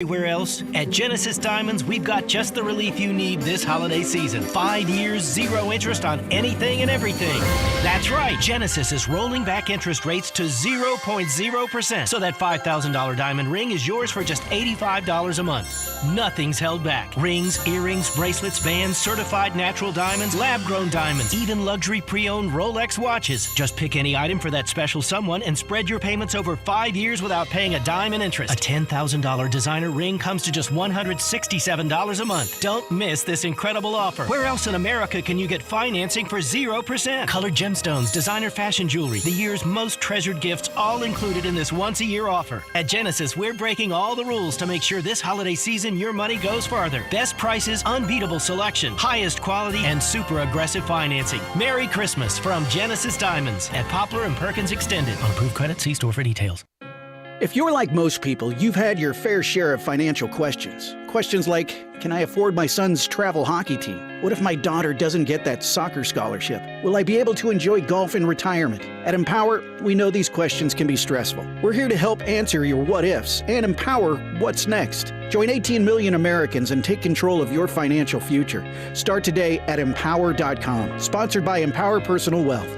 Everywhere else, at Genesis Diamonds, we've got just the relief you need this holiday season. 5 years, 0 interest on anything and everything. That's right, Genesis is rolling back interest rates to 0.0%, so that $5,000 diamond ring is yours for just $85 a month. Nothing's held back. Rings, earrings, bracelets, bands, certified natural diamonds, lab-grown diamonds, even luxury pre-owned Rolex watches. Just pick any item for that special someone and spread your payments over 5 years without paying a dime in interest. A $10,000 designer ring comes to just $167 a month. Don't miss this incredible offer. Where else in America can you get financing for 0%? Colored gemstones, designer fashion jewelry, the year's most treasured gifts, all included in this once-a-year offer. At Genesis, we're breaking all the rules to make sure this holiday season your money goes farther. Best prices, unbeatable selection, highest quality, and super aggressive financing. Merry Christmas from Genesis Diamonds at Poplar and Perkins Extended. On approved credit, see store for details. If you're like most people, you've had your fair share of financial questions. Questions like, can I afford my son's travel hockey team? What if my daughter doesn't get that soccer scholarship? Will I be able to enjoy golf in retirement? At Empower, we know these questions can be stressful. We're here to help answer your what ifs and empower what's next. Join 18 million Americans and take control of your financial future. Start today at empower.com. Sponsored by Empower Personal Wealth.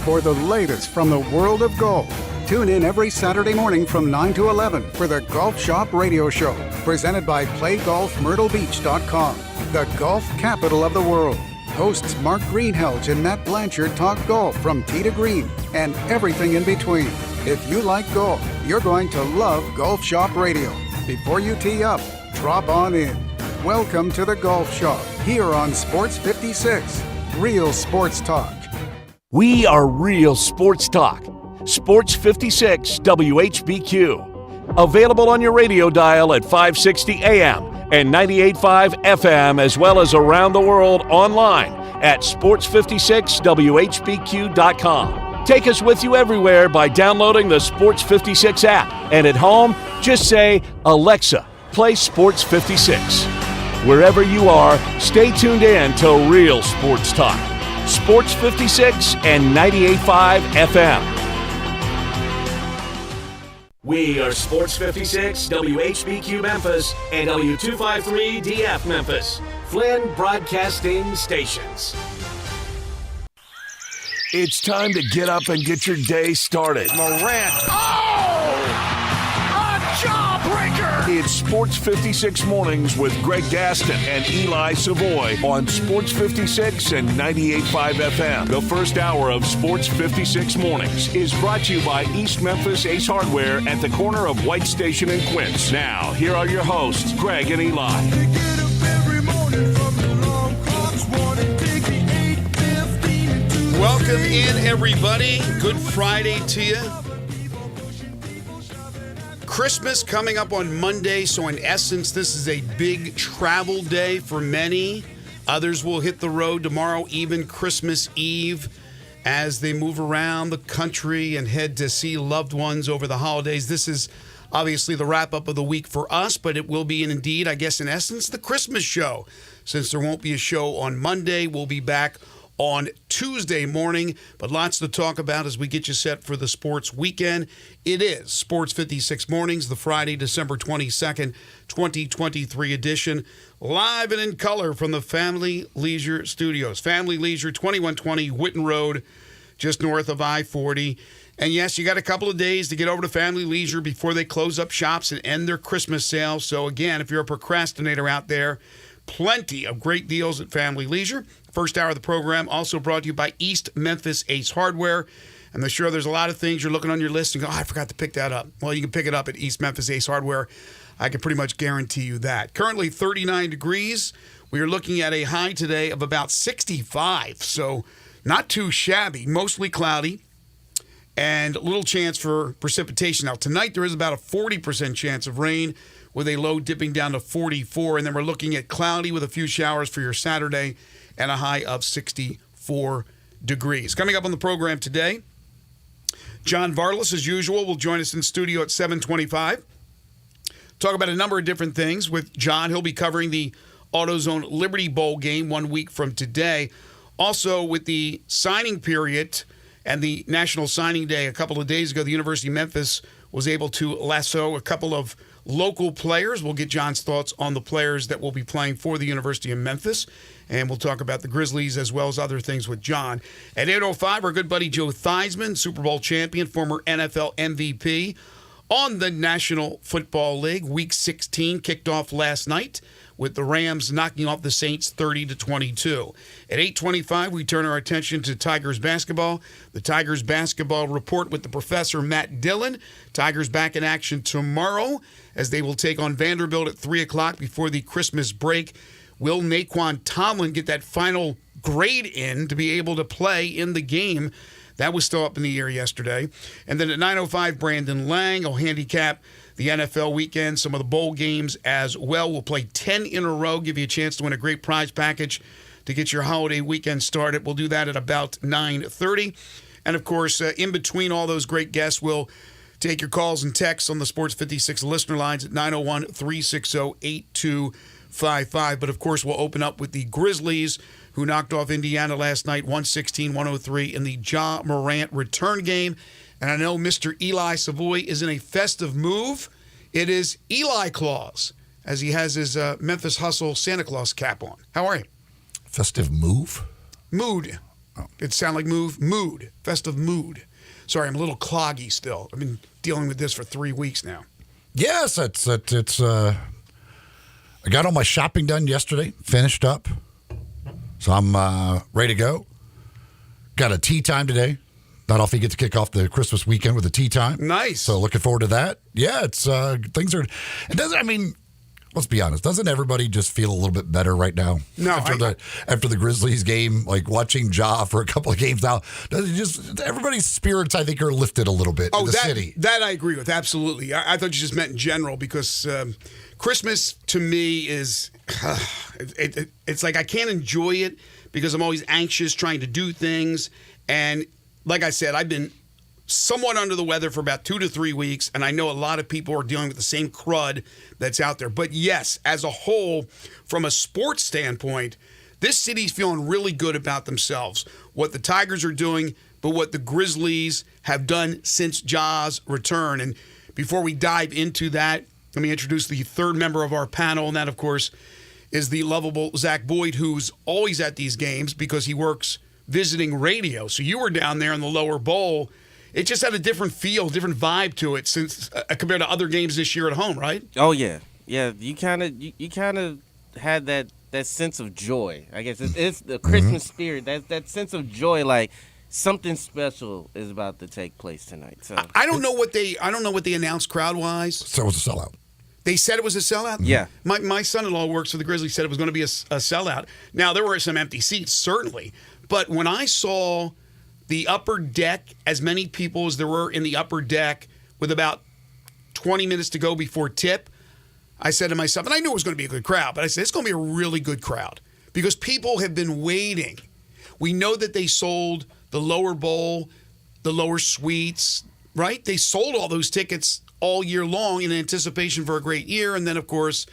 For the latest from the world of golf, tune in every Saturday morning from 9 to 11 for the Golf Shop Radio Show, presented by PlayGolfMyrtleBeach.com, the golf capital of the world. Hosts Mark Greenhelge and Matt Blanchard talk golf from tee to green and everything in between. If you like golf, you're going to love Golf Shop Radio. Before you tee up, drop on in. Welcome to the Golf Shop, here on Sports 56, real sports talk. We are real sports talk. Sports 56 WHBQ. Available on your radio dial at 560 AM and 98.5 FM, as well as around the world online at sports56whbq.com. Take us with you everywhere by downloading the Sports 56 app. And at home, just say, Alexa, play Sports 56. Wherever you are, stay tuned in to real sports talk. Sports 56 and 98.5 FM. We are Sports 56, WHBQ Memphis, and W253 DF Memphis, Flynn Broadcasting Stations. It's time to get up and get your day started. Morant. Oh! A jawbreaker! It's Sports 56 Mornings with Greg Gaston and Eli Savoy on Sports 56 and 98.5 FM. The first hour of Sports 56 Mornings is brought to you by East Memphis Ace Hardware at the corner of White Station and Quince. Now, here are your hosts, Greg and Eli. Welcome in, everybody. Good Friday to you. Christmas coming up on Monday, so in essence, this is a big travel day for many. Others will hit the road tomorrow, even Christmas Eve, as they move around the country and head to see loved ones over the holidays. This is obviously the wrap-up of the week for us, but it will be indeed, I guess, in essence, the Christmas show. Since there won't be a show on Monday, we'll be back on Tuesday morning, but lots to talk about as we get you set for the sports weekend. It is Sports 56 Mornings, the Friday, December 22nd, 2023 edition, live and in color from the Family Leisure Studios. Family Leisure, 2120 Whitten Road, just north of I-40. And yes, you got a couple of days to get over to Family Leisure before they close up shops and end their Christmas sale. So again, if you're a procrastinator out there, plenty of great deals at Family Leisure. First hour of the program also brought to you by East Memphis Ace Hardware. And I'm sure there's a lot of things you're looking on your list and go, I forgot to pick that up. Well, you can pick it up at East Memphis Ace Hardware. I can pretty much guarantee you that. Currently 39 degrees. We are looking at a high today of about 65. So not too shabby, mostly cloudy and little chance for precipitation. Now tonight there is about a 40% chance of rain, with a low dipping down to 44. And then we're looking at cloudy with a few showers for your Saturday and a high of 64 degrees. Coming up on the program today, John Varlas, as usual, will join us in studio at 7:25. Talk about a number of different things with John. He'll be covering the AutoZone Liberty Bowl game 1 week from today. Also, with the signing period and the National Signing Day a couple of days ago, the University of Memphis was able to lasso a couple of local players. We'll get John's thoughts on the players that will be playing for the University of Memphis. And we'll talk about the Grizzlies as well as other things with John. At 8:05, our good buddy Joe Theismann, Super Bowl champion, former NFL MVP, on the National Football League. Week 16 kicked off last night with the Rams knocking off the Saints 30-22. At 8:25, we turn our attention to Tigers basketball. The Tigers basketball report with the professor, Matt Dillon. Tigers back in action tomorrow as they will take on Vanderbilt at 3 o'clock before the Christmas break. Will Naquan Tomlin get that final grade in to be able to play in the game? That was still up in the air yesterday. And then at 9:05, Brandon Lang will handicap the NFL weekend, some of the bowl games as well. We'll play 10 in a row, give you a chance to win a great prize package to get your holiday weekend started. We'll do that at about 9:30. And, of course, in between all those great guests, we'll take your calls and texts on the Sports 56 listener lines at 901-360-8255. But, of course, we'll open up with the Grizzlies, who knocked off Indiana last night, 116-103 in the Ja Morant return game. And I know Mr. Eli Savoy is in a festive move. It is Eli Claus, as he has his Memphis Hustle Santa Claus cap on. How are you? Festive move? Mood. It sound like move? Mood. Festive mood. Sorry, I'm a little cloggy still. I've been dealing with this for 3 weeks now. Yes, it's I got all my shopping done yesterday, finished up. So I'm ready to go. Got a tea time today. Not often you get to kick off the Christmas weekend with a tea time. Nice. So looking forward to that. Yeah, it's things are. It doesn't. I mean, let's be honest. Doesn't everybody just feel a little bit better right now? No. After the Grizzlies game, like watching Ja for a couple of games now, does it just everybody's spirits I think are lifted a little bit in the city. That I agree with absolutely. I thought you just meant in general because Christmas to me is it's like I can't enjoy it because I'm always anxious trying to do things. And like I said, I've been somewhat under the weather for about 2 to 3 weeks, and I know a lot of people are dealing with the same crud that's out there. But yes, as a whole, from a sports standpoint, this city's feeling really good about themselves. What the Tigers are doing, but what the Grizzlies have done since Ja's return. And before we dive into that, let me introduce the third member of our panel, and that, of course, is the lovable Zach Boyd, who's always at these games because he works visiting radio. So you were down there in the lower bowl. It just had a different feel, different vibe to it since compared to other games this year at home, right? Oh yeah, yeah. You kind of had that sense of joy. I guess it's the Christmas spirit. That sense of joy, like something special is about to take place tonight. So I don't know what they announced crowd-wise. So it was a sellout. They said it was a sellout? Yeah. My son-in-law works for the Grizzlies, said it was going to be a sellout. Now, there were some empty seats, certainly. But when I saw the upper deck, as many people as there were in the upper deck with about 20 minutes to go before tip, I said to myself, and I knew it was going to be a good crowd, but I said, it's going to be a really good crowd because people have been waiting. We know that they sold the lower bowl, the lower suites, right? They sold all those tickets all year long in anticipation for a great year. And then, of course,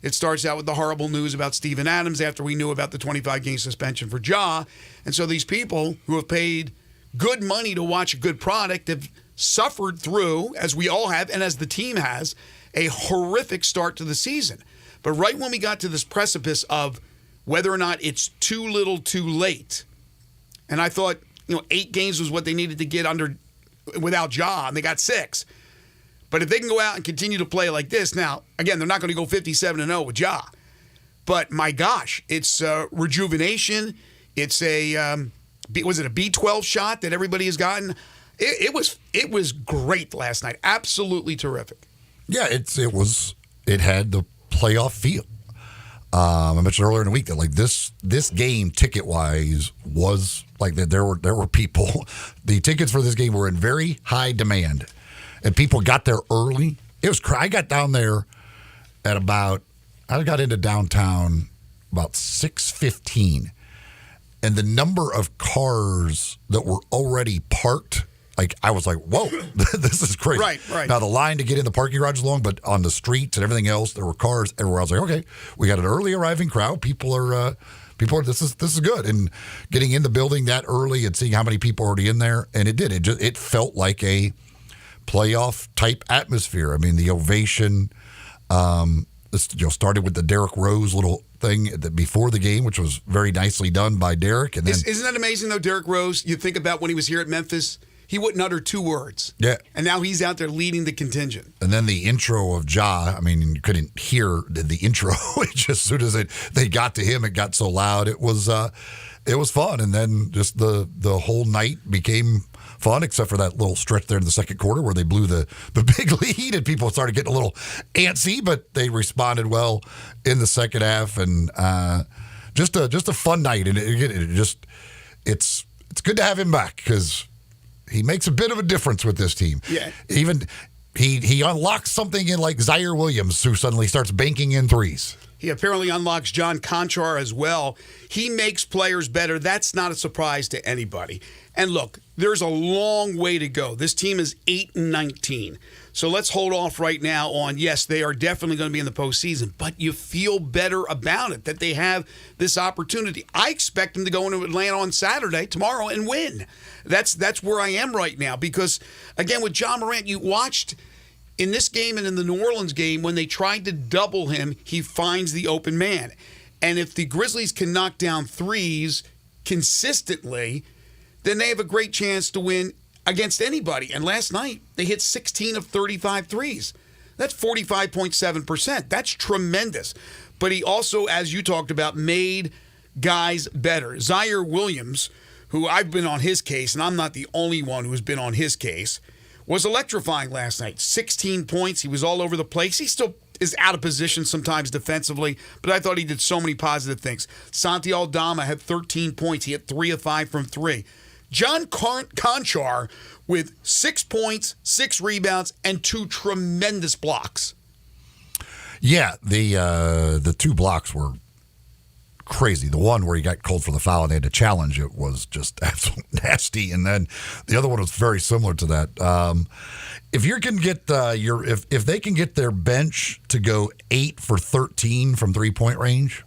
it starts out with the horrible news about Steven Adams after we knew about the 25-game suspension for Ja. And so these people who have paid good money to watch a good product have suffered through, as we all have and as the team has, a horrific start to the season. But right when we got to this precipice of whether or not it's too little too late, and I thought, 8 games was what they needed to get under without Ja, and they got 6. But if they can go out and continue to play like this, now, again, they're not going to go 57-0 with Ja. But my gosh, it's rejuvenation. It's was it a B12 shot that everybody has gotten? It was great last night. Absolutely terrific. Yeah, it had the playoff feel. I mentioned earlier in the week that like this game ticket wise was like that there were people. The tickets for this game were in very high demand. And people got there early. I got down there at I got into downtown about 6:15. And the number of cars that were already parked, like I was like, whoa, this is crazy. Right. Now the line to get in the parking garage is long, but on the streets and everything else, there were cars everywhere. I was like, okay, we got an early arriving crowd. People are this is good. And getting in the building that early and seeing how many people are already in there, and it did. It felt like a playoff type atmosphere. I mean, the ovation started with the Derrick Rose little thing before the game, which was very nicely done by Derrick. And then, isn't that amazing, though, Derrick Rose? You think about when he was here at Memphis, he wouldn't utter 2 words. Yeah. And now he's out there leading the contingent. And then the intro of Ja, I mean, you couldn't hear the intro. Just as soon as they got to him, it got so loud. It was fun. And then just the whole night became fun, except for that little stretch there in the second quarter where they blew the big lead and people started getting a little antsy, but they responded well in the second half. And just a fun night. And it's good to have him back because he makes a bit of a difference with this team. Yeah. Even he unlocks something in like Zaire Williams, who suddenly starts banking in threes. He apparently unlocks John Conchar as well. He makes players better. That's not a surprise to anybody. And look, there's a long way to go. This team is 8-19. So let's hold off right now on, yes, they are definitely going to be in the postseason, but you feel better about it, that they have this opportunity. I expect them to go into Atlanta on Saturday, tomorrow, and win. That's where I am right now because, again, with John Morant, you watched in this game and in the New Orleans game, when they tried to double him, he finds the open man. And if the Grizzlies can knock down threes consistently, then they have a great chance to win against anybody. And last night, they hit 16 of 35 threes. That's 45.7%. That's tremendous. But he also, as you talked about, made guys better. Zaire Williams, who I've been on his case, and I'm not the only one who's been on his case, was electrifying last night. 16 points. He was all over the place. He still is out of position sometimes defensively, but I thought he did so many positive things. Santi Aldama had 13 points. He hit 3 of 5 from 3. John Conchar with 6 points, 6 rebounds, and 2 tremendous blocks. Yeah, the 2 blocks were crazy. The one where he got called for the foul and they had to challenge it was just absolutely nasty. And then the other one was very similar to that. If you can get if they can get their bench to go 8 for 13 from 3-point range,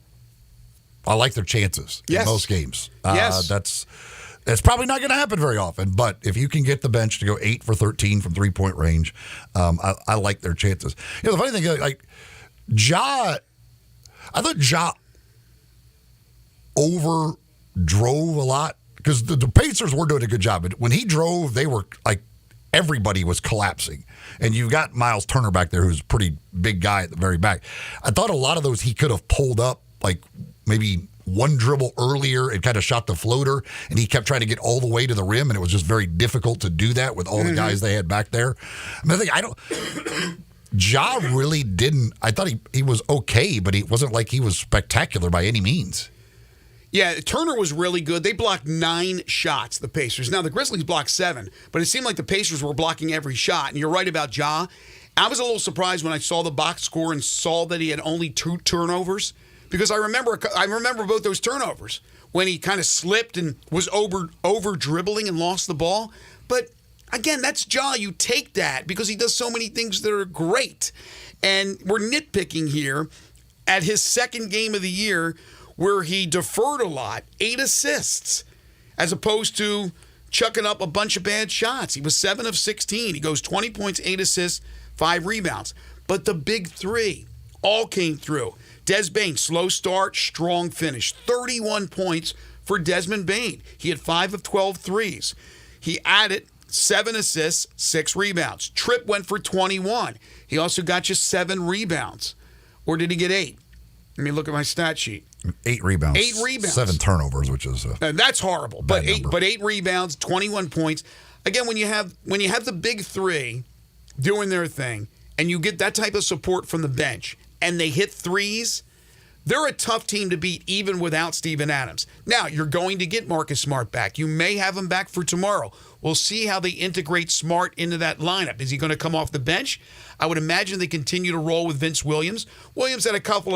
I like their chances in most games. Yes. That's probably not going to happen very often, but if you can get the bench to go 8 for 13 from 3-point range, I like their chances. You know, the funny thing, like I thought Ja over drove a lot because the Pacers were doing a good job, but when he drove, they were like everybody was collapsing, and you've got Miles Turner back there, who's a pretty big guy at the very back. I thought a lot of those he could have pulled up like maybe one dribble earlier and kind of shot the floater, and he kept trying to get all the way to the rim, and it was just very difficult to do that with all the guys they had back there. Ja really didn't. I thought he was okay, but he wasn't like he was spectacular by any means. Yeah, Turner was really good. They blocked 9 shots, the Pacers. Now, the Grizzlies blocked 7, but it seemed like the Pacers were blocking every shot. And you're right about Ja. I was a little surprised when I saw the box score and saw that he had only 2 turnovers because I remember both those turnovers when he kind of slipped and was over dribbling and lost the ball. But again, that's Ja. You take that because he does so many things that are great. And we're nitpicking here at his second game of the year where he deferred a lot, 8 assists, as opposed to chucking up a bunch of bad shots. He was 7 of 16. He goes 20 points, 8 assists, 5 rebounds. But the big 3 all came through. Des Bane, slow start, strong finish. 31 points for Desmond Bane. He had 5 of 12 threes. He added 7 assists, 6 rebounds. Tripp went for 21. He also got you 7 rebounds. Or did he get 8? Let me look at my stat sheet. 8 rebounds. 8 rebounds. 7 turnovers, which is and that's horrible. But 8 rebounds, 21 points. Again, when you have the big 3 doing their thing, and you get that type of support from the bench, and they hit threes, they're a tough team to beat even without Steven Adams. Now, you're going to get Marcus Smart back. You may have him back for tomorrow. We'll see how they integrate Smart into that lineup. Is he going to come off the bench? I would imagine they continue to roll with Vince Williams. Williams had a couple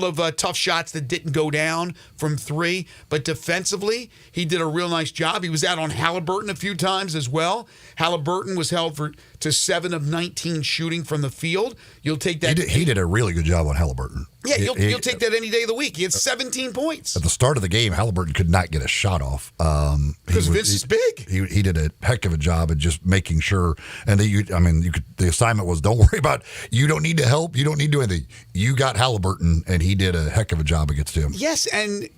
of tough shots that didn't go down from 3, but defensively, he did a real nice job. He was out on Halliburton a few times as well. Halliburton was held to 7 of 19 shooting from the field. You'll take that. He did a really good job on Halliburton. Yeah, you'll take that any day of the week. He had 17 points. At the start of the game, Halliburton could not get a shot off. Because Vince is big. He did heck of a job at just making sure. And the assignment was, don't worry about, you don't need to help, you don't need to do anything. You got Halliburton, and he did a heck of a job against him. Yes, and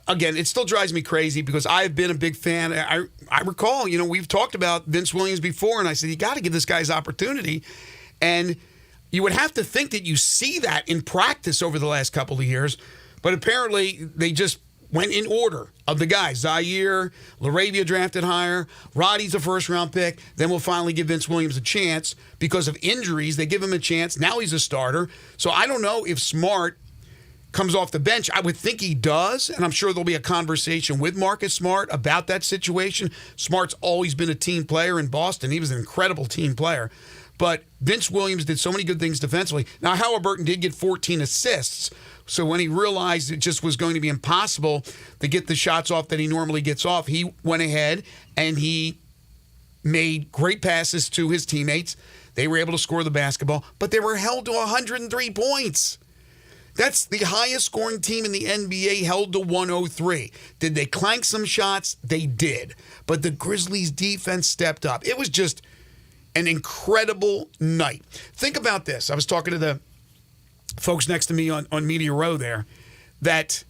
again, it still drives me crazy because I've been a big fan. I recall, we've talked about Vince Williams before, and I said, you got to give this guy his opportunity. And you would have to think that you see that in practice over the last couple of years, but apparently they just went in order of the guys. Zaire, Laravia drafted higher, Roddy's a first-round pick. Then we'll finally give Vince Williams a chance. Because of injuries, they give him a chance. Now he's a starter. So I don't know if Smart comes off the bench. I would think he does, and I'm sure there'll be a conversation with Marcus Smart about that situation. Smart's always been a team player in Boston. He was an incredible team player. But Vince Williams did so many good things defensively. Now, Halliburton did get 14 assists, so when he realized it just was going to be impossible to get the shots off that he normally gets off, he went ahead and he made great passes to his teammates. They were able to score the basketball, but they were held to 103 points. That's the highest scoring team in the NBA, held to 103. Did they clank some shots? They did. But the Grizzlies' defense stepped up. It was just an incredible night. Think about this. I was talking to the folks next to me on Media Row there, that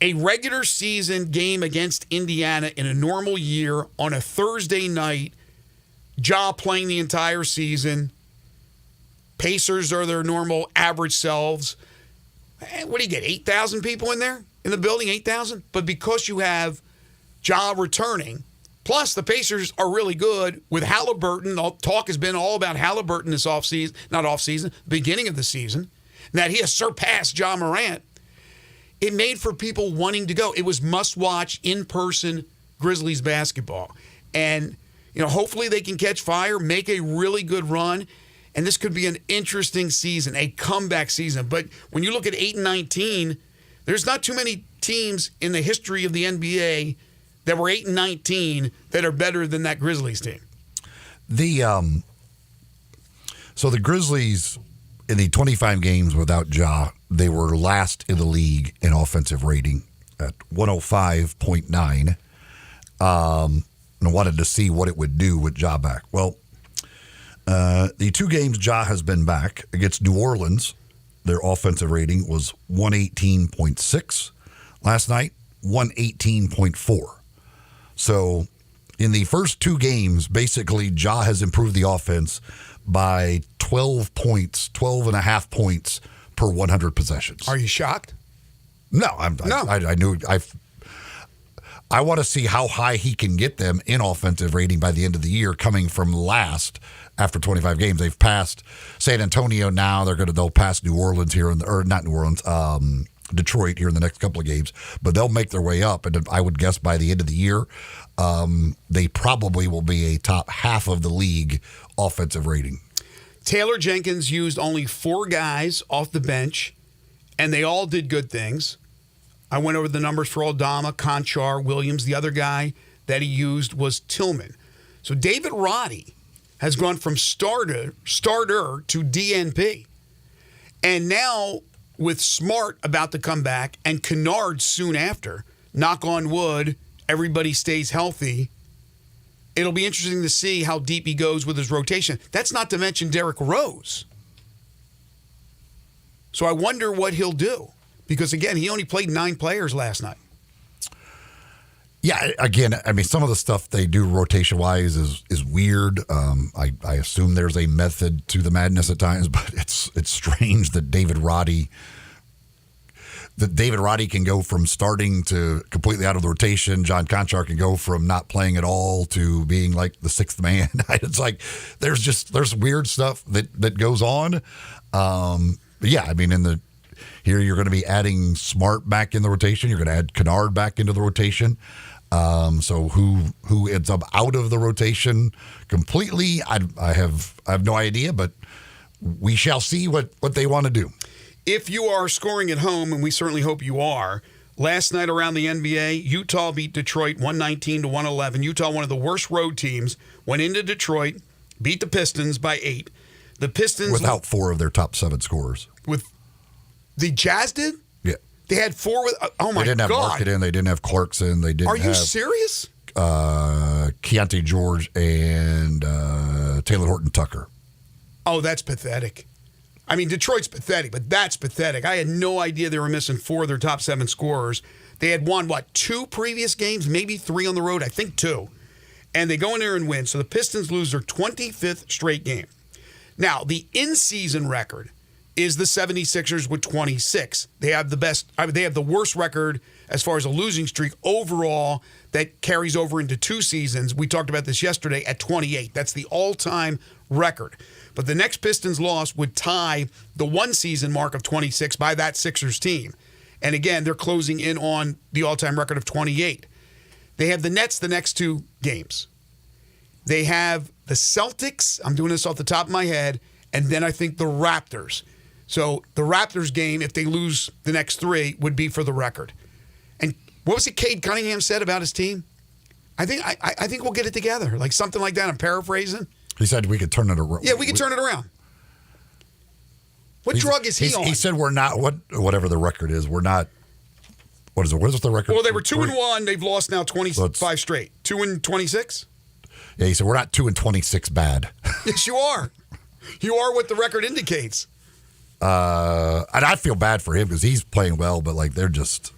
a regular season game against Indiana in a normal year on a Thursday night, Ja playing the entire season, Pacers are their normal average selves. What do you get, 8,000 people in there in the building, 8,000? But because you have Ja returning, plus the Pacers are really good with Halliburton. The talk has been all about Halliburton this beginning of the season, that he has surpassed Ja Morant. It made for people wanting to go. It was must-watch, in-person Grizzlies basketball. And, hopefully they can catch fire, make a really good run, and this could be an interesting season, a comeback season. But when you look at 8-19, there's not too many teams in the history of the NBA that were 8-19 that are better than that Grizzlies team. So the Grizzlies, in the 25 games without Ja, they were last in the league in offensive rating at 105.9. And I wanted to see what it would do with Ja back. Well, the 2 games Ja has been back against New Orleans, their offensive rating was 118.6. Last night, 118.4. So in the first 2 games, basically, Ja has improved the offense by 12 points, 12 and a half points per 100 possessions. Are you shocked? No. No. I want to see how high he can get them in offensive rating by the end of the year, coming from last after 25 games. They've passed San Antonio now. They'll pass New Orleans here, not New Orleans, Detroit here in the next couple of games, but they'll make their way up. And I would guess by the end of the year, they probably will be a top half of the league offensive rating. Taylor Jenkins used only 4 guys off the bench, and they all did good things. I went over the numbers for Aldama, Conchar, Williams. The other guy that he used was Tillman. So David Roddy has gone from starter to DNP. And now with Smart about to come back and Kennard soon after, knock on wood, everybody stays healthy, it'll be interesting to see how deep he goes with his rotation. That's not to mention Derrick Rose. So I wonder what he'll do. Because, again, he only played 9 players last night. Yeah, again, some of the stuff they do rotation-wise is weird. I assume there's a method to the madness at times, but it's strange that David Roddy can go from starting to completely out of the rotation. John Conchar can go from not playing at all to being like the 6th man. It's like there's weird stuff that goes on. But yeah, here you're going to be adding Smart back in the rotation. You're going to add Kennard back into the rotation. So who ends up out of the rotation completely? I have no idea, but we shall see what they want to do. If you are scoring at home, and we certainly hope you are, last night around the NBA, Utah beat Detroit 119-111. Utah, one of the worst road teams, went into Detroit, beat the Pistons by 8. The Pistons without 4 of their top 7 scorers. The Jazz did? Yeah. They had 4 with. Oh my God! They didn't have Marketing. They didn't have Clarkson. They didn't. Are you serious? Keontae George and Taylor Horton-Tucker. Oh, that's pathetic. I mean, Detroit's pathetic, but that's pathetic. I had no idea they were missing 4 of their top 7 scorers. They had won, 2 previous games, maybe 3 on the road, I think 2. And they go in there and win. So the Pistons lose their 25th straight game. Now, the in-season record is the 76ers with 26. They have the worst record as far as a losing streak overall that carries over into 2 seasons. We talked about this yesterday at 28. That's the all-time record. But the next Pistons loss would tie the 1-season mark of 26 by that Sixers team. And again, they're closing in on the all-time record of 28. They have the Nets the next 2 games. They have the Celtics, I'm doing this off the top of my head, and then I think the Raptors. So the Raptors game, if they lose the next 3, would be for the record. And what was it Cade Cunningham said about his team? I think we'll get it together. Like something like that, I'm paraphrasing. He said we could turn it around. Yeah, we could turn it around. What drug is he on? He said we're not, whatever the record is, we're not, what is it? What is the record? Well, they were 2-1. They've lost now 25 straight. 2-26? Yeah, he said we're not 2-26 bad. Yes, you are. You are what the record indicates. And I feel bad for him because he's playing well, but like they're just,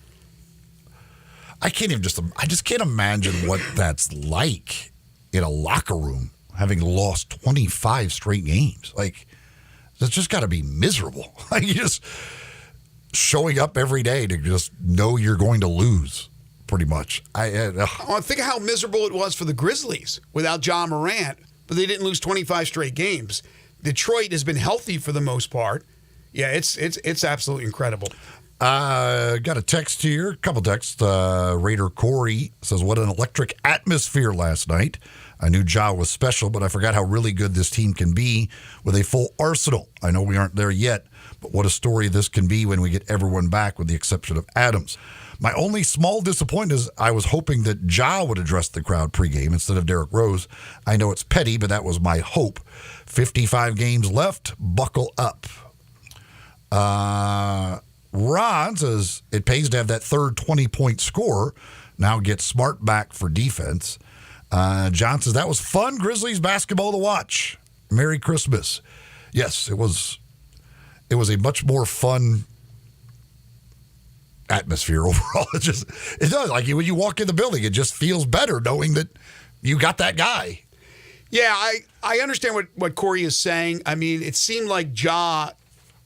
I just can't imagine what that's like in a locker room having lost 25 straight games. Like, that's just got to be miserable. Like, you just showing up every day to just know you're going to lose, pretty much. Think of how miserable it was for the Grizzlies without Ja Morant, but they didn't lose 25 straight games. Detroit has been healthy for the most part. Yeah, it's absolutely incredible. Got a text here, a couple texts. Raider Corey says, what an electric atmosphere last night. I knew Ja was special, but I forgot how really good this team can be with a full arsenal. I know we aren't there yet, but what a story this can be when we get everyone back with the exception of Adams. My only small disappointment is I was hoping that Ja would address the crowd pregame instead of Derrick Rose. I know it's petty, but that was my hope. 55 games left. Buckle up. Ron says it pays to have that third 20-point scorer. Now get Smart back for defense. John says that was fun Grizzlies basketball to watch. Merry Christmas. Yes, it was a much more fun atmosphere overall. It does. Like when you walk in the building, it just feels better knowing that you got that guy. Yeah, I understand what Corey is saying. I mean, it seemed like Ja,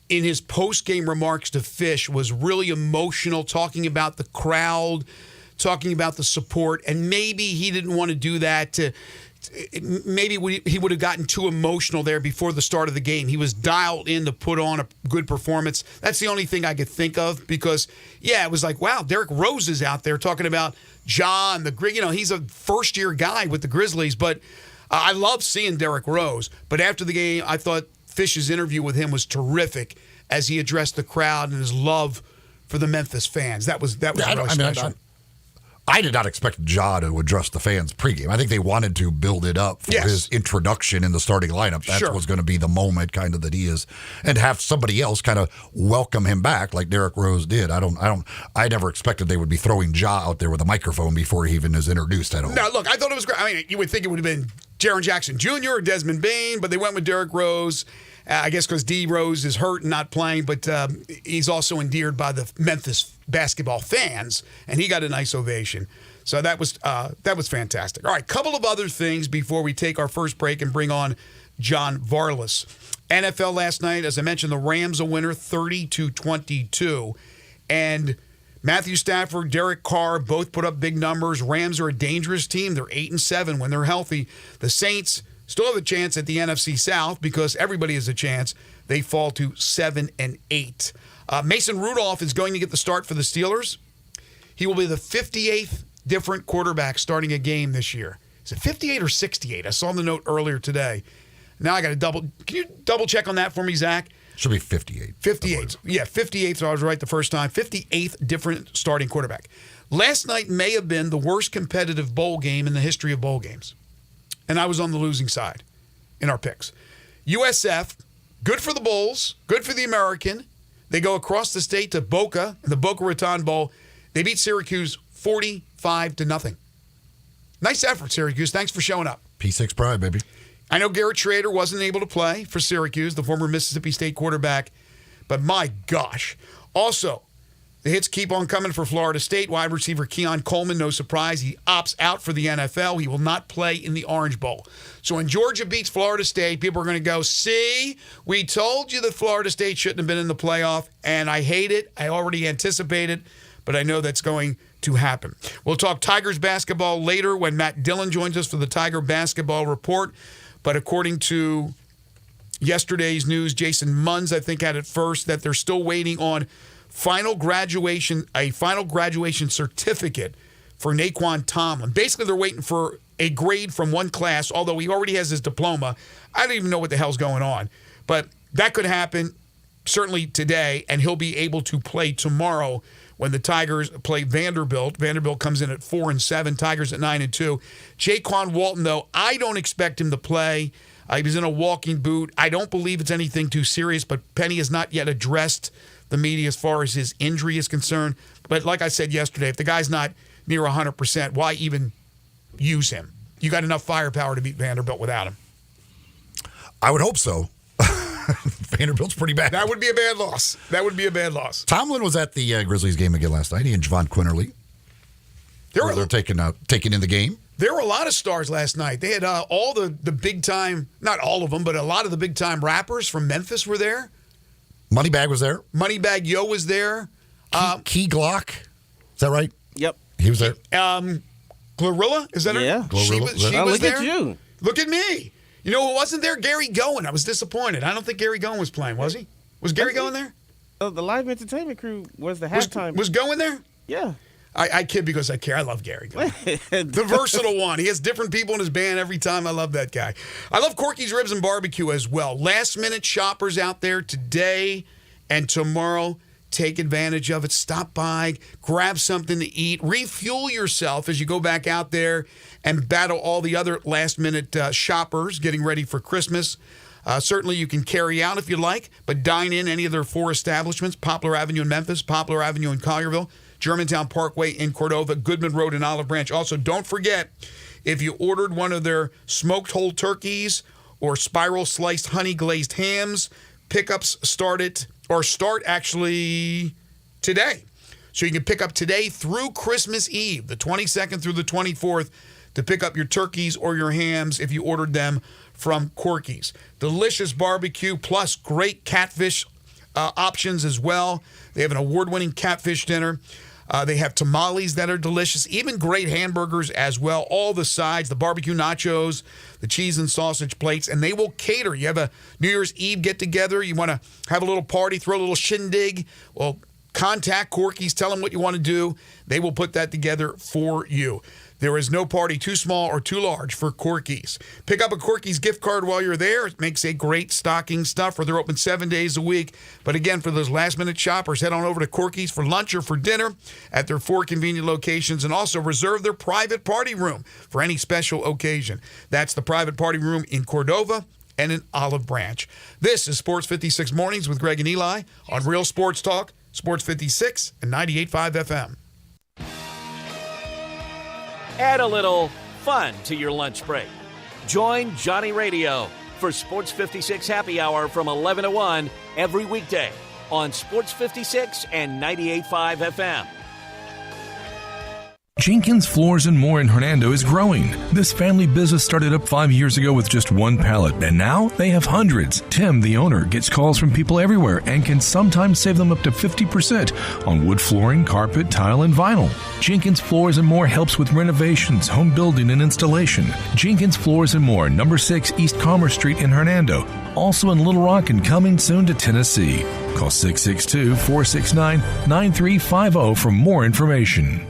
in his post-game remarks to Fish, was really emotional, talking about the crowd, talking about the support, and maybe he didn't want to do that maybe he would have gotten too emotional there before the start of the game. He was dialed in to put on a good performance. That's the only thing I could think of because, yeah, it was like, wow, Derrick Rose is out there talking about Ja and he's a first-year guy with the Grizzlies, but I love seeing Derrick Rose. But after the game, I thought Fish's interview with him was terrific as he addressed the crowd and his love for the Memphis fans. That was really special. I did not expect Ja to address the fans pregame. I think they wanted to build it up for his introduction in the starting lineup. That was going to be the moment kind of that he is, and have somebody else kind of welcome him back like Derrick Rose did. I never expected they would be throwing Ja out there with a microphone before he even is introduced at all. No, look, I thought it was great. I mean, you would think it would have been Jaren Jackson Jr. or Desmond Bane, but they went with Derrick Rose. I guess because D. Rose is hurt and not playing, but he's also endeared by the Memphis basketball fans, and he got a nice ovation. So that was fantastic. All right, couple of other things before we take our first break and bring on John Varlas. NFL last night, as I mentioned, the Rams a winner 30-22, and Matthew Stafford, Derek Carr both put up big numbers. Rams are a dangerous team. They're 8-7 when they're healthy. The Saints still have a chance at the NFC South because everybody has a chance. They fall to 7-8. Mason Rudolph is going to get the start for the Steelers. He will be the 58th different quarterback starting a game this year. Is it 58 or 68? I saw the note earlier today. Now I got to can you double check on that for me, Zach? Should be 58. 58. Yeah, 58, so I was right the first time. 58th different starting quarterback. Last night may have been the worst competitive bowl game in the history of bowl games. And I was on the losing side in our picks. USF, good for the Bulls, good for the American. They go across the state to Boca, the Boca Raton Bowl. They beat Syracuse 45-0. Nice effort, Syracuse. Thanks for showing up. P6 pride, baby. I know Garrett Schrader wasn't able to play for Syracuse, the former Mississippi State quarterback, but my gosh. Also, the hits keep on coming for Florida State. Wide receiver Keon Coleman, no surprise, he opts out for the NFL. He will not play in the Orange Bowl. So when Georgia beats Florida State, people are going to go, see, we told you that Florida State shouldn't have been in the playoff, and I hate it. I already anticipate it, but I know that's going to happen. We'll talk Tigers basketball later when Matt Dillon joins us for the Tiger basketball report. But according to yesterday's news, Jason Munz, I think, had it first, that they're still waiting on a final graduation certificate for Naquan Tomlin. Basically, they're waiting for a grade from one class, although he already has his diploma. I don't even know what the hell's going on. But that could happen certainly today, and he'll be able to play tomorrow when the Tigers play Vanderbilt. Vanderbilt comes in at 4-7, Tigers at 9-2. Jaquan Walton, though, I don't expect him to play. He was in a walking boot. I don't believe it's anything too serious, but Penny has not yet addressed the media as far as his injury is concerned. But like I said yesterday, if the guy's not near 100%, why even use him? You got enough firepower to beat Vanderbilt without him. I would hope so. Vanderbilt's pretty bad. That would be a bad loss. Tomlin was at the Grizzlies game again last night. He and Javon Quinterly. They're taking in the game. There were a lot of stars last night. They had all the big-time, not all of them, but a lot of the big-time rappers from Memphis were there. Moneybag was there. Moneybag Yo was there. Key Glock. Is that right? Yep. He was there. Glorilla? Is that her? Yeah. She was look there. at you. Look at me. You know who wasn't there? Gary Goen. I was disappointed. I don't think Gary Goen was playing, was he? Was Gary Goen there? The live entertainment crew was the halftime. Was Goen there? Yeah. I kid because I care. I love Gary Goen. The versatile one. He has different people in his band every time. I love that guy. I love Corky's Ribs and Barbecue as well. Last-minute shoppers out there today and tomorrow. Take advantage of it. Stop by, grab something to eat, refuel yourself as you go back out there and battle all the other last-minute shoppers getting ready for Christmas. Certainly you can carry out if you like, but dine in any of their 4 establishments, Poplar Avenue in Memphis, Poplar Avenue in Collierville, Germantown Parkway in Cordova, Goodman Road in Olive Branch. Also, don't forget, if you ordered one of their smoked whole turkeys or spiral sliced honey glazed hams, pickups start actually today. So you can pick up today through Christmas Eve, the 22nd through the 24th, to pick up your turkeys or your hams if you ordered them from Corky's. Delicious barbecue plus great catfish options as well. They have an award-winning catfish dinner. They have tamales that are delicious, even great hamburgers as well. All the sides, the barbecue nachos, the cheese and sausage plates, and they will cater. You have a New Year's Eve get-together. You want to have a little party, throw a little shindig. Well, contact Corky's. Tell them what you want to do. They will put that together for you. There is no party too small or too large for Corky's. Pick up a Corky's gift card while you're there. It makes a great stocking stuffer. They're open 7 days a week. But again, for those last-minute shoppers, head on over to Corky's for lunch or for dinner at their 4 convenient locations, and also reserve their private party room for any special occasion. That's the private party room in Cordova and in Olive Branch. This is Sports 56 Mornings with Greg and Eli on Real Sports Talk, Sports 56 and 98.5 FM. Add a little fun to your lunch break. Join Johnny Radio for Sports 56 Happy Hour from 11 to 1 every weekday on Sports 56 and 98.5 FM. Jenkins Floors and More in Hernando is growing. This family business started up 5 years ago with just one pallet, and now they have hundreds. Tim, the owner, gets calls from people everywhere and can sometimes save them up to 50% on wood flooring, carpet, tile, and vinyl. Jenkins Floors and More helps with renovations, home building, and installation. Jenkins Floors and More, number 6 East Commerce Street in Hernando. Also in Little Rock and coming soon to Tennessee. Call 662-469-9350 for more information.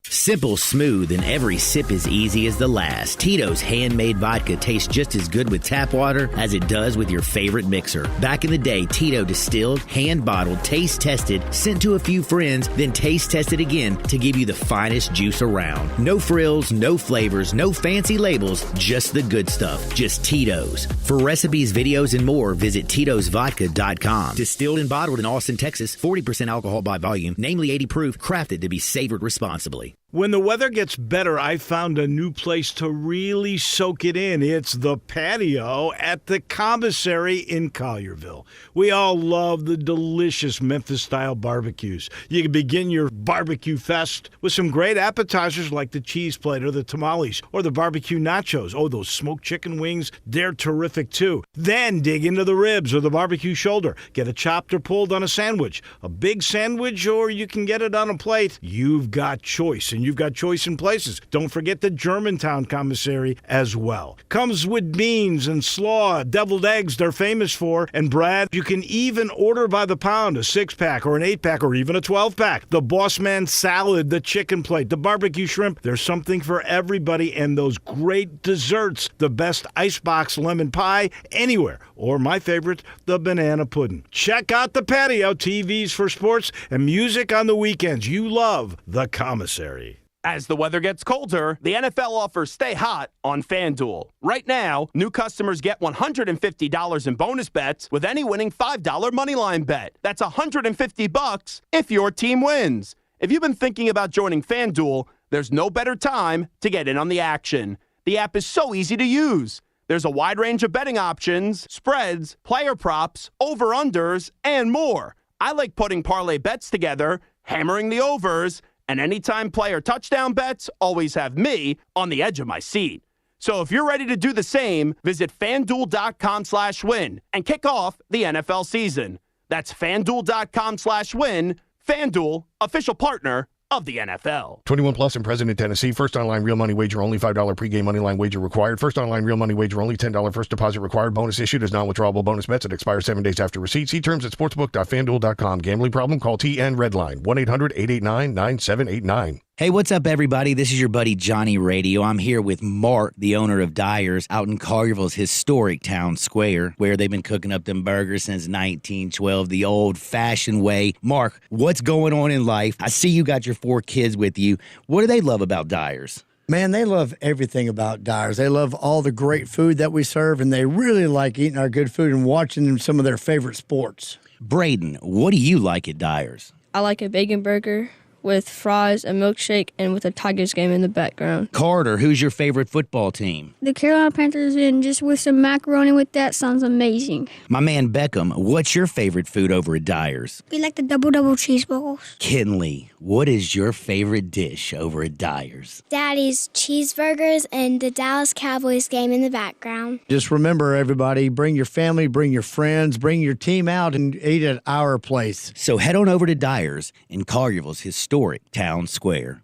Simple, smooth, and every sip as easy as the last. Tito's handmade vodka tastes just as good with tap water as it does with your favorite mixer. Back in the day, Tito distilled, hand-bottled, taste-tested, sent to a few friends, then taste-tested again to give you the finest juice around. No frills, no flavors, no fancy labels, just the good stuff. Just Tito's. For recipes, videos, and more, visit Tito'sVodka.com. Distilled and bottled in Austin, Texas, 40% alcohol by volume, namely 80 proof, crafted to be savored responsibly. When the weather gets better, I found a new place to really soak it in. It's the patio at the commissary in Collierville. We all love the delicious Memphis-style barbecues. You can begin your barbecue fest with some great appetizers like the cheese plate or the tamales or the barbecue nachos. Oh, those smoked chicken wings, they're terrific too. Then dig into the ribs or the barbecue shoulder. Get it chopped or pulled on a sandwich. A big sandwich, or you can get it on a plate. You've got choice, and you've got choice in places. Don't forget the Germantown commissary as well. Comes with beans and slaw, deviled eggs they're famous for. And Brad, you can even order by the pound, a 6-pack or an 8-pack or even a 12-pack. The Boss Man salad, the chicken plate, the barbecue shrimp. There's something for everybody, and those great desserts. The best icebox lemon pie anywhere. Or my favorite, the banana pudding. Check out the patio, TVs for sports, and music on the weekends. You love the commissary. As the weather gets colder, the NFL offers Stay Hot on FanDuel. Right now, new customers get $150 in bonus bets with any winning $5 moneyline bet. That's $150 if your team wins. If you've been thinking about joining FanDuel, there's no better time to get in on the action. The app is so easy to use. There's a wide range of betting options, spreads, player props, over-unders, and more. I like putting parlay bets together, hammering the overs, and anytime player touchdown bets always have me on the edge of my seat. So if you're ready to do the same, visit FanDuel.com/win and kick off the NFL season. That's FanDuel.com/win. FanDuel, official partner of the NFL. 21 plus and present in Tennessee. First online real money wager only. $5 pregame money line wager required. First online real money wager only. $10 first deposit required. Bonus issued as non-withdrawable bonus bets that expire 7 days after receipt. See terms at sportsbook.fanduel.com. Gambling problem? Call TN Redline 1-800-889-9789. Hey, what's up, everybody? This is your buddy Johnny Radio. I'm here with Mark, the owner of Dyer's, out in Collierville's historic town square, where they've been cooking up them burgers since 1912, the old-fashioned way. Mark, what's going on in life? I see you got your 4 kids with you. What do they love about Dyer's? Man, they love everything about Dyer's. They love all the great food that we serve, and they really like eating our good food and watching some of their favorite sports. Braden, what do you like at Dyer's? I like a bacon burger with fries, a milkshake, and with a Tigers game in the background. Carter, who's your favorite football team? The Carolina Panthers, and just with some macaroni with that sounds amazing. My man Beckham, what's your favorite food over at Dyer's? We like the double cheeseballs. Kinley, what is your favorite dish over at Dyer's? Daddy's cheeseburgers and the Dallas Cowboys game in the background. Just remember, everybody, bring your family, bring your friends, bring your team out and eat at our place. So head on over to Dyer's in Collierville's historic town square.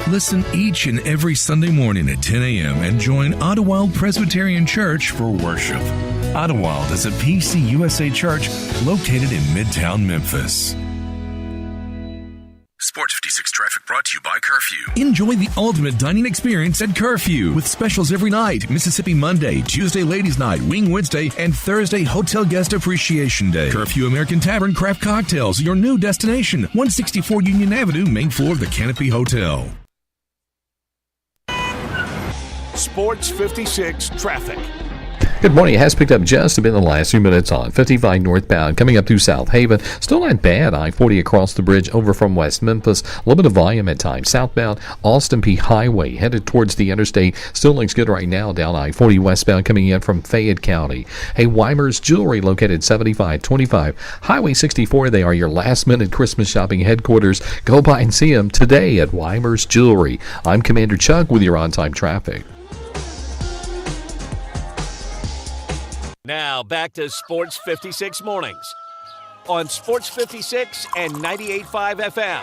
Listen each and every Sunday morning at 10 a.m. and join Ottawild Presbyterian Church for worship. Ottawild is a PCUSA church located in Midtown Memphis. Sports 56 traffic brought to you by Curfew. Enjoy the ultimate dining experience at Curfew with specials every night. Mississippi Monday, Tuesday Ladies Night, Wing Wednesday, and Thursday Hotel Guest Appreciation Day. Curfew American Tavern Craft Cocktails, your new destination. 164 Union Avenue, main floor of the Canopy Hotel. Sports 56 traffic. Good morning. It has picked up just a bit in the last few minutes on 55 northbound coming up through South Haven. Still not bad. I-40 across the bridge over from West Memphis. A little bit of volume at times. Southbound Austin P Highway headed towards the interstate. Still looks good right now down I-40 westbound coming in from Fayette County. Hey, Weimer's Jewelry located 7525 Highway 64. They are your last minute Christmas shopping headquarters. Go by and see them today at Weimer's Jewelry. I'm Commander Chuck with your on-time traffic. Now back to Sports 56 Mornings on Sports 56 and 98.5 FM.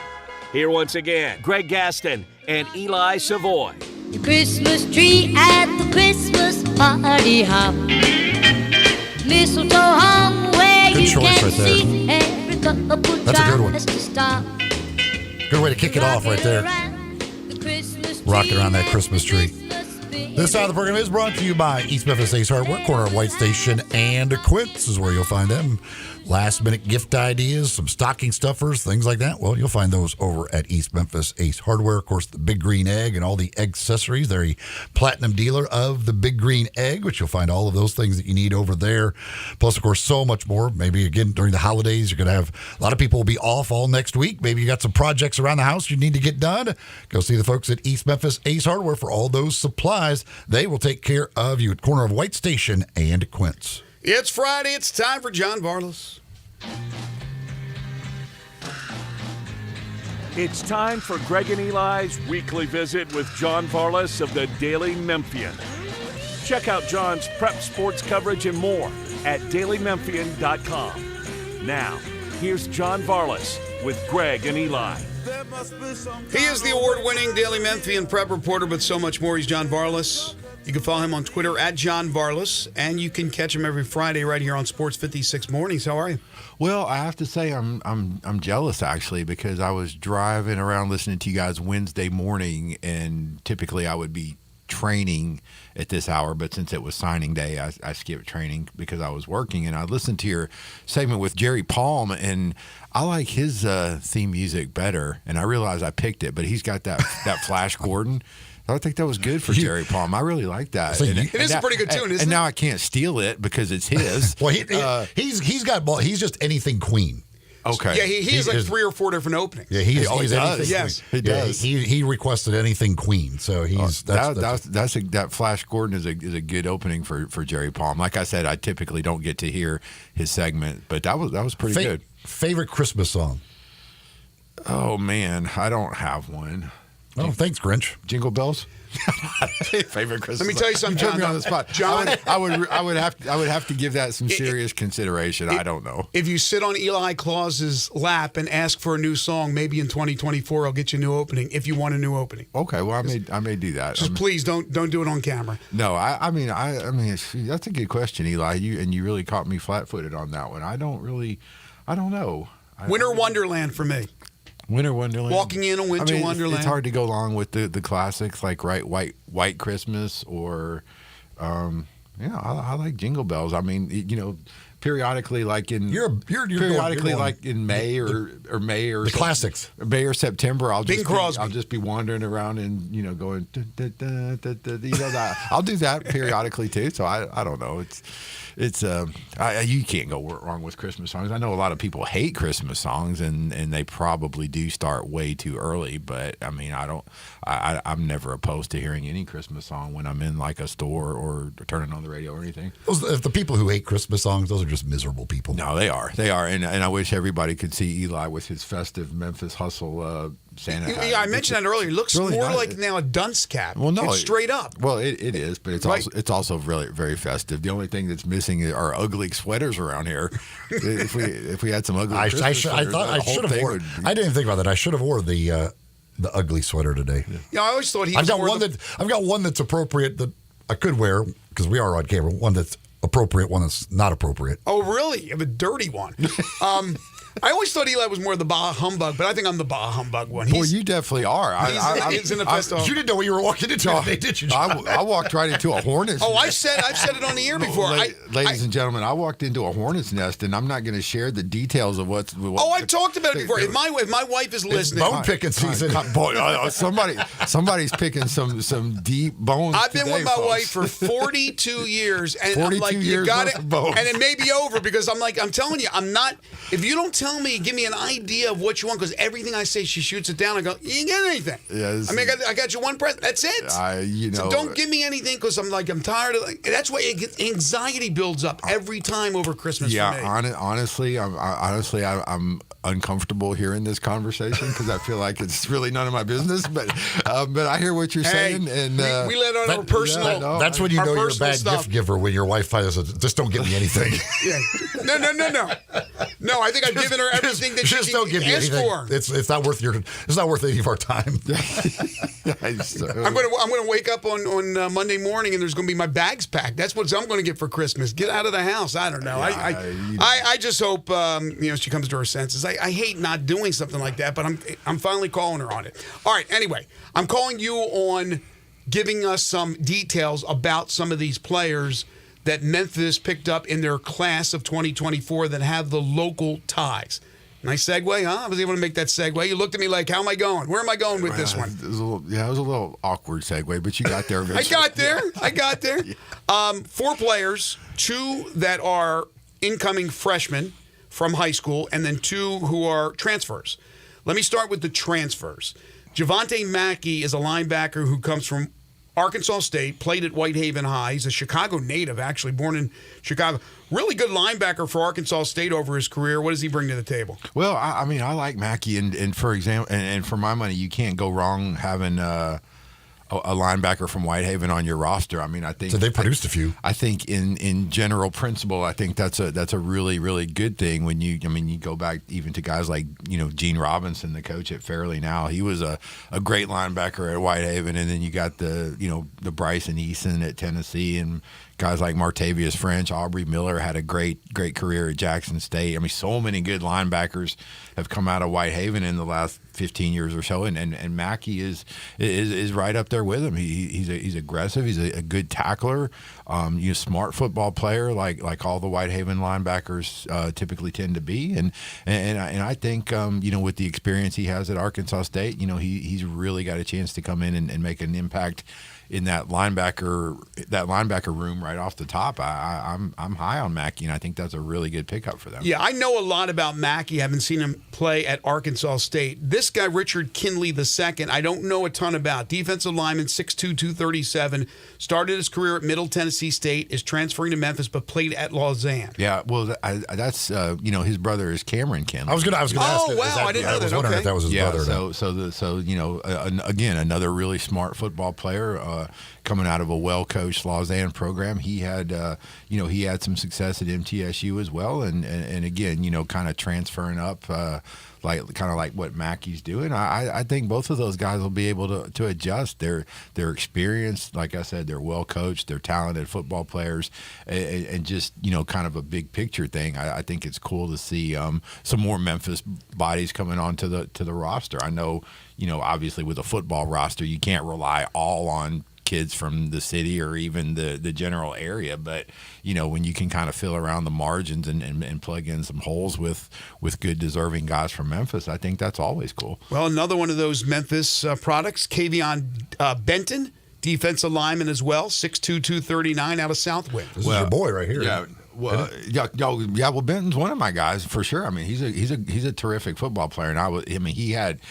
Here once again, Greg Gaston and Eli Savoy. The Christmas tree at the Christmas party hop. Mistletoe hung where good you choice can right there. see every couple That's a good one. tries to stop. Good way to kick it off right there. Rocking around that Christmas tree. This side of the program is brought to you by East Memphis Ace Hardware, corner of White Station and Quince is where you'll find them. Last-minute gift ideas, some stocking stuffers, things like that. Well, you'll find those over at East Memphis Ace Hardware. Of course, the Big Green Egg and all the egg accessories. They're a platinum dealer of the Big Green Egg, which you'll find all of those things that you need over there. Plus, of course, so much more. Maybe, again, during the holidays, you're going to have a lot of people will be off all next week. Maybe you got some projects around the house you need to get done. Go see the folks at East Memphis Ace Hardware for all those supplies. They will take care of you at corner of White Station and Quince. It's Friday. It's time for John Varlas. It's time for Greg and Eli's weekly visit with John Varlas of the Daily Memphian. Check out John's prep sports coverage and more at dailymemphian.com. Now, here's John Varlas with Greg and Eli. He is the award-winning Daily Memphian prep reporter, but so much more. He's John Varlas. You can follow him on Twitter at John Varlas, and you can catch him every Friday right here on Sports 56 Mornings. How are you? Well, I have to say I'm jealous actually, because I was driving around listening to you guys Wednesday morning, and typically I would be training at this hour, but since it was signing day, I skipped training because I was working, and I listened to your segment with Jerry Palm, and I like his theme music better, and I realized I picked it, but he's got that Flash Gordon. I think that was good for Jerry Palm. I really like that. It is a pretty good tune, isn't it? And now I can't steal it because it's his. Well, he's just anything Queen. Okay. Yeah, he has like 3 or 4 different openings. Yeah, he's always anything. Yes, he does. He requested anything Queen, so he's that Flash Gordon is a good opening for Jerry Palm. Like I said, I typically don't get to hear his segment, but that was pretty good. Favorite Christmas song? Oh man, I don't have one. Oh, thanks, Grinch. Jingle Bells. Favorite Christmas. Let me tell you something, John. John. Put me on the spot. John, I would have to give that some serious consideration. I don't know. If you sit on Eli Claus's lap and ask for a new song, maybe in 2024 I'll get you a new opening. If you want a new opening. Okay. Well, I may do that. Just please don't do it on camera. No. I mean that's a good question, Eli. You really caught me flat-footed on that one. I don't know. Winter Wonderland for me. Winter Wonderland. Walking in a winter wonderland. It's hard to go along with the classics like White Christmas or, I like Jingle Bells. I mean, periodically like in like in May or May or the classics, May or September, I'll just be wandering around and going. I'll do that periodically too. So I don't know. You can't go wrong with Christmas songs. I know a lot of people hate Christmas songs, and they probably do start way too early. But I mean, I'm never opposed to hearing any Christmas song when I'm in like a store or turning on the radio or anything. The people who hate Christmas songs, those are just miserable people. No, they are, and I wish everybody could see Eli with his festive Memphis hustle Santa hat. Yeah, I mentioned that earlier. It looks really more like now a dunce cap. Well, no, it's straight up. Well, it is, but it's also really very festive. The only thing that's missing are ugly sweaters around here. if we had some ugly, I should have worn. I didn't think about that. I should have worn the ugly sweater today. Yeah, I always thought I've got one that's appropriate that I could wear because we are on camera. One that's appropriate, one that's not appropriate. Oh, really? You have a dirty one. I always thought Eli was more of the Bah Humbug, but I think I'm the Bah Humbug one. Boy, you definitely are. He's in the festival. You didn't know what you were walking into today, did you? I walked right into a hornet's nest. I've said it on the air before. Ladies and gentlemen, I walked into a hornet's nest, and I'm not going to share the details of what I've talked about it before. If my wife is listening, bone picking season. Somebody's picking some deep bones. I've been with my wife for 42 years, and I'm like, you got it, and it may be over because I'm telling you, I'm not. If you don't tell me, give me an idea of what you want, because everything I say, she shoots it down. I go, you didn't get anything. Yes. I mean, I got you one present. That's it. So don't give me anything, because I'm tired of. That's why anxiety builds up every time over Christmas. Yeah, for me. honestly, I'm uncomfortable hearing this conversation because I feel like it's really none of my business. But I hear what you're saying, and we let on our personal. That's when you know you're a bad gift giver, when your wife says, "Just don't give me anything." Yeah. No. I think I've given her everything that just she don't give me asked anything. for. It's not worth any of our time. I'm gonna wake up on Monday morning and there's gonna be my bags packed. That's what I'm gonna get for Christmas. Get out of the house. I don't know. I just hope she comes to her senses. I hate not doing something like that, but I'm finally calling her on it. All right. Anyway, I'm calling you on giving us some details about some of these players that Memphis picked up in their class of 2024 that have the local ties. Nice segue, huh? I was able to make that segue. You looked at me like, how am I going? Where am I going with this one? It was a little awkward segue, but you got there eventually. I got there. 4 players, 2 that are incoming freshmen from high school, and then 2 who are transfers. Let me start with the transfers. Javante Mackey is a linebacker who comes from Arkansas State, played at Whitehaven High. He's a Chicago native, actually, born in Chicago. Really good linebacker for Arkansas State over his career. What does he bring to the table? Well, I mean, I like Mackey, and for example, and for my money, you can't go wrong having a linebacker from Whitehaven on your roster. I mean, I think so. They produced a few. I think in general principle, I think that's a really, really good thing. When you go back even to guys like Gene Robinson, the coach at Fairleigh. Now he was a great linebacker at Whitehaven, and then you got the Bryson Eason at Tennessee, and guys like Martavius French, Aubrey Miller had a great career at Jackson State. I mean, so many good linebackers have come out of Whitehaven in the last 15 years or so, and Mackey is right up there with him. He's aggressive. He's a good tackler. Smart football player like all the Whitehaven linebackers typically tend to be. And I think with the experience he has at Arkansas State, he's really got a chance to come in and make an impact in that linebacker room right off the top. I'm high on Mackey, and I think that's a really good pickup for them. Yeah, I know a lot about Mackey. I haven't seen him play at Arkansas State. This guy, Richard Kinley II, I don't know a ton about. Defensive lineman, 6'2", 237, started his career at Middle Tennessee State, is transferring to Memphis, but played at Lausanne. Yeah, well, that's his brother is Cameron Kinley. I was gonna ask. Oh, wow, I didn't know that. I was wondering if that was his brother. Again, another really smart football player. Coming out of a well-coached Lausanne program, he had some success at MTSU as well, and again, kind of transferring up, like what Mackey's doing. I think both of those guys will be able to adjust. They're experienced, like I said, they're well-coached, they're talented football players, and just kind of a big picture thing. I think it's cool to see some more Memphis bodies coming onto the roster. I know, obviously with a football roster, you can't rely all on kids from the city or even the general area, but when you can kind of fill around the margins and plug in some holes with good deserving guys from Memphis, I think that's always cool. Well, another one of those Memphis products, Kavion Benton, defensive lineman as well, 6'2", 239 out of Southwind. This is your boy right here. Yeah. Well, well, Benton's one of my guys for sure. I mean, he's a terrific football player, and he had,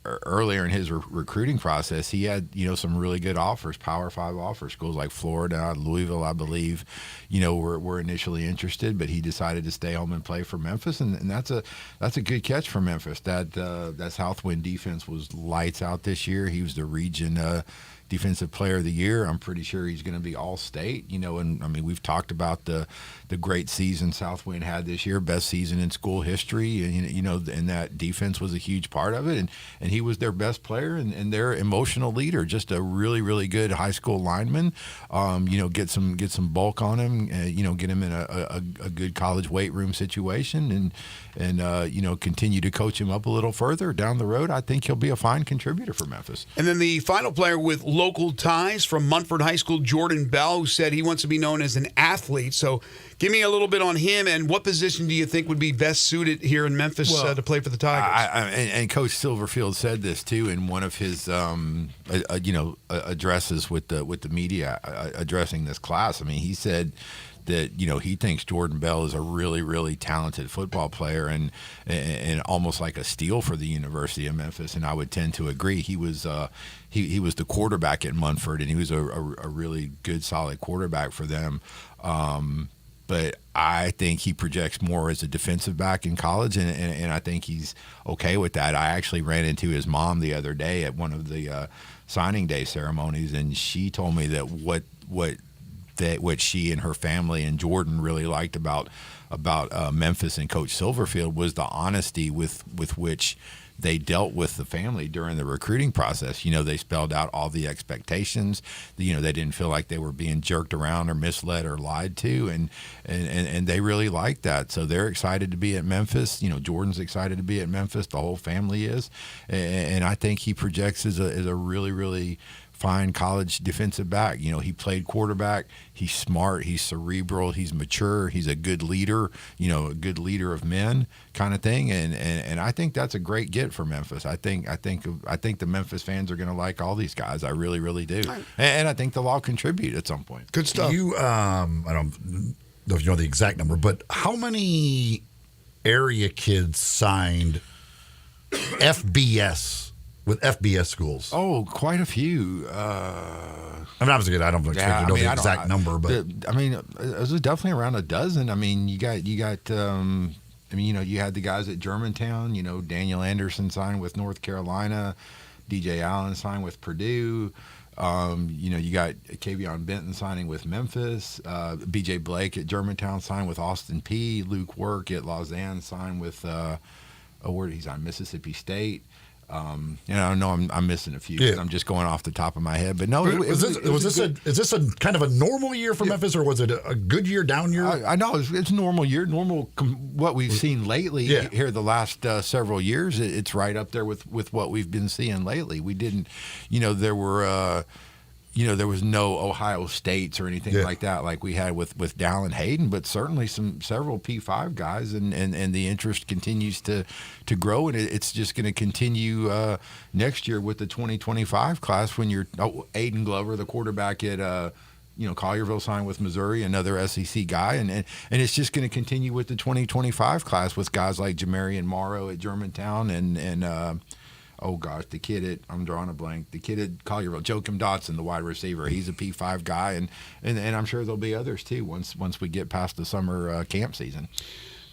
earlier in his recruiting process, he had some really good offers, Power 5 offers, schools like Florida, Louisville, I believe, were initially interested, but he decided to stay home and play for Memphis, and that's a good catch for Memphis. That Southwind defense was lights out this year. He was the region Defensive Player of the Year. I'm pretty sure he's going to be All-State. And I mean, we've talked about the great season Southwind had this year, best season in school history, and that defense was a huge part of it. And he was their best player and their emotional leader. Just a really, really good high school lineman. Get some bulk on him. Get him in a good college weight room situation, and continue to coach him up a little further down the road. I think he'll be a fine contributor for Memphis. And then the final player with local ties from Munford High School, Jordan Bell, who said he wants to be known as an athlete. So give me a little bit on him, and what position do you think would be best suited here in Memphis to play for the Tigers? And Coach Silverfield said this too in one of his addresses with the media addressing this class. I mean, he said that he thinks Jordan Bell is a really, really talented football player and almost like a steal for the University of Memphis, and I would tend to agree. He was he was the quarterback at Munford, and he was a really good, solid quarterback for them. But I think he projects more as a defensive back in college, and I think he's okay with that. I actually ran into his mom the other day at one of the signing day ceremonies, and she told me that what she and her family and Jordan really liked about Memphis and Coach Silverfield was the honesty with which they dealt with the family during the recruiting process. They spelled out all the expectations. They didn't feel like they were being jerked around or misled or lied to, and they really liked that. So they're excited to be at Memphis. Jordan's excited to be at Memphis. The whole family is, and I think he projects as a really, really fine college defensive back. You know, he played quarterback. He's smart. He's cerebral. He's mature. He's a good leader. You know, a good leader of men, kind of thing. And I think that's a great get for Memphis. I think the Memphis fans are going to like all these guys. I really, really do. And I think they'll all contribute at some point. Good stuff. You, I don't know if you know the exact number, but how many area kids signed FBS with FBS schools? Oh, quite a few. I mean, obviously, I don't expect you to know the exact number, but it was definitely around a dozen. I mean, you got. I mean, you know, you had the guys at Germantown. You know, Daniel Anderson signed with North Carolina. DJ Allen signed with Purdue. You know, you got Kavion Benton signing with Memphis. BJ Blake at Germantown signed with Austin Peay. Luke Work at Lausanne signed with where he's on Mississippi State. You know, I know I'm missing a few because I'm just going off the top of my head. But no, is this a kind of a normal year for Memphis, or was it a good year, down year? I know it's a normal year, what we've seen lately here the last several years. It's right up there with what we've been seeing lately. We didn't, you know, there was no Ohio States or anything like that like we had with Dallin Hayden, but certainly several P5 guys, and the interest continues to grow, and it's just going to continue next year with the 2025 class when you're Aiden Glover, the quarterback at Collierville, signed with Missouri, another SEC guy, and it's just going to continue with the 2025 class with guys like Jamarian Morrow at Germantown and oh gosh, I'm drawing a blank. The kid at Collierville, Joakim Dotson, the wide receiver. He's a P5 guy, and I'm sure there'll be others too once we get past the summer camp season.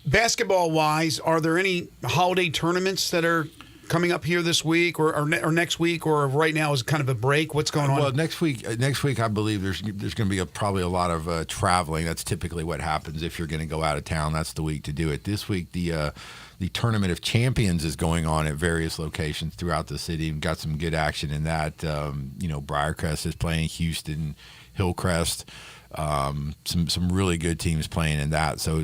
Basketball-wise, are there any holiday tournaments that are coming up here this week or next week, or right now is kind of a break? What's going on? Well, next week I believe there's going to be probably a lot of traveling. That's typically what happens if you're going to go out of town. That's the week to do it. This week, the Tournament of Champions is going on at various locations throughout the city. We've got some good action in that. Briarcrest is playing Houston, Hillcrest, some really good teams playing in that. So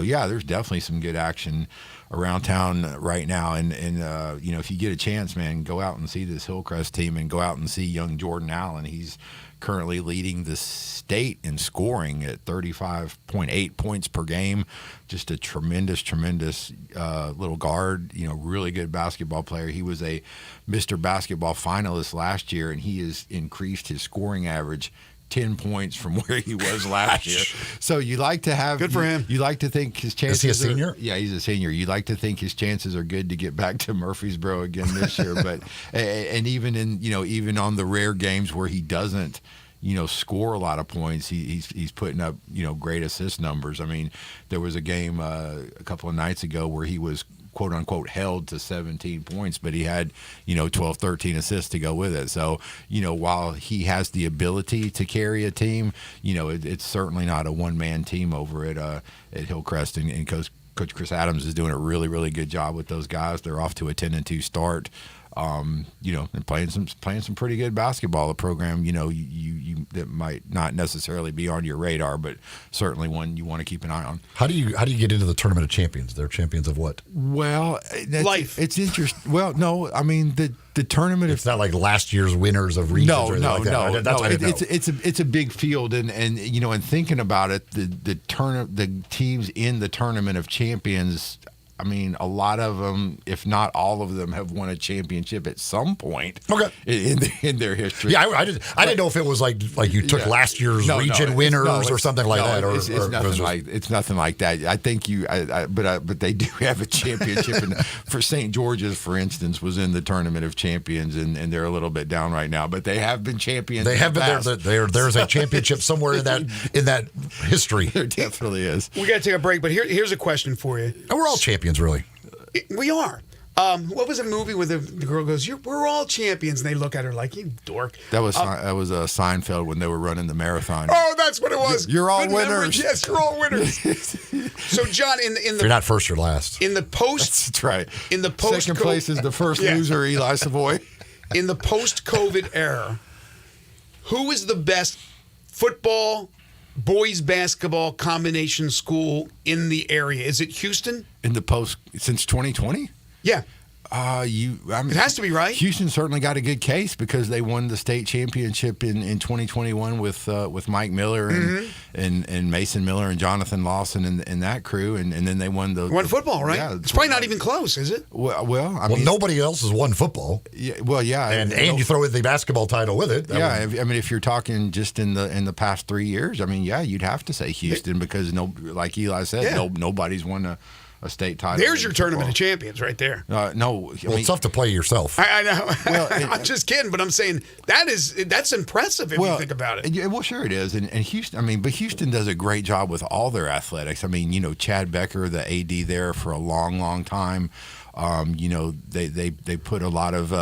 yeah, there's definitely some good action around town right now. And if you get a chance, man, go out and see this Hillcrest team and go out and see young Jordan Allen. He's currently leading the state in scoring at 35.8 points per game. Just a tremendous little guard, really good basketball player. He was a Mr. Basketball finalist last year, and he has increased his scoring average 10 points from where he was last year. So you like to have good for him. You like to think his chances. Is he a senior? Yeah, he's a senior. You like to think his chances are good to get back to Murfreesboro again this year. But and even on the rare games where he doesn't score a lot of points, he's putting up great assist numbers. I mean, there was a game a couple of nights ago where he was quote unquote held to 17 points, but he had 12, 13 assists to go with it. So while he has the ability to carry a team, it's certainly not a one-man team over at Hillcrest, and Coach Chris Adams is doing a really, really good job with those guys. They're off to a 10-2 start. And playing some pretty good basketball. A program, you that might not necessarily be on your radar, but certainly one you want to keep an eye on. How do you get into the Tournament of Champions? They're champions of what? Well, life. It's interesting. Well, no, I mean the tournament. It's not like last year's winners of regions. No. That's what I didn't know. It's a big field, and and thinking about it, the teams in the Tournament of Champions. I mean, a lot of them, if not all of them, have won a championship at some point in their history. Yeah, I didn't know if it was like you took last year's region winners or something like that. It's nothing like that. I think but they do have a championship. For St. George's, for instance, was in the Tournament of Champions, and they're a little bit down right now. But they have been champions. They have been there. There's a championship somewhere in that history. There definitely is. We got to take a break, but here's a question for you. And we're all champions. Really, we are. What was a movie where the girl goes, "We're all champions," and they look at her like, "You dork." That was Seinfeld when they were running the marathon. Oh, that's what it was. You're all Good winners. Memories. Yes, you're all winners. So, John, in the you're not first or last. In the post, that's right. In the post, second place is the first loser, Eli Savoy. In the post-COVID era, who is the best football, boys basketball combination school in the area? Is it Houston? In the post since 2020? Yeah. It has to be, right? Houston certainly got a good case because they won the state championship in 2021 with Mike Miller and Mason Miller and Jonathan Lawson and that crew, and then they won the football, right? Yeah, it's probably not even close, is it? Well, I mean, nobody else has won football. Yeah, well, yeah, and you throw in the basketball title with it. I mean, if you're talking just in the past 3 years, I mean, yeah, you'd have to say Houston because like Eli said, nobody's won a state title. There's your tournament of champions right there. It's tough to play yourself. I know. Well, I'm just kidding, but I'm saying that's impressive if you think about it. Well, sure it is, and Houston. I mean, but Houston does a great job with all their athletics. I mean, Chad Becker, the AD there for a long, long time. They put a lot of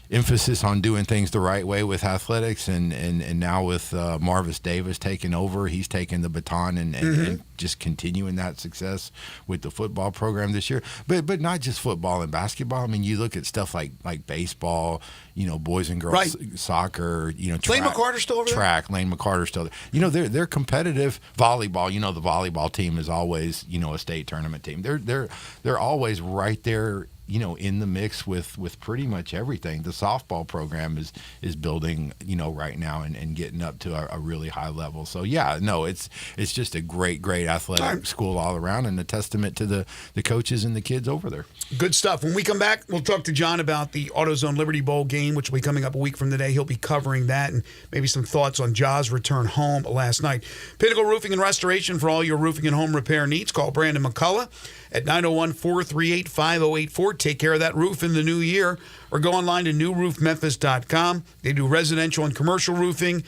emphasis on doing things the right way with athletics, and now with Marvis Davis taking over, he's taking the baton and just continuing that success with the football program this year. But not just football and basketball. I mean, you look at stuff like baseball, boys and girls soccer, Lane McCarter's still over track. Lane McCarter's still there. They're competitive. Volleyball, the volleyball team is always, a state tournament team. They're always right there, in the mix with pretty much everything. The softball program is building, right now and getting up to a really high level. So yeah, no, it's just a great athletic school all around, and a testament to the coaches and the kids over there. Good stuff. When we come back, we'll talk to John about the AutoZone Liberty Bowl game, which will be coming up a week from today. He'll be covering that and maybe some thoughts on Ja's return home last night. Pinnacle Roofing and Restoration for all your roofing and home repair needs. Call Brandon McCullough at 901-438-5084. Take care of that roof in the new year, or go online to newroofmemphis.com. They do residential and commercial roofing.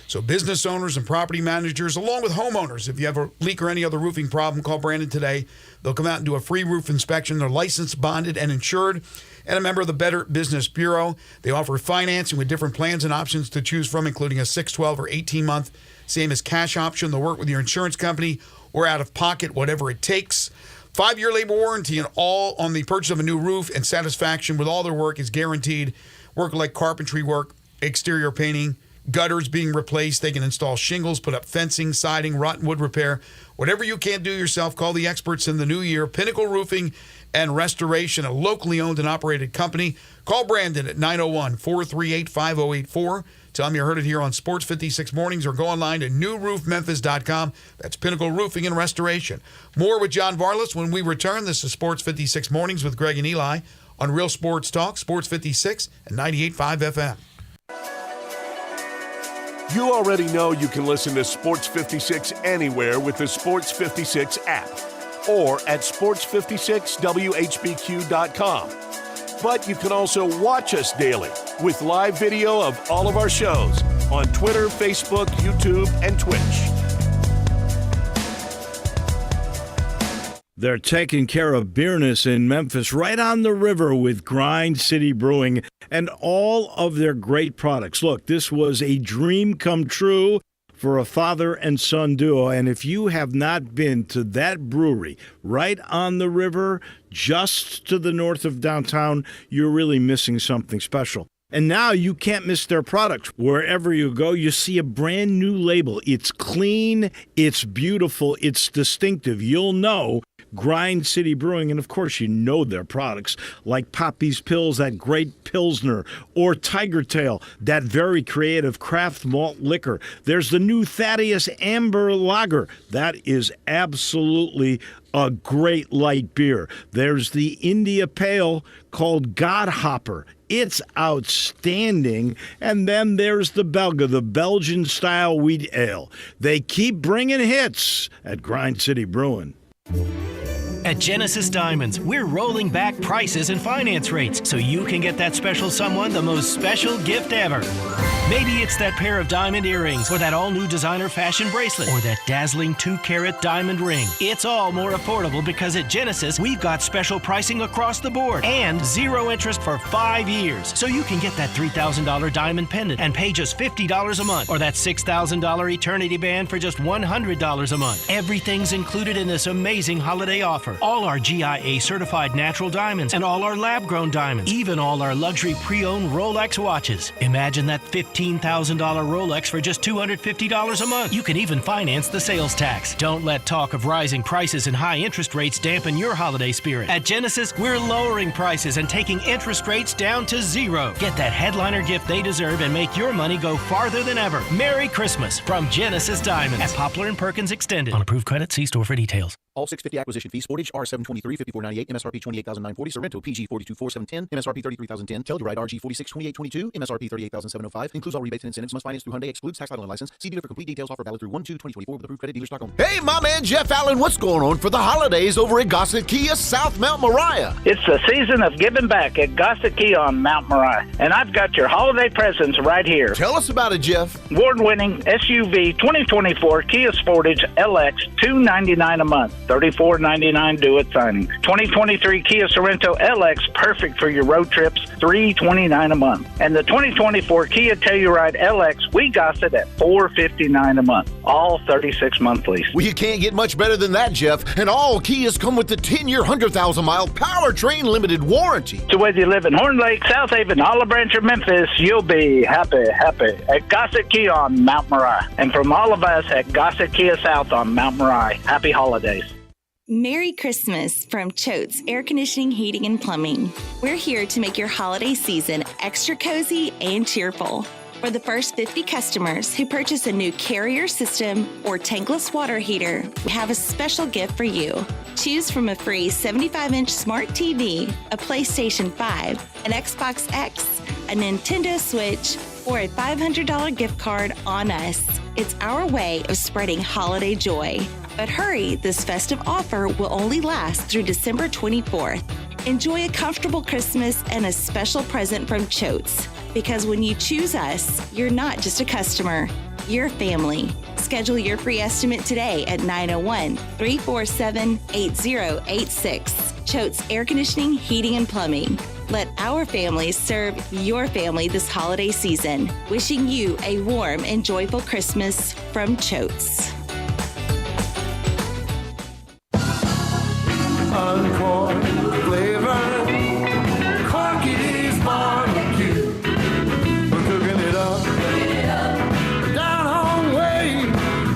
So business owners and property managers, along with homeowners, if you have a leak or any other roofing problem, call Brandon today. They'll come out and do a free roof inspection. They're licensed, bonded, and insured, and a member of the Better Business Bureau. They offer financing with different plans and options to choose from, including a 6, 12, or 18-month, same as cash option. They'll work with your insurance company or out of pocket, whatever it takes. 5-year labor warranty and all on the purchase of a new roof, and satisfaction with all their work is guaranteed. Work like carpentry work, exterior painting, gutters being replaced. They can install shingles, put up fencing, siding, rotten wood repair. Whatever you can't do yourself, call the experts in the new year. Pinnacle Roofing and Restoration, a locally owned and operated company. Call Brandon at 901-438-5084. Tell him you heard it here on Sports 56 Mornings, or go online to newroofmemphis.com. That's Pinnacle Roofing and Restoration. More with John Varlas when we return. This is Sports 56 Mornings with Greg and Eli on Real Sports Talk, Sports 56 and 98.5 FM. You already know you can listen to Sports 56 anywhere with the Sports 56 app or at sports56whbq.com. But you can also watch us daily with live video of all of our shows on Twitter, Facebook, YouTube, and Twitch. They're taking care of business in Memphis, right on the river, with Grind City Brewing and all of their great products. Look, this was a dream come true for a father and son duo. And if you have not been to that brewery right on the river, just to the north of downtown, you're really missing something special. And now you can't miss their product. Wherever you go, you see a brand new label. It's clean, it's beautiful, it's distinctive. You'll know Grind City Brewing, and of course you know their products like Poppy's Pills, that great Pilsner, or Tiger Tail, that very creative craft malt liquor. There's the new Thaddeus Amber Lager. That is absolutely a great light beer. There's the India Pale called Godhopper. It's outstanding. And then there's the Belga, the Belgian-style wheat ale. They keep bringing hits at Grind City Brewing. At Genesis Diamonds, we're rolling back prices and finance rates so you can get that special someone the most special gift ever. Maybe it's that pair of diamond earrings, or that all-new designer fashion bracelet, or that dazzling 2-carat diamond ring. It's all more affordable because at Genesis, we've got special pricing across the board and 0 interest for 5 years. So you can get that $3,000 diamond pendant and pay just $50 a month, or that $6,000 eternity band for just $100 a month. Everything's included in this amazing holiday offer. All our GIA certified natural diamonds and all our lab-grown diamonds, even all our luxury pre-owned Rolex watches. Imagine that 15 $15,000 Rolex for just $250 a month. You can even finance the sales tax. Don't let talk of rising prices and high interest rates dampen your holiday spirit. At Genesis, we're lowering prices and taking interest rates down to zero. Get that headliner gift they deserve and make your money go farther than ever. Merry Christmas from Genesis Diamonds at Poplar and Perkins Extended. On approved credit, see store for details. All 650 acquisition fees. Sportage R723 5498 MSRP 28940. Sorrento PG 424 MSRP 33010. Telluride RG 462822 MSRP 38705. Includes all rebates and incentives. Must finance through Hyundai. Excludes tax title and license. See dealer for complete details. Offer valid through 1/2/2024 with approved credit. Dealer.com. Hey, my man Jeff Allen, what's going on for the holidays over at Gossett Kia South Mount Moriah? It's the season of giving back at Gossett Kia on Mount Moriah, and I've got your holiday presents right here. Tell us about it, Jeff. Award-winning SUV 2024 Kia Sportage LX, $299 a month, $34.99 due at signing. 2023 Kia Sorrento LX, perfect for your road trips, $329 a month. And the 2024 Kia Telluride LX, we Gossett at $459 a month, all 36-month lease. Well, you can't get much better than that, Jeff. And all Kias come with the 10-year, 100,000-mile powertrain limited warranty. So whether you live in Horn Lake, South Haven, Olive Branch, or Memphis, you'll be happy at Gossett Kia on Mount Moriah. And from all of us at Gossett Kia South on Mount Moriah, happy holidays. Merry Christmas from Choate's Air Conditioning, Heating, and Plumbing. We're here to make your holiday season extra cozy and cheerful. For the first 50 customers who purchase a new Carrier system or tankless water heater, we have a special gift for you. Choose from a free 75-inch smart TV, a PlayStation 5, an Xbox X, a Nintendo Switch, or a $500 gift card on us. It's our way of spreading holiday joy. But hurry, this festive offer will only last through December 24th. Enjoy a comfortable Christmas and a special present from Choate's. Because when you choose us, you're not just a customer, you're family. Schedule your free estimate today at 901-347-8086. Choate's Air Conditioning, Heating, and Plumbing. Let our family serve your family this holiday season. Wishing you a warm and joyful Christmas from Choate's. Uncorn flavor, Corky's barbecue. We're cooking it up, down home way.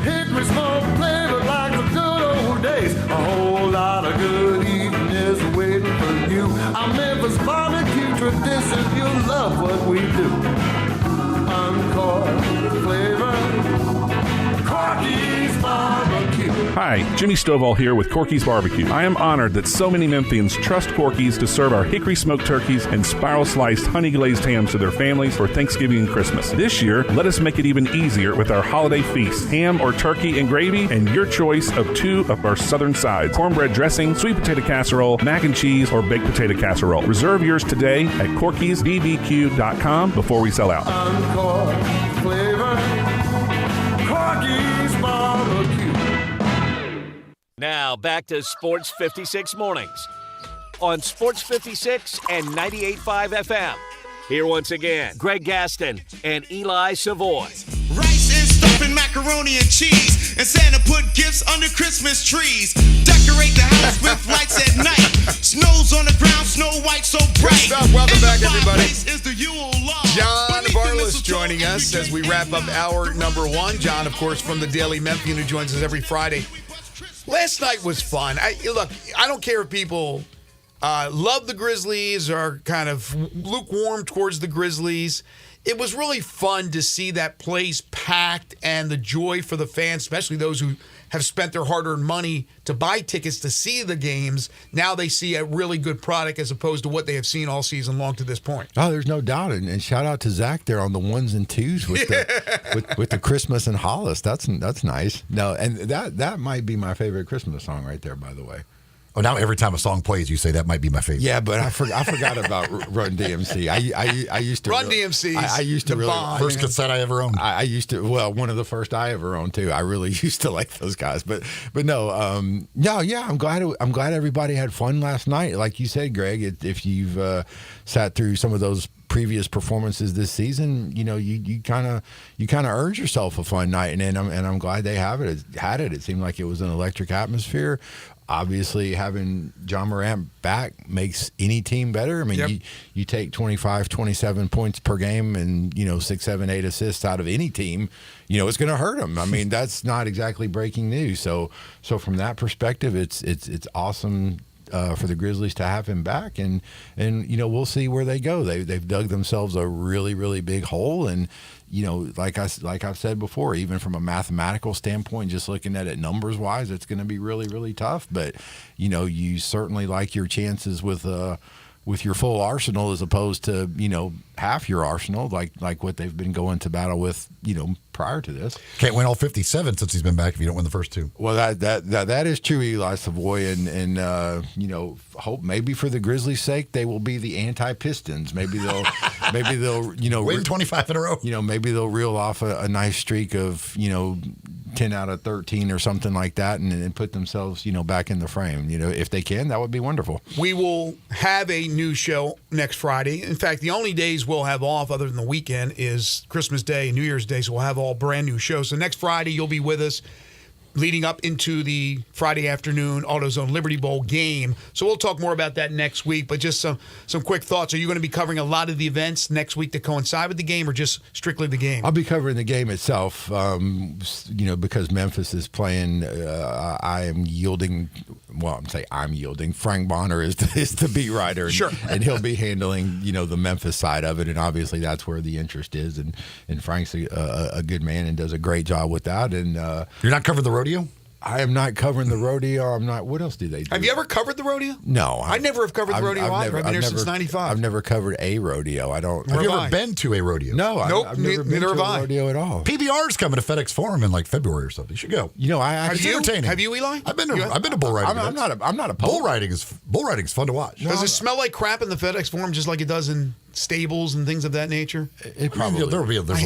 Hickory smoke flavor like the good old days. A whole lot of good eating is waiting for you. Our Memphis barbecue tradition, you'll love what we do. Uncorn flavor, Corky's barbecue. Hi, Jimmy Stovall here with Corky's Barbecue. I am honored that so many Memphians trust Corky's to serve our hickory smoked turkeys and spiral sliced honey glazed hams to their families for Thanksgiving and Christmas. This year, let us make it even easier with our holiday feast. Ham or turkey and gravy, and your choice of two of our southern sides. Cornbread dressing, sweet potato casserole, mac and cheese, or baked potato casserole. Reserve yours today at corkysbbq.com before we sell out. Encore flavor, Corky's barbecue. Now back to Sports 56 Mornings on Sports 56 and 98.5 FM. Here once again, Greg Gaston and Eli Savoy. Rice and stuffing, macaroni and cheese, and Santa put gifts under Christmas trees. Decorate the house with lights at night. Snow's on the ground, snow white so bright. Welcome back, everybody. John Barlas joining us as we wrap up hour number one. John, of course, from the Daily Memphian, who joins us every Friday. Last night was fun. Look, I don't care if people love the Grizzlies or kind of lukewarm towards the Grizzlies. It was really fun to see that place packed and the joy for the fans, especially those who have spent their hard-earned money to buy tickets to see the games. Now they see a really good product as opposed to what they have seen all season long to this point. Oh, there's no doubt. And shout out to Zach there on the ones and twos with the with the Christmas and Hollis. That's nice. No, and that might be my favorite Christmas song right there, by the way. Oh, now every time a song plays, you say that might be my favorite. Yeah, but I forgot about Run DMC. I used to Run DMC. I used to really first cassette I ever owned. I used to one of the first I ever owned too. I really used to like those guys, but no, I'm glad everybody had fun last night. Like you said, Greg, if you've sat through some of those previous performances this season, you kind of earned yourself a fun night, and I'm glad they had it. It seemed like it was an electric atmosphere. Obviously, having John Morant back makes any team better. I mean, you take 25, 27 points per game and, 6, 7, 8 assists out of any team, it's going to hurt them. I mean, that's not exactly breaking news. So from that perspective, it's awesome for the Grizzlies to have him back, and we'll see where they go. They've dug themselves a really, really big hole, and like I've said before, even from a mathematical standpoint, just looking at it numbers wise, it's going to be really, really tough. But you certainly like your chances with your full arsenal as opposed to half your arsenal, like what they've been going to battle with prior to this. Can't win all 57 since he's been back if you don't win the first 2. Well, that is true, Eli Savoy, and hope maybe for the Grizzlies' sake they will be the anti-Pistons. Maybe they'll win 25 in a row. Maybe they'll reel off a nice streak of 10 out of 13 or something like that, and put themselves back in the frame. If they can, that would be wonderful. We will have a new show next Friday. In fact, the only days we'll have off other than the weekend is Christmas Day and New Year's Day, so we'll have all brand new shows. So next Friday you'll be with us leading up into the Friday afternoon AutoZone Liberty Bowl game. So we'll talk more about that next week, but just some quick thoughts. Are you going to be covering a lot of the events next week that coincide with the game, or just strictly the game? I'll be covering the game itself, because Memphis is playing. I am yielding. Well, I'm yielding. Frank Bonner is the beat writer, sure, and he'll be handling the Memphis side of it, and obviously that's where the interest is. And Frank's a good man and does a great job with that. And you're not covering the rodeo? I am not covering the rodeo. I'm not. What else do they do? Have you ever covered the rodeo? No. I never have covered the rodeo either. I've been here since 95. I've never covered a rodeo. I don't. Have you ever been to a rodeo? No. Nope. I've never been to a rodeo at all. PBR's coming to FedEx Forum in like February or something. You should go. It's entertaining. Have you, Eli? I've been to bull riding. I'm not a bull riding is fun to watch. Does it smell like crap in the FedEx Forum just like it does in stables and things of that nature? It probably there's a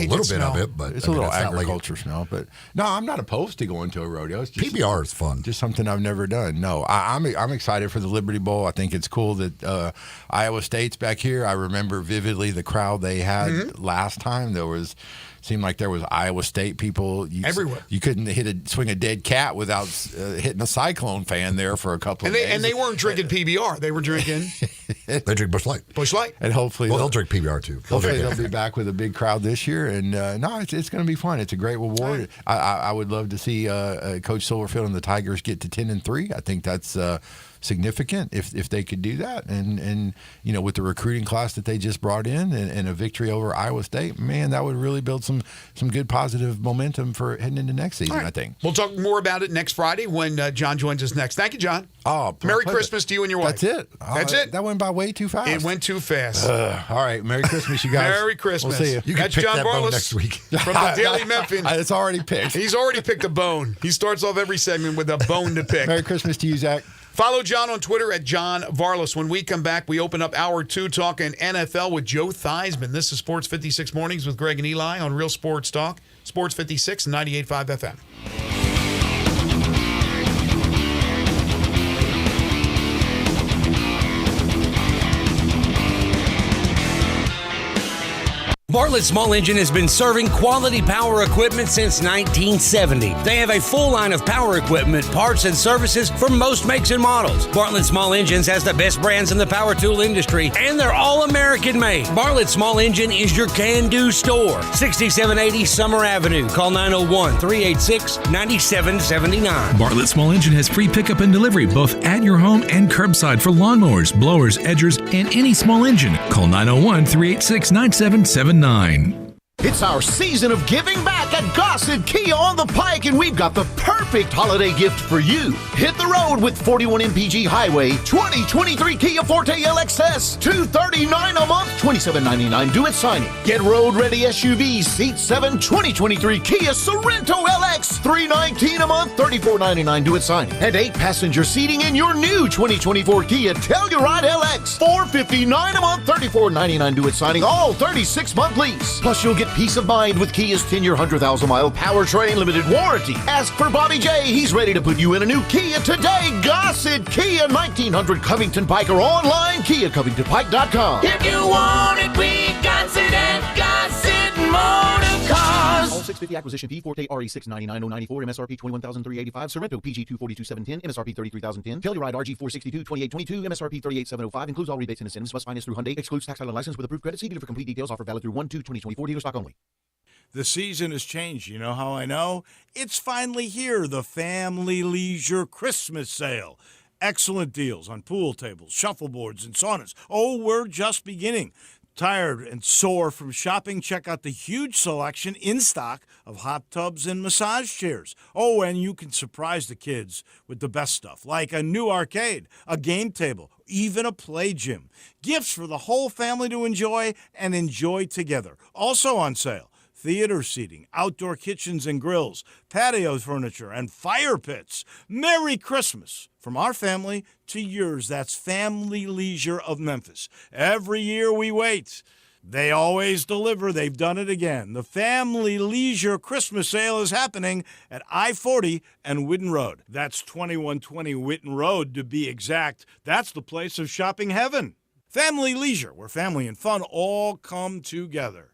little bit of it, but it's a little agriculture smell. But no, I'm not opposed to going to a rodeo. It's just, PBR is fun. Just something I've never done. No, I'm excited for the Liberty Bowl. I think it's cool that Iowa State's back here. I remember vividly the crowd they had last time. Seemed like there was Iowa State people everywhere. You couldn't swing a dead cat without hitting a Cyclone fan there for a couple of days. And they weren't drinking PBR. They were drinking. They drink Busch Light. Busch Light. And hopefully they'll drink PBR too. Hopefully they'll be back with a big crowd this year. And it's going to be fun. It's a great reward. I would love to see Coach Silverfield and the Tigers get to 10-3. I think that's significant if they could do that, and with the recruiting class that they just brought in and a victory over Iowa State, man, that would really build some good positive momentum for heading into next season. Right. I think we'll talk more about it next Friday when John joins us next. Thank you, John. Merry Christmas to you and your wife. That's it. That's it. That went by way too fast. It went too fast. All right, Merry Christmas, you guys. Merry Christmas. We'll see you. You can pick John that bone Varlas next week from the Daily Memphis. It's already picked. He's already picked a bone. He starts off every segment with a bone to pick. Merry Christmas to you, Zach. Follow John on Twitter at John Varlas. When we come back, we open up Hour 2 talking NFL with Joe Theismann. This is Sports 56 Mornings with Greg and Eli on Real Sports Talk, Sports 56 and 98.5 FM. Bartlett Small Engine has been serving quality power equipment since 1970. They have a full line of power equipment, parts, and services for most makes and models. Bartlett Small Engines has the best brands in the power tool industry, and they're all American made. Bartlett Small Engine is your can-do store. 6780 Summer Avenue. Call 901-386-9779. Bartlett Small Engine has free pickup and delivery both at your home and curbside for lawnmowers, blowers, edgers, and any small engine. Call 901-386-9779. It's our season of giving back at Gossett Kia on the Pike, and we've got the perfect holiday gift for you. Hit the road with 41 MPG Highway, 2023 Kia Forte LXS, $239 a month, $27.99 due at signing. Get road-ready SUV, Seat 7, 2023 Kia Sorento LX, $319 a month, $34.99 due at signing. And 8-passenger seating in your new 2024 Kia Telluride LX, $459 a month, $34.99 due at signing, all 36-month lease. Plus, you'll get peace of mind with Kia's 10-year, 100,000-mile powertrain limited warranty. Ask for Bobby Billy J. He's ready to put you in a new Kia today. Gossett Kia, 1900 Covington Pike, or online, KiaCovingtonPike.com. If you want it, we got it at Gossett Motor Cars. All 650 acquisition fee, Forte RE 699,094, MSRP 21,385, Sorrento PG 242,710, MSRP 33,010, Telluride RG 462, 2822, MSRP 38,705, includes all rebates and incentives, must finance through Hyundai, excludes tax title and license with approved credit. See dealer for complete details. Offer valid through 1/2/2024, dealer stock only. The season has changed. You know how I know? It's finally here, the Family Leisure Christmas Sale. Excellent deals on pool tables, shuffleboards, and saunas. Oh, we're just beginning. Tired and sore from shopping? Check out the huge selection in stock of hot tubs and massage chairs. Oh, and you can surprise the kids with the best stuff, like a new arcade, a game table, even a play gym. Gifts for the whole family to enjoy and enjoy together. Also on sale, theater seating, outdoor kitchens and grills, patio furniture, and fire pits. Merry Christmas from our family to yours. That's Family Leisure of Memphis. Every year we wait. They always deliver. They've done it again. The Family Leisure Christmas Sale is happening at I-40 and Whitten Road. That's 2120 Whitten Road to be exact. That's the place of shopping heaven. Family Leisure, where family and fun all come together.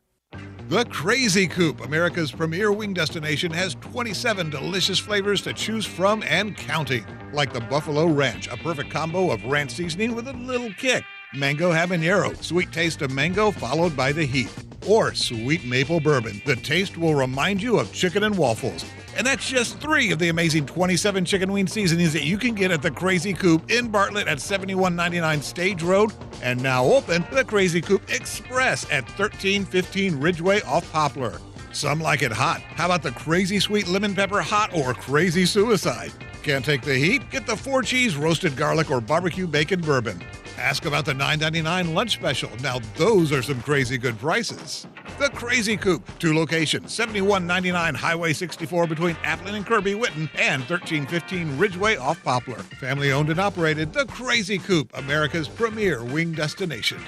The Crazy Coop, America's premier wing destination, has 27 delicious flavors to choose from and counting. Like the Buffalo Ranch, a perfect combo of ranch seasoning with a little kick. Mango Habanero, sweet taste of mango followed by the heat. Or sweet maple bourbon. The taste will remind you of chicken and waffles. And that's just 3 of the amazing 27 chicken wing seasonings that you can get at the Crazy Coop in Bartlett at 7199 Stage Road. And now open, the Crazy Coop Express at 1315 Ridgeway off Poplar. Some like it hot. How about the Crazy Sweet Lemon Pepper Hot or Crazy Suicide? Can't take the heat? Get the 4-cheese roasted garlic or barbecue bacon bourbon. Ask about the $9.99 lunch special. Now those are some crazy good prices. The Crazy Coop, 2 locations, 7199 Highway 64 between Atlin and Kirby Whitten, and 1315 Ridgeway off Poplar. Family owned and operated, The Crazy Coop, America's premier wing destination.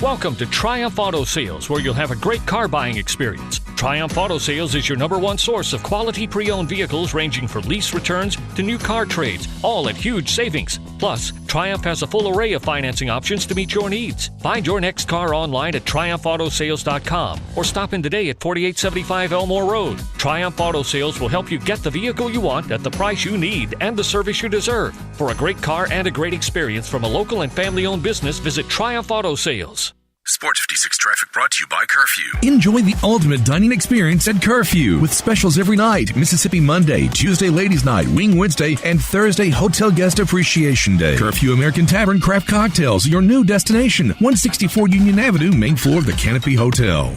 Welcome to Triumph Auto Sales, where you'll have a great car buying experience. Triumph Auto Sales is your #1 source of quality pre-owned vehicles ranging from lease returns to new car trades, all at huge savings. Plus, Triumph has a full array of financing options to meet your needs. Find your next car online at TriumphAutoSales.com or stop in today at 4875 Elmore Road. Triumph Auto Sales will help you get the vehicle you want at the price you need and the service you deserve. For a great car and a great experience from a local and family-owned business, visit Triumph Auto Sales. Sports 56 traffic brought to you by Curfew. Enjoy the ultimate dining experience at Curfew with specials every night. Mississippi Monday, Tuesday Ladies Night, Wing Wednesday, and Thursday Hotel Guest Appreciation Day. Curfew American Tavern Craft Cocktails, your new destination. 164 Union Avenue, main floor of the Canopy Hotel.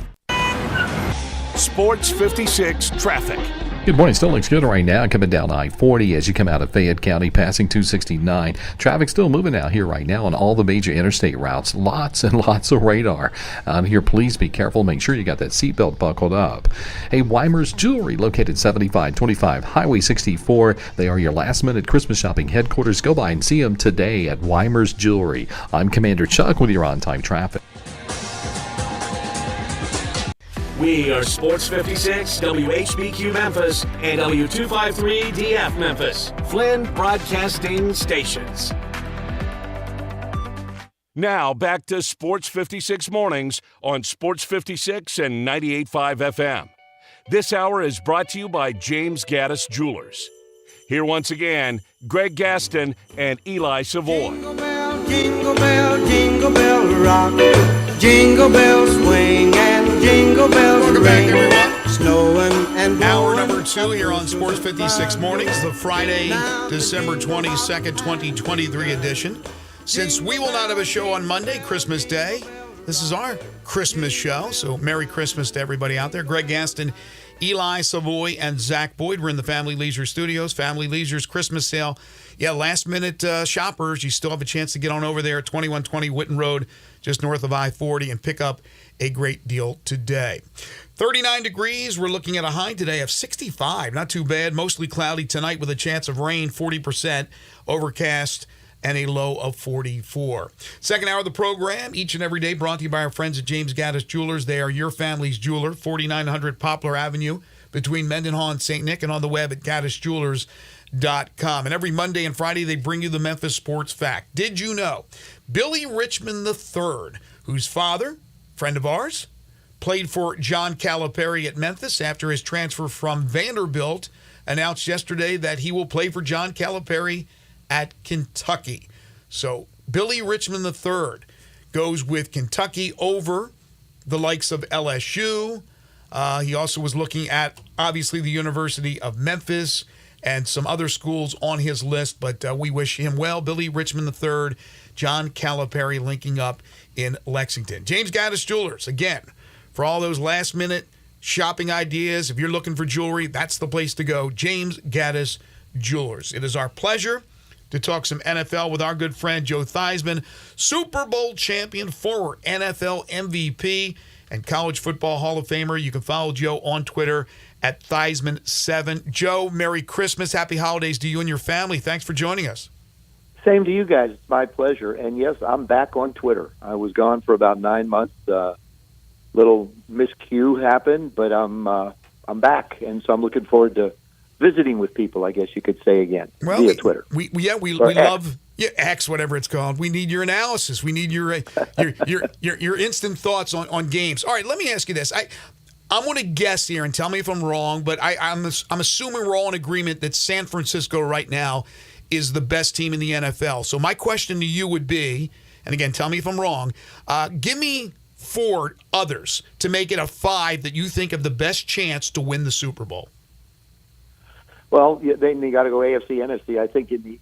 Sports 56 traffic. Good morning. Still looks good right now. Coming down I-40 as you come out of Fayette County, passing 269. Traffic still moving out here right now on all the major interstate routes. Lots and lots of radar out here. Please be careful. Make sure you got that seatbelt buckled up. Hey, Weimer's Jewelry, located 7525 Highway 64. They are your last-minute Christmas shopping headquarters. Go by and see them today at Weimer's Jewelry. I'm Commander Chuck with your on-time traffic. We are Sports 56, WHBQ Memphis, and W253DF Memphis, Flynn Broadcasting Stations. Now back to Sports 56 mornings on Sports 56 and 98.5 FM. This hour is brought to you by James Gaddis Jewelers. Here once again, Greg Gaston and Eli Savoy. Jingle bell rock, jingle bells swing, and jingle bells Welcome ring. back, everyone. Snowing and Hour number 2 here on Sports 56 Mornings, the Friday, December 22nd, 2023 edition. Since we will not have a show on Monday, Christmas Day, this is our Christmas show. So Merry Christmas to everybody out there. Greg Gaston, Eli Savoy, and Zach Boyd. We're in the Family Leisure Studios. Family Leisure's Christmas sale. Yeah, last-minute shoppers, you still have a chance to get on over there at 2120 Whitten Road, just north of I-40, and pick up a great deal today. 39 degrees. We're looking at a high today of 65. Not too bad. Mostly cloudy tonight with a chance of rain, 40%, overcast, and a low of 44. Second hour of the program, each and every day, brought to you by our friends at James Gaddis Jewelers. They are your family's jeweler, 4900 Poplar Avenue, between Mendenhall and St. Nick, and on the web at GaddisJewelers.com. And every Monday and Friday, they bring you the Memphis Sports Fact. Did you know Billy Richmond III, whose father, friend of ours, played for John Calipari at Memphis after his transfer from Vanderbilt, announced yesterday that he will play for John Calipari at Kentucky. So Billy Richmond III goes with Kentucky over the likes of LSU. He also was looking at, obviously, the University of Memphis and some other schools on his list, but we wish him well. Billy Richmond III, John Calipari linking up in Lexington. James Gaddis Jewelers, again, for all those last-minute shopping ideas, if you're looking for jewelry, that's the place to go. James Gaddis Jewelers. It is our pleasure to talk some NFL with our good friend Joe Theismann, Super Bowl champion, former NFL MVP, and College Football Hall of Famer. You can follow Joe on Twitter at Theismann7. Joe, Merry Christmas. Happy holidays to you and your family. Thanks for joining us. Same to you guys. It's my pleasure. And yes, I'm back on Twitter. I was gone for about 9 months. Little miscue happened, but I'm back, and so I'm looking forward to visiting with people, I guess you could say again, via Twitter. We love X, whatever it's called. We need your analysis. We need your instant thoughts on games. All right, let me ask you this. I'm going to guess here, and tell me if I'm wrong, but I'm assuming we're all in agreement that San Francisco right now is the best team in the NFL. So my question to you would be, and again, tell me if I'm wrong, give me 4 others to make it a 5 that you think have the best chance to win the Super Bowl. Well, then you got to go AFC, NFC. I think in the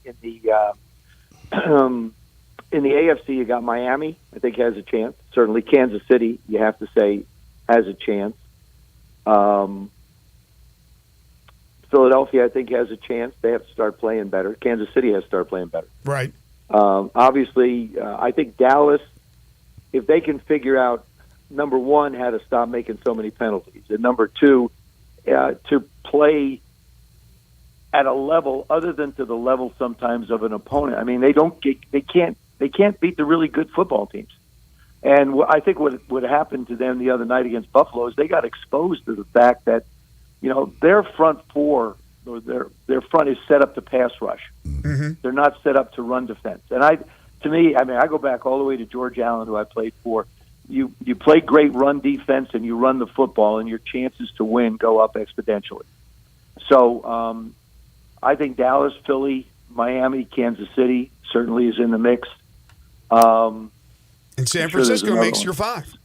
AFC, you got Miami. I think has a chance. Certainly, Kansas City, you have to say, has a chance. Philadelphia, I think, has a chance. They have to start playing better. Kansas City has to start playing better. Right. Obviously, I think Dallas, if they can figure out, number one, how to stop making so many penalties, and number two, to play at a level other than to the level sometimes of an opponent. I mean, they can't beat the really good football teams. And I think what happened to them the other night against Buffalo is they got exposed to the fact that, their front four, or their front is set up to pass rush. Mm-hmm. They're not set up to run defense. And I go back all the way to George Allen, who I played for. You play great run defense and you run the football, and your chances to win go up exponentially. So I think Dallas, Philly, Miami, Kansas City certainly is in the mix. And San Francisco makes your 5.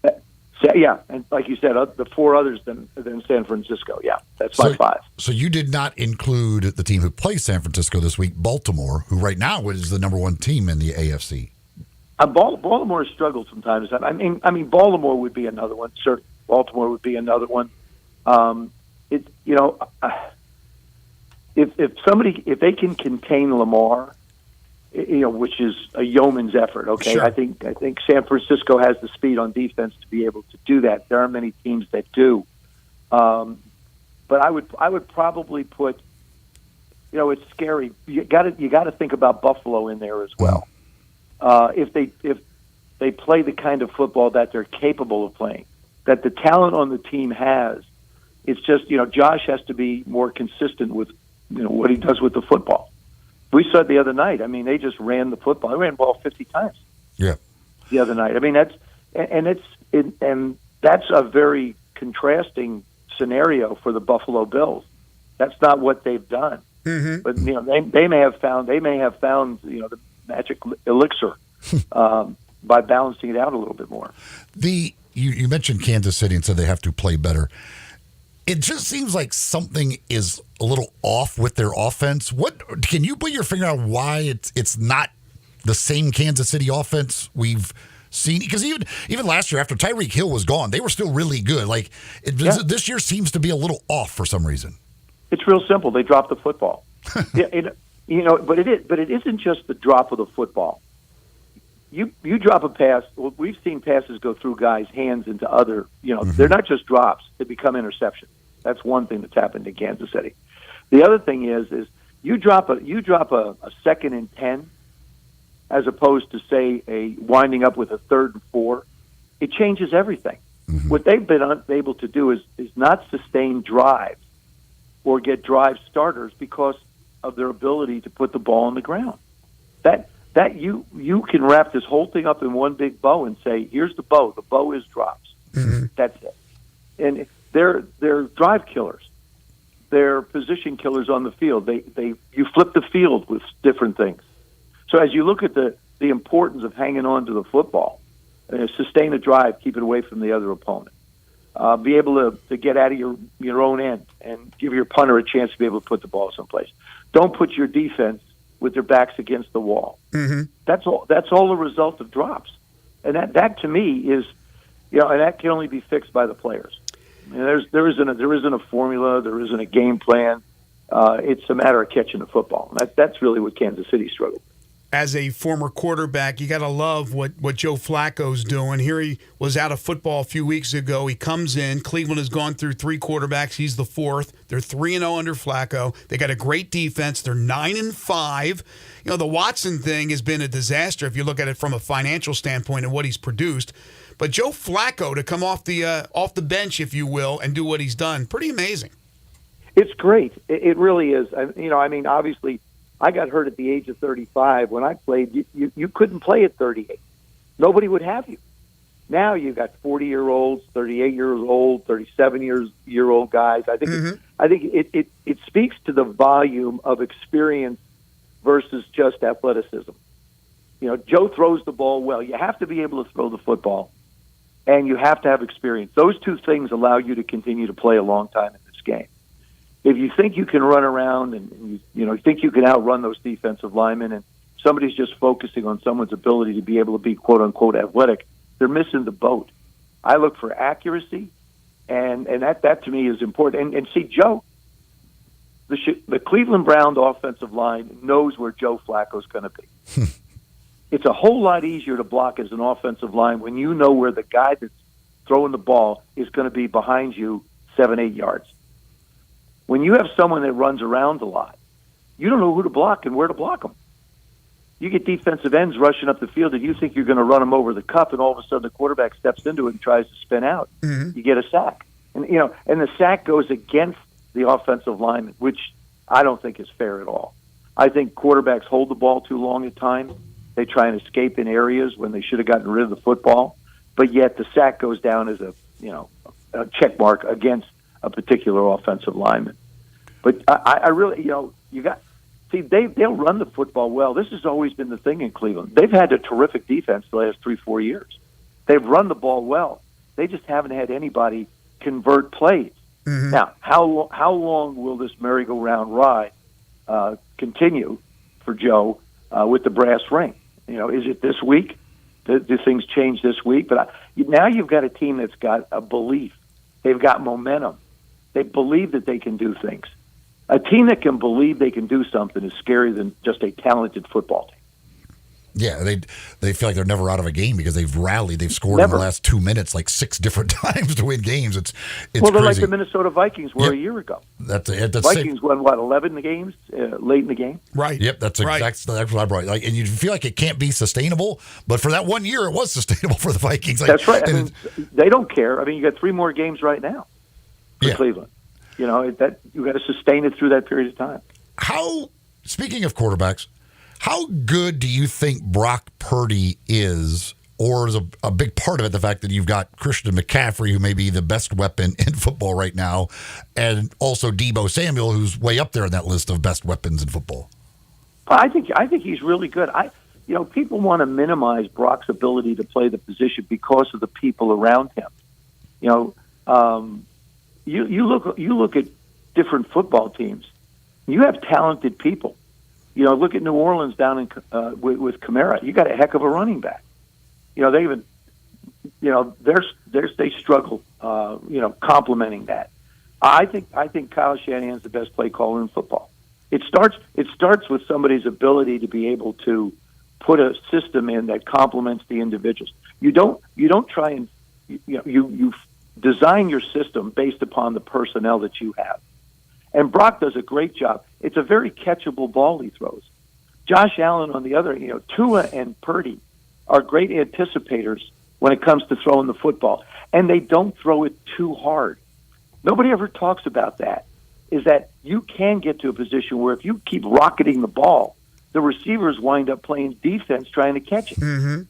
Yeah, and like you said, the 4 others than San Francisco. Yeah, that's my 5. So you did not include the team who plays San Francisco this week, Baltimore, who right now is the number 1 team in the AFC. Baltimore has struggled sometimes. I mean, Baltimore would be another one. Certainly, Baltimore would be another one. If they can contain Lamar, which is a yeoman's effort. Okay, sure. I think San Francisco has the speed on defense to be able to do that. There aren't many teams that do. But I would probably put. It's scary. You got to think about Buffalo in there as well. If they play the kind of football that they're capable of playing, that the talent on the team has, it's just Josh has to be more consistent with what he does with the football. We saw it the other night. I mean, they just ran the football. They ran the ball 50 times. Yeah. The other night. I mean, that's a very contrasting scenario for the Buffalo Bills. That's not what they've done. Mm-hmm. But they may have found the magic elixir by balancing it out a little bit more. You mentioned Kansas City and said they have to play better. It just seems like something is a little off with their offense. What can you put your finger on why it's not the same Kansas City offense we've seen? Because even last year, after Tyreek Hill was gone, they were still really good. This year seems to be a little off for some reason. It's real simple. They dropped the football. But it isn't just the drop of the football. You drop a pass. Well, we've seen passes go through guys' hands into other. They're not just drops; they become interceptions. That's one thing that's happened in Kansas City. The other thing is you drop a 2nd and 10, as opposed to say a winding up with a 3rd and 4. It changes everything. Mm-hmm. What they've been unable to do is not sustain drives or get drive starters because of their ability to put the ball on the ground. That you can wrap this whole thing up in one big bow and say, here's the bow. The bow is drops. Mm-hmm. That's it. And they're drive killers. They're position killers on the field. You flip the field with different things. So as you look at the importance of hanging on to the football, sustain a drive, keep it away from the other opponent. Be able to get out of your own end and give your punter a chance to be able to put the ball someplace. Don't put your defense with their backs against the wall. Mm-hmm. That's all a result of drops. And that to me is, and that can only be fixed by the players. I mean, there isn't a formula, there isn't a game plan. It's a matter of catching the football. That's really what Kansas City struggled with. As a former quarterback, you got to love what Joe Flacco's doing. Here he was out of football a few weeks ago. He comes in. Cleveland has gone through 3 quarterbacks. He's the 4th. They're 3-0 under Flacco. They got a great defense. They're 9-5. The Watson thing has been a disaster if you look at it from a financial standpoint and what he's produced. But Joe Flacco to come off the bench, if you will, and do what he's done, pretty amazing. It's great. It really is. Obviously, I got hurt at the age of 35. When I played, you couldn't play at 38. Nobody would have you. Now you've got 40-year-olds, 38-year-old, 37-year-old guys. I think it speaks to the volume of experience versus just athleticism. Joe throws the ball well. You have to be able to throw the football, and you have to have experience. Those 2 things allow you to continue to play a long time in this game. If you think you can run around and you think you can outrun those defensive linemen, and somebody's just focusing on someone's ability to be able to be quote unquote athletic, they're missing the boat. I look for accuracy, and that to me is important. And see, Joe, the Cleveland Browns offensive line knows where Joe Flacco's going to be. It's a whole lot easier to block as an offensive line when you know where the guy that's throwing the ball is going to be behind you 7-8 yards. When you have someone that runs around a lot, you don't know who to block and where to block them. You get defensive ends rushing up the field and you think you're going to run them over the cup, and all of a sudden the quarterback steps into it and tries to spin out. Mm-hmm. You get a sack. And the sack goes against the offensive lineman, which I don't think is fair at all. I think quarterbacks hold the ball too long at times. They try and escape in areas when they should have gotten rid of the football, but yet the sack goes down as a check mark against a particular offensive lineman. But I really, they'll run the football well. This has always been the thing in Cleveland. They've had a terrific defense the last 3-4 years. They've run the ball well. They just haven't had anybody convert plays. Mm-hmm. Now, how long will this merry-go-round ride continue for Joe with the brass ring? Is it this week? Do things change this week? But now you've got a team that's got a belief. They've got momentum. They believe that they can do things. A team that can believe they can do something is scarier than just a talented football team. Yeah, they feel like they're never out of a game because they've rallied. They've scored in the last 2 minutes like 6 different times to win games. It's well, they're crazy. like the Minnesota Vikings were a year ago. That's Vikings won 11 games late in the game. Right. Yep, that's what I brought. And you feel like it can't be sustainable, but for that 1 year, it was sustainable for the Vikings. That's right. They don't care. You got 3 more games right now for Cleveland. You got to sustain it through that period of time. Speaking of quarterbacks, how good do you think Brock Purdy is, or is a big part of it the fact that you've got Christian McCaffrey, who may be the best weapon in football right now, and also Deebo Samuel, who's way up there in that list of best weapons in football? I think he's really good. People want to minimize Brock's ability to play the position because of the people around him. You look at different football teams. You have talented people. Look at New Orleans down in with Kamara. You got a heck of a running back. They struggle. Complementing that. I think Kyle Shanahan's the best play caller in football. It starts with somebody's ability to be able to put a system in that complements the individuals. You don't try and you design your system based upon the personnel that you have. And Brock does a great job. It's a very catchable ball he throws. Josh Allen, on the other, Tua and Purdy are great anticipators when it comes to throwing the football, and they don't throw it too hard. Nobody ever talks about that. is that you can get to a position where if you keep rocketing the ball, the receivers wind up playing defense trying to catch it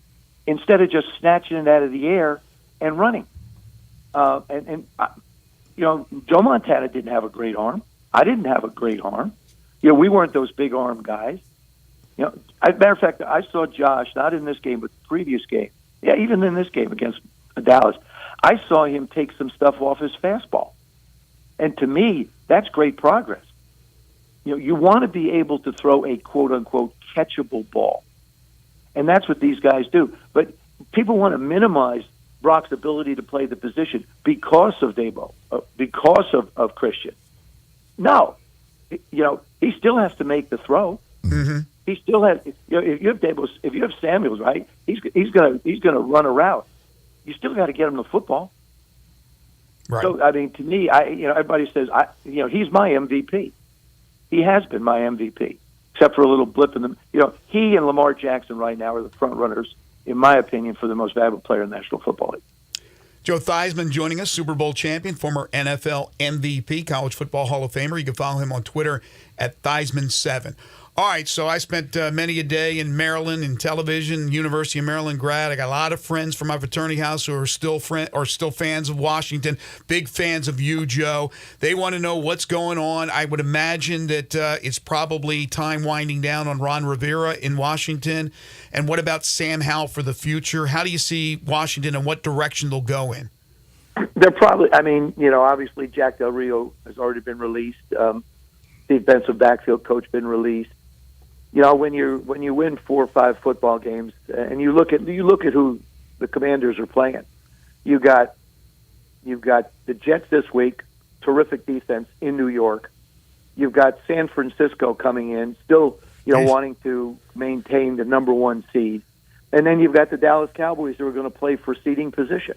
instead of just snatching it out of the air and running. Joe Montana didn't have a great arm. I didn't have a great arm. We weren't those big arm guys. As a matter of fact, I saw Josh, not in this game, but the previous game. Yeah, even in this game against Dallas, I saw him take some stuff off his fastball. And to me, that's great progress. You want to be able to throw a quote-unquote catchable ball. And that's what these guys do. But people want to minimize Brock's ability to play the position because of Debo, because of Christian. No. He still has to make the throw. He still has. If you have if you have Samuels, right, he's gonna run a route. You still got to get him the football. Right. So I mean, to me, everybody says he's my MVP. He has been my MVP, except for a little blip in the. He and Lamar Jackson right now are the front runners, in my opinion, for the most valuable player in the National Football League. Joe Theismann joining us, Super Bowl champion, former NFL MVP, College Football Hall of Famer. You can follow him on Twitter at Theismann7. All right, so I spent many a day in Maryland in television, University of Maryland grad. I got a lot of friends from my fraternity house who are still fans of Washington, big fans of you, Joe. They want to know what's going on. I would imagine that it's probably time winding down on Ron Rivera in Washington. And what about Sam Howell for the future? How do you see Washington and what direction they'll go in? They're probably, obviously Jack Del Rio has already been released. Defensive backfield coach been released. When you win 4 or 5 football games, and you look at who the Commanders are playing, you've got the Jets this week, terrific defense in New York. You've got San Francisco coming in, still wanting to maintain the number 1 seed, and then you've got the Dallas Cowboys who are going to play for seeding position.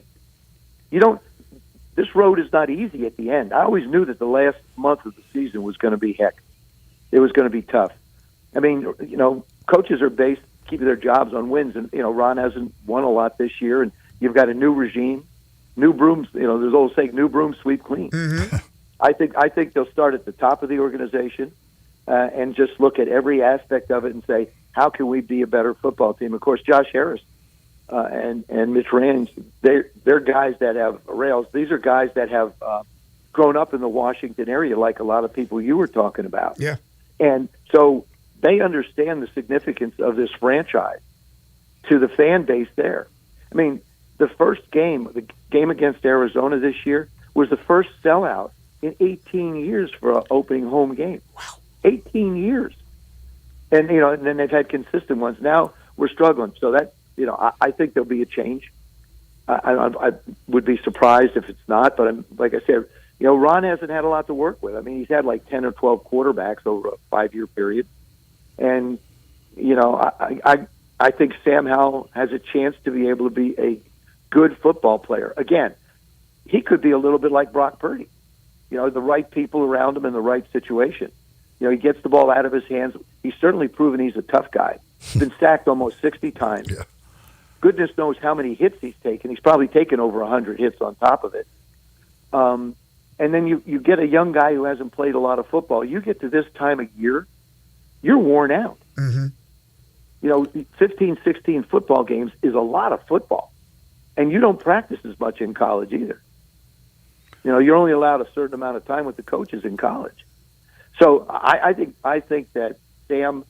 This road is not easy at the end. I always knew that the last month of the season was going to be heck. It was going to be tough. I mean, coaches are keeping their jobs on wins, and Ron hasn't won a lot this year, and you've got a new regime, new brooms. There's old saying, "New brooms sweep clean." I think they'll start at the top of the organization and just look at every aspect of it and say, how can we be a better football team? Of course, Josh Harris and Mitch Range, they're guys that have rails. These are guys that have grown up in the Washington area, like a lot of people you were talking about. Yeah, and so they understand the significance of this franchise to the fan base there. I mean, the first game, the game against Arizona this year, was the first sellout in 18 years for an opening home game. Wow. 18 years. And, and then they've had consistent ones. Now we're struggling. So that, I think there'll be a change. I would be surprised if it's not, but like I said, Ron hasn't had a lot to work with. I mean, he's had like 10 or 12 quarterbacks over a 5-year period. And, I think Sam Howell has a chance to be able to be a good football player. Again, he could be a little bit like Brock Purdy. The right people around him in the right situation. He gets the ball out of his hands. He's certainly proven he's a tough guy. He's been sacked almost 60 times. Yeah. Goodness knows how many hits he's taken. He's probably taken over 100 hits on top of it. And then you get a young guy who hasn't played a lot of football. You get to this time of year, you're worn out. 15, 16 football games is a lot of football. And you don't practice as much in college either. You're only allowed a certain amount of time with the coaches in college. So I think that Sam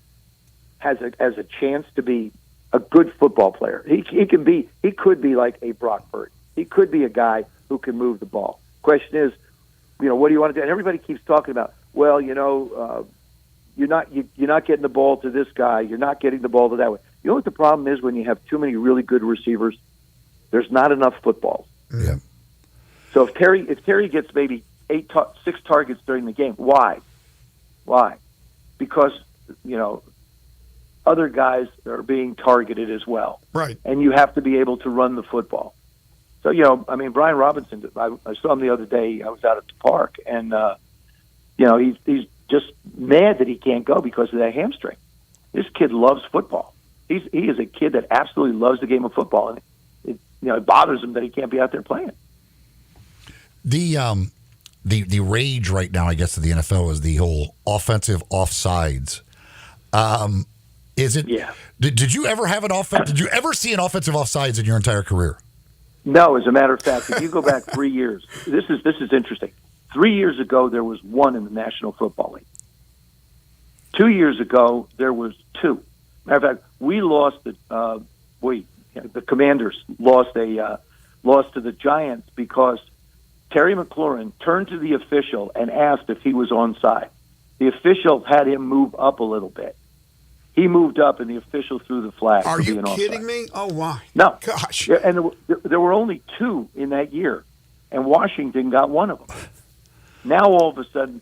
has a chance to be a good football player. He could be like a Brock Purdy. He could be a guy who can move the ball. Question is, what do you want to do? And everybody keeps talking about, well, you're not getting the ball to this guy. You're not getting the ball to that one. You know what the problem is when you have too many really good receivers? There's not enough footballs. Yeah. So if Terry gets maybe 6 targets during the game, why? Because other guys are being targeted as well, right? And you have to be able to run the football. So Brian Robinson. I saw him the other day. I was out at the park, and he's just mad that he can't go because of that hamstring. This kid loves football. He is a kid that absolutely loves the game of football, and it bothers him that he can't be out there playing. the rage right now, I guess, of the NFL is the whole offensive offsides. Is it? Yeah. Did you ever have an offense? Did you ever see an offensive offsides in your entire career? No, as a matter of fact, if you go back 3 years, this is interesting. 3 years ago, there was one in the National Football League. 2 years ago, there was two. Matter of fact, we lost the Commanders lost to the Giants because Terry McLaurin turned to the official and asked if he was onside. The official had him move up a little bit. He moved up, and the official threw the flag. Are you kidding me? Oh, why? No. Gosh. Yeah, and there were only two in that year, and Washington got one of them. Now, all of a sudden,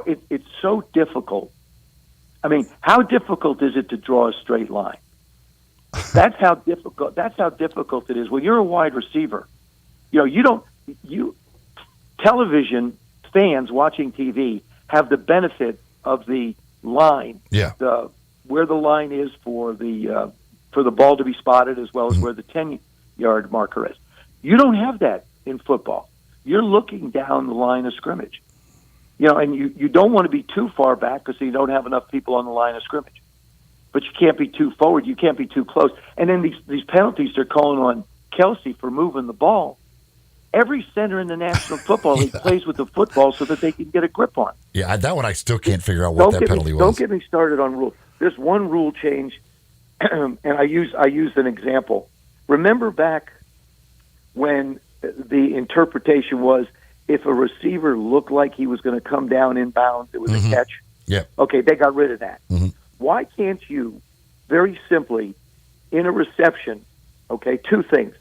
it's so difficult. I mean, how difficult is it to draw a straight line? That's how difficult it is. When you're a wide receiver, television fans watching TV have the benefit of the line. Yeah. Where the line is for the ball to be spotted, as well as where the 10-yard marker is. You don't have that in football. You're looking down the line of scrimmage. And you don't want to be too far back because you don't have enough people on the line of scrimmage. But you can't be too forward. You can't be too close. And then these penalties they're calling on Kelsey for moving the ball. Every center in the National Football League plays with the football so that they can get a grip on it. Yeah, that one I still can't figure out what that penalty was. Don't get me started on rules. There's one rule change, and I use an example. Remember back when the interpretation was if a receiver looked like he was going to come down inbounds, it was a catch? Yeah. Okay, they got rid of that. Why can't you, very simply, in a reception, okay, two things.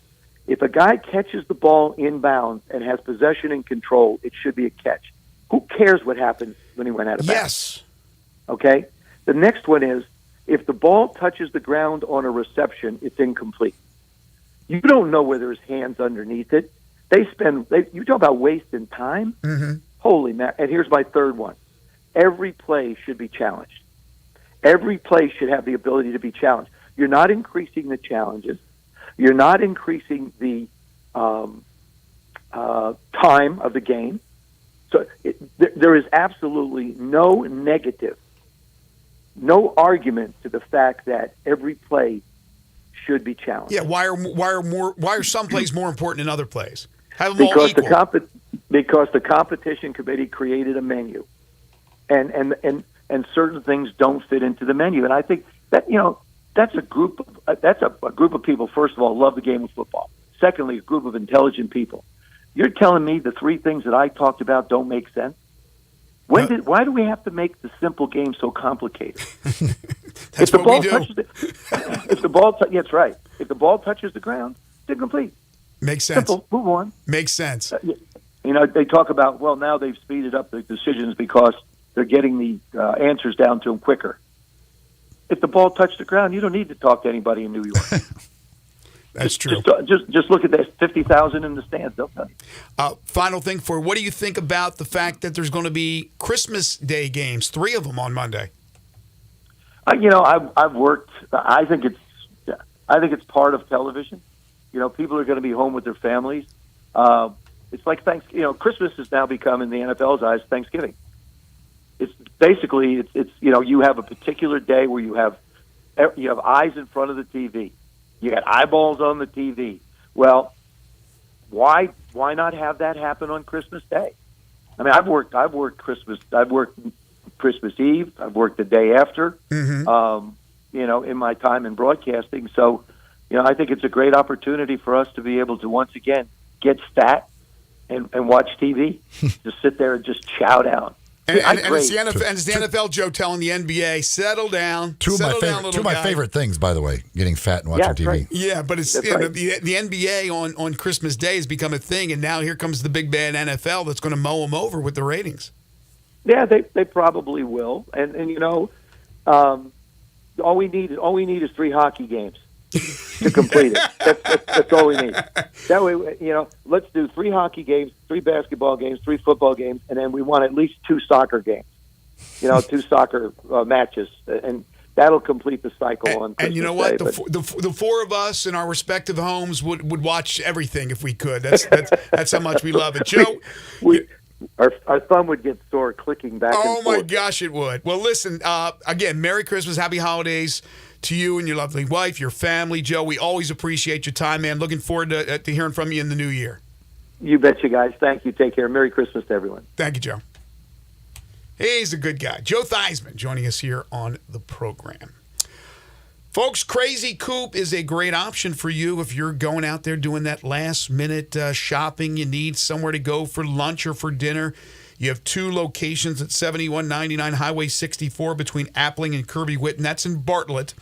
If a guy catches the ball inbounds and has possession and control, it should be a catch. Who cares what happens when he went out of bounds? Yes. Okay? The next one is, if the ball touches the ground on a reception, it's incomplete. You don't know whether his hand's underneath it. You talk about wasting time? Holy man. And here's my third one. Every play should be challenged. Every play should have the ability to be challenged. You're not increasing the challenges. You're not increasing the time of the game. So there is absolutely no negative, no argument to the fact that every play should be challenged. Yeah, why are some plays more important than other plays? Have them all equal. Because the competition committee created a menu, and certain things don't fit into the menu. And I think that that's a group of people. First of all, love the game of football. Secondly, a group of intelligent people. You're telling me the three things that I talked about don't make sense? Why do we have to make the simple game so complicated? That's what we do. That's right. If the ball touches the ground, it's incomplete. Makes sense. Simple. Move on. Makes sense. They talk about, now they've speeded up the decisions because they're getting the answers down to them quicker. If the ball touched the ground, you don't need to talk to anybody in New York. That's true. Just look at that 50,000 in the stands. They'll tell you. Final thing what do you think about the fact that there's going to be Christmas Day games, 3 of them on Monday? I've worked. I think it's part of television. People are going to be home with their families. It's like Thanksgiving. Christmas has now become, in the NFL's eyes, Thanksgiving. It's basically you have a particular day where you have eyes in front of the TV. You got eyeballs on the TV. Well, why not have that happen on Christmas Day? I mean, I've worked Christmas. I've worked Christmas Eve. I've worked the day after. In my time in broadcasting. So, I think it's a great opportunity for us to be able to once again get fat and watch TV. Just sit there and just chow down. And it's the NFL, Joe, telling the NBA, settle down. Two of my favorite things, by the way, getting fat and watching TV. Right. Yeah, but it's right. the NBA on Christmas Day has become a thing, and now here comes the big bad NFL that's going to mow them over with the ratings. Yeah, they probably will, and all we need is 3 hockey games to complete it. That's all we need. That way, let's do 3 hockey games, 3 basketball games, 3 football games, and then we want at least 2 soccer games. 2 soccer matches, and that'll complete the cycle on Christmas And you know what? Day, the 4 of us in our respective homes would watch everything if we could. That's how much we love it, Joe. our thumb would get sore clicking back and Oh, forth. my gosh, it would. Well, listen, again, Merry Christmas, Happy Holidays to you and your lovely wife, your family, Joe. We always appreciate your time, man. Looking forward to hearing from you in the new year. You betcha, guys. Thank you. Take care. Merry Christmas to everyone. Thank you, Joe. He's a good guy. Joe Theismann joining us here on the program. Folks, Crazy Coop is a great option for you if you're going out there doing that last-minute shopping. You need somewhere to go for lunch or for dinner. You have 2 locations at 7199 Highway 64 between Appling and Kirby-Whitten. That's in Bartlett.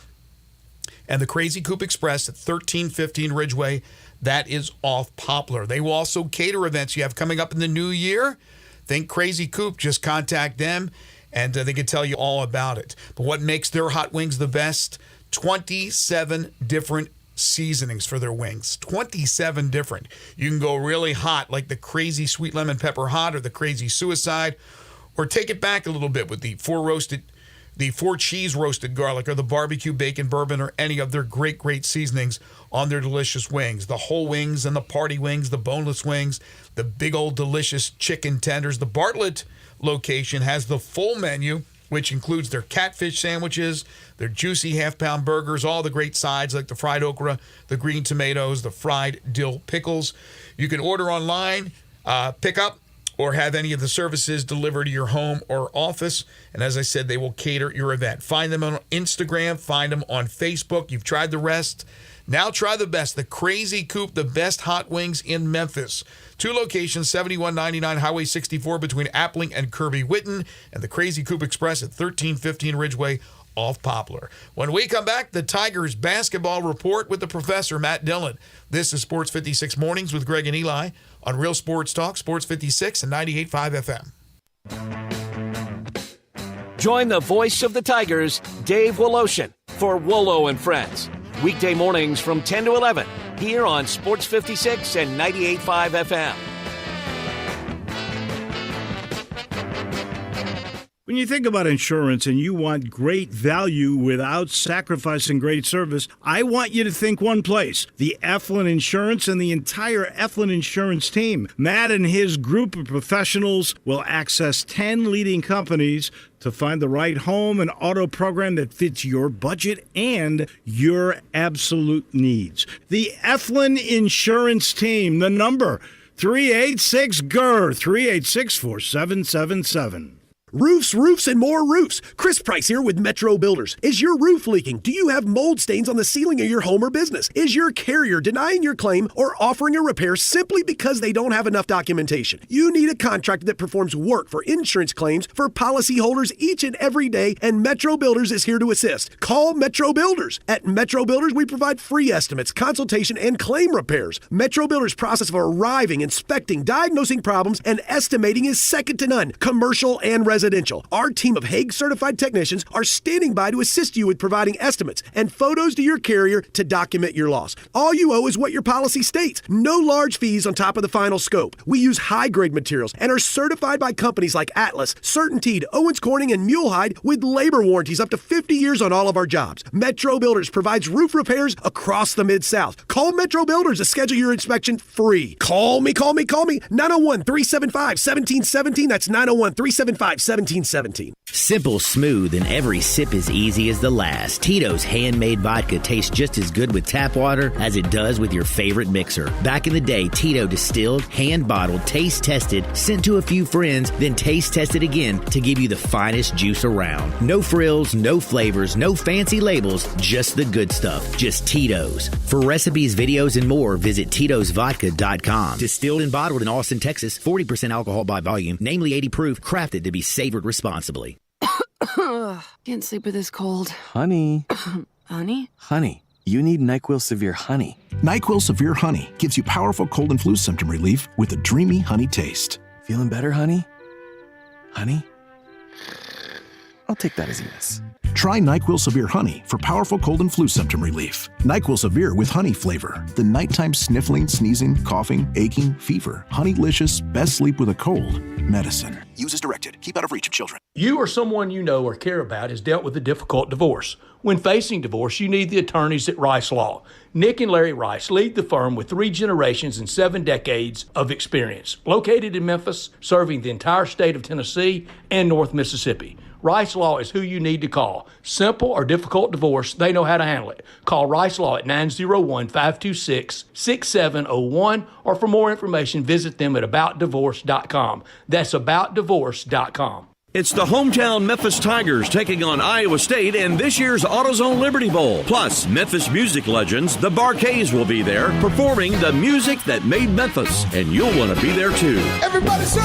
And the Crazy Coop Express at 1315 Ridgeway. That is off Poplar. They will also cater events you have coming up in the new year. Think Crazy Coop. Just contact them, and they can tell you all about it. But what makes their hot wings the best? 27 different seasonings for their wings. 27 different. You can go really hot, like the Crazy Sweet Lemon Pepper Hot or the Crazy Suicide, or take it back a little bit with the 4 cheese roasted garlic or the barbecue bacon bourbon or any of their great seasonings on their delicious wings. The whole wings and the party wings, the boneless wings, the big old delicious chicken tenders. The Bartlett location has the full menu, which includes their catfish sandwiches, their juicy half-pound burgers, all the great sides like the fried okra, the green tomatoes, the fried dill pickles. You can order online, pick up, or have any of the services delivered to your home or office. And as I said, they will cater your event. Find them on Instagram. Find them on Facebook. You've tried the rest. Now try the best. The Crazy Coop, the best hot wings in Memphis. 2 locations, 7199 Highway 64 between Appling and Kirby-Whitten, and the Crazy Coop Express at 1315 Ridgeway off Poplar. When we come back, the Tigers basketball report with the professor, Matt Dillon. This is Sports 56 Mornings with Greg and Eli on Real Sports Talk, Sports 56 and 98.5 FM. Join the voice of the Tigers, Dave Woloshin, for Wolo and Friends. Weekday mornings from 10 to 11 here on Sports 56 and 98.5 FM. When you think about insurance and you want great value without sacrificing great service, I want you to think one place: the Eflin Insurance and the entire Eflin Insurance team. Matt and his group of professionals will access 10 leading companies to find the right home and auto program that fits your budget and your absolute needs. The Eflin Insurance team, the number 386-GER, 386-4777. Roofs, and more roofs. Chris Price here with Metro Builders. Is your roof leaking? Do you have mold stains on the ceiling of your home or business? Is your carrier denying your claim or offering a repair simply because they don't have enough documentation? You need a contractor that performs work for insurance claims for policyholders each and every day, and Metro Builders is here to assist. Call Metro Builders. At Metro Builders, we provide free estimates, consultation, and claim repairs. Metro Builders' process of arriving, inspecting, diagnosing problems, and estimating is second to none, commercial and residential. Our team of Hague-certified technicians are standing by to assist you with providing estimates and photos to your carrier to document your loss. All you owe is what your policy states. No large fees on top of the final scope. We use high-grade materials and are certified by companies like Atlas, CertainTeed, Owens Corning, and Mulehide with labor warranties up to 50 years on all of our jobs. Metro Builders provides roof repairs across the Mid-South. Call Metro Builders to schedule your inspection free. Call me. 901-375-1717. That's 901-375-1717. Simple, smooth, and every sip as easy as the last. Tito's handmade vodka tastes just as good with tap water as it does with your favorite mixer. Back in the day, Tito distilled, hand-bottled, taste-tested, sent to a few friends, then taste-tested again to give you the finest juice around. No frills, no flavors, no fancy labels, just the good stuff. Just Tito's. For recipes, videos, and more, visit Tito'sVodka.com. Distilled and bottled in Austin, Texas, 40% alcohol by volume, namely 80 proof, crafted to be savored responsibly. Can't sleep with this cold. Honey. Honey? Honey, you need NyQuil Severe Honey. NyQuil Severe Honey gives you powerful cold and flu symptom relief with a dreamy honey taste. Feeling better, honey? Honey? I'll take that as a yes. Try NyQuil Severe Honey for powerful cold and flu symptom relief. NyQuil Severe with honey flavor. The nighttime sniffling, sneezing, coughing, aching, fever. Honeylicious, best sleep with a cold. Medicine. Use as directed. Keep out of reach of children. You or someone you know or care about has dealt with a difficult divorce. When facing divorce, you need the attorneys at Rice Law. Nick and Larry Rice lead the firm with 3 generations and 7 decades of experience. Located in Memphis, serving the entire state of Tennessee and North Mississippi. Rice Law is who you need to call. Simple or difficult divorce, they know how to handle it. Call Rice Law at 901-526-6701, or for more information, visit them at aboutdivorce.com. That's aboutdivorce.com. It's the hometown Memphis Tigers taking on Iowa State in this year's AutoZone Liberty Bowl. Plus, Memphis music legends, the Barkays, will be there performing the music that made Memphis, and you'll want to be there too. Everybody say,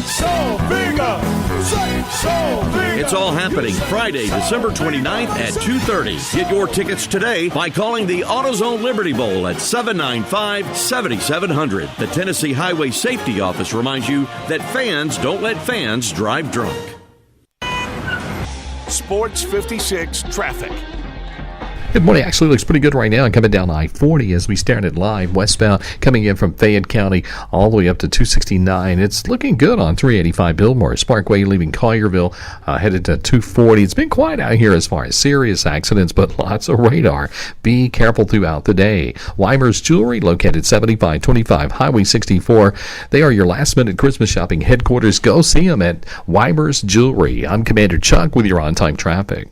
so bigger, say, so bigger. It's all happening Friday, December 29th at 2:30. Get your tickets today by calling the AutoZone Liberty Bowl at 795-7700. The Tennessee Highway Safety Office reminds you that fans don't let fans drive drunk. Sports 56 traffic. Good morning. Actually looks pretty good right now. Coming down I-40 as we start it live westbound, coming in from Fayette County all the way up to 269. It's looking good on 385 Biltmore Parkway, leaving Collierville, headed to 240. It's been quiet out here as far as serious accidents, but lots of radar. Be careful throughout the day. Weimer's Jewelry, located 7525 Highway 64. They are your last-minute Christmas shopping headquarters. Go see them at Weimer's Jewelry. I'm Commander Chuck with your on-time traffic.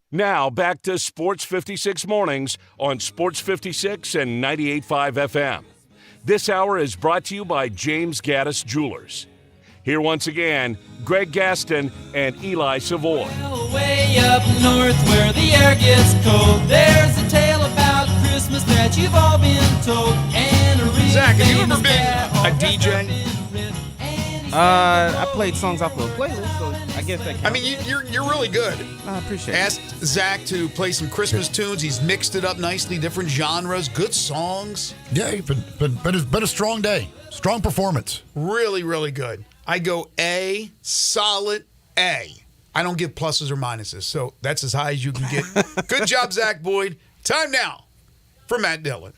Now back to Sports 56 Mornings on Sports 56 and 98.5 FM. This hour is brought to you by James Gaddis Jewelers. Here once again, Greg Gaston and Eli Savoy. Way up north where the air gets cold, there's a tale about Christmas that you've all been told. And Zach, have you ever been a DJ? I played songs off of a playlist, so I guess that counts. I mean, you're really good. I appreciate it. Asked Zach to play some Christmas tunes. He's mixed it up nicely, different genres, good songs. Yeah, been a strong day. Strong performance. Really, really good. I go A, solid A. I don't give pluses or minuses, so that's as high as you can get. Good job, Zach Boyd. Time now for Matt Dillon.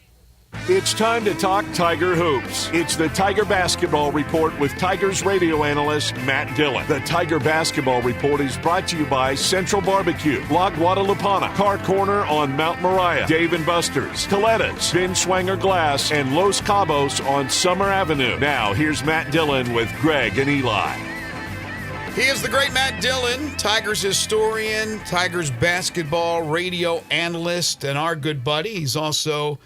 It's time to talk Tiger hoops. It's the Tiger Basketball Report with Tigers radio analyst Matt Dillon. The Tiger Basketball Report is brought to you by Central Barbecue, La Guadalupana, Car Corner on Mount Moriah, Dave & Buster's, Coletta's, Ben Schwanger Glass, and Los Cabos on Summer Avenue. Now, here's Matt Dillon with Greg and Eli. He is the great Matt Dillon, Tigers historian, Tigers basketball radio analyst, and our good buddy. He's also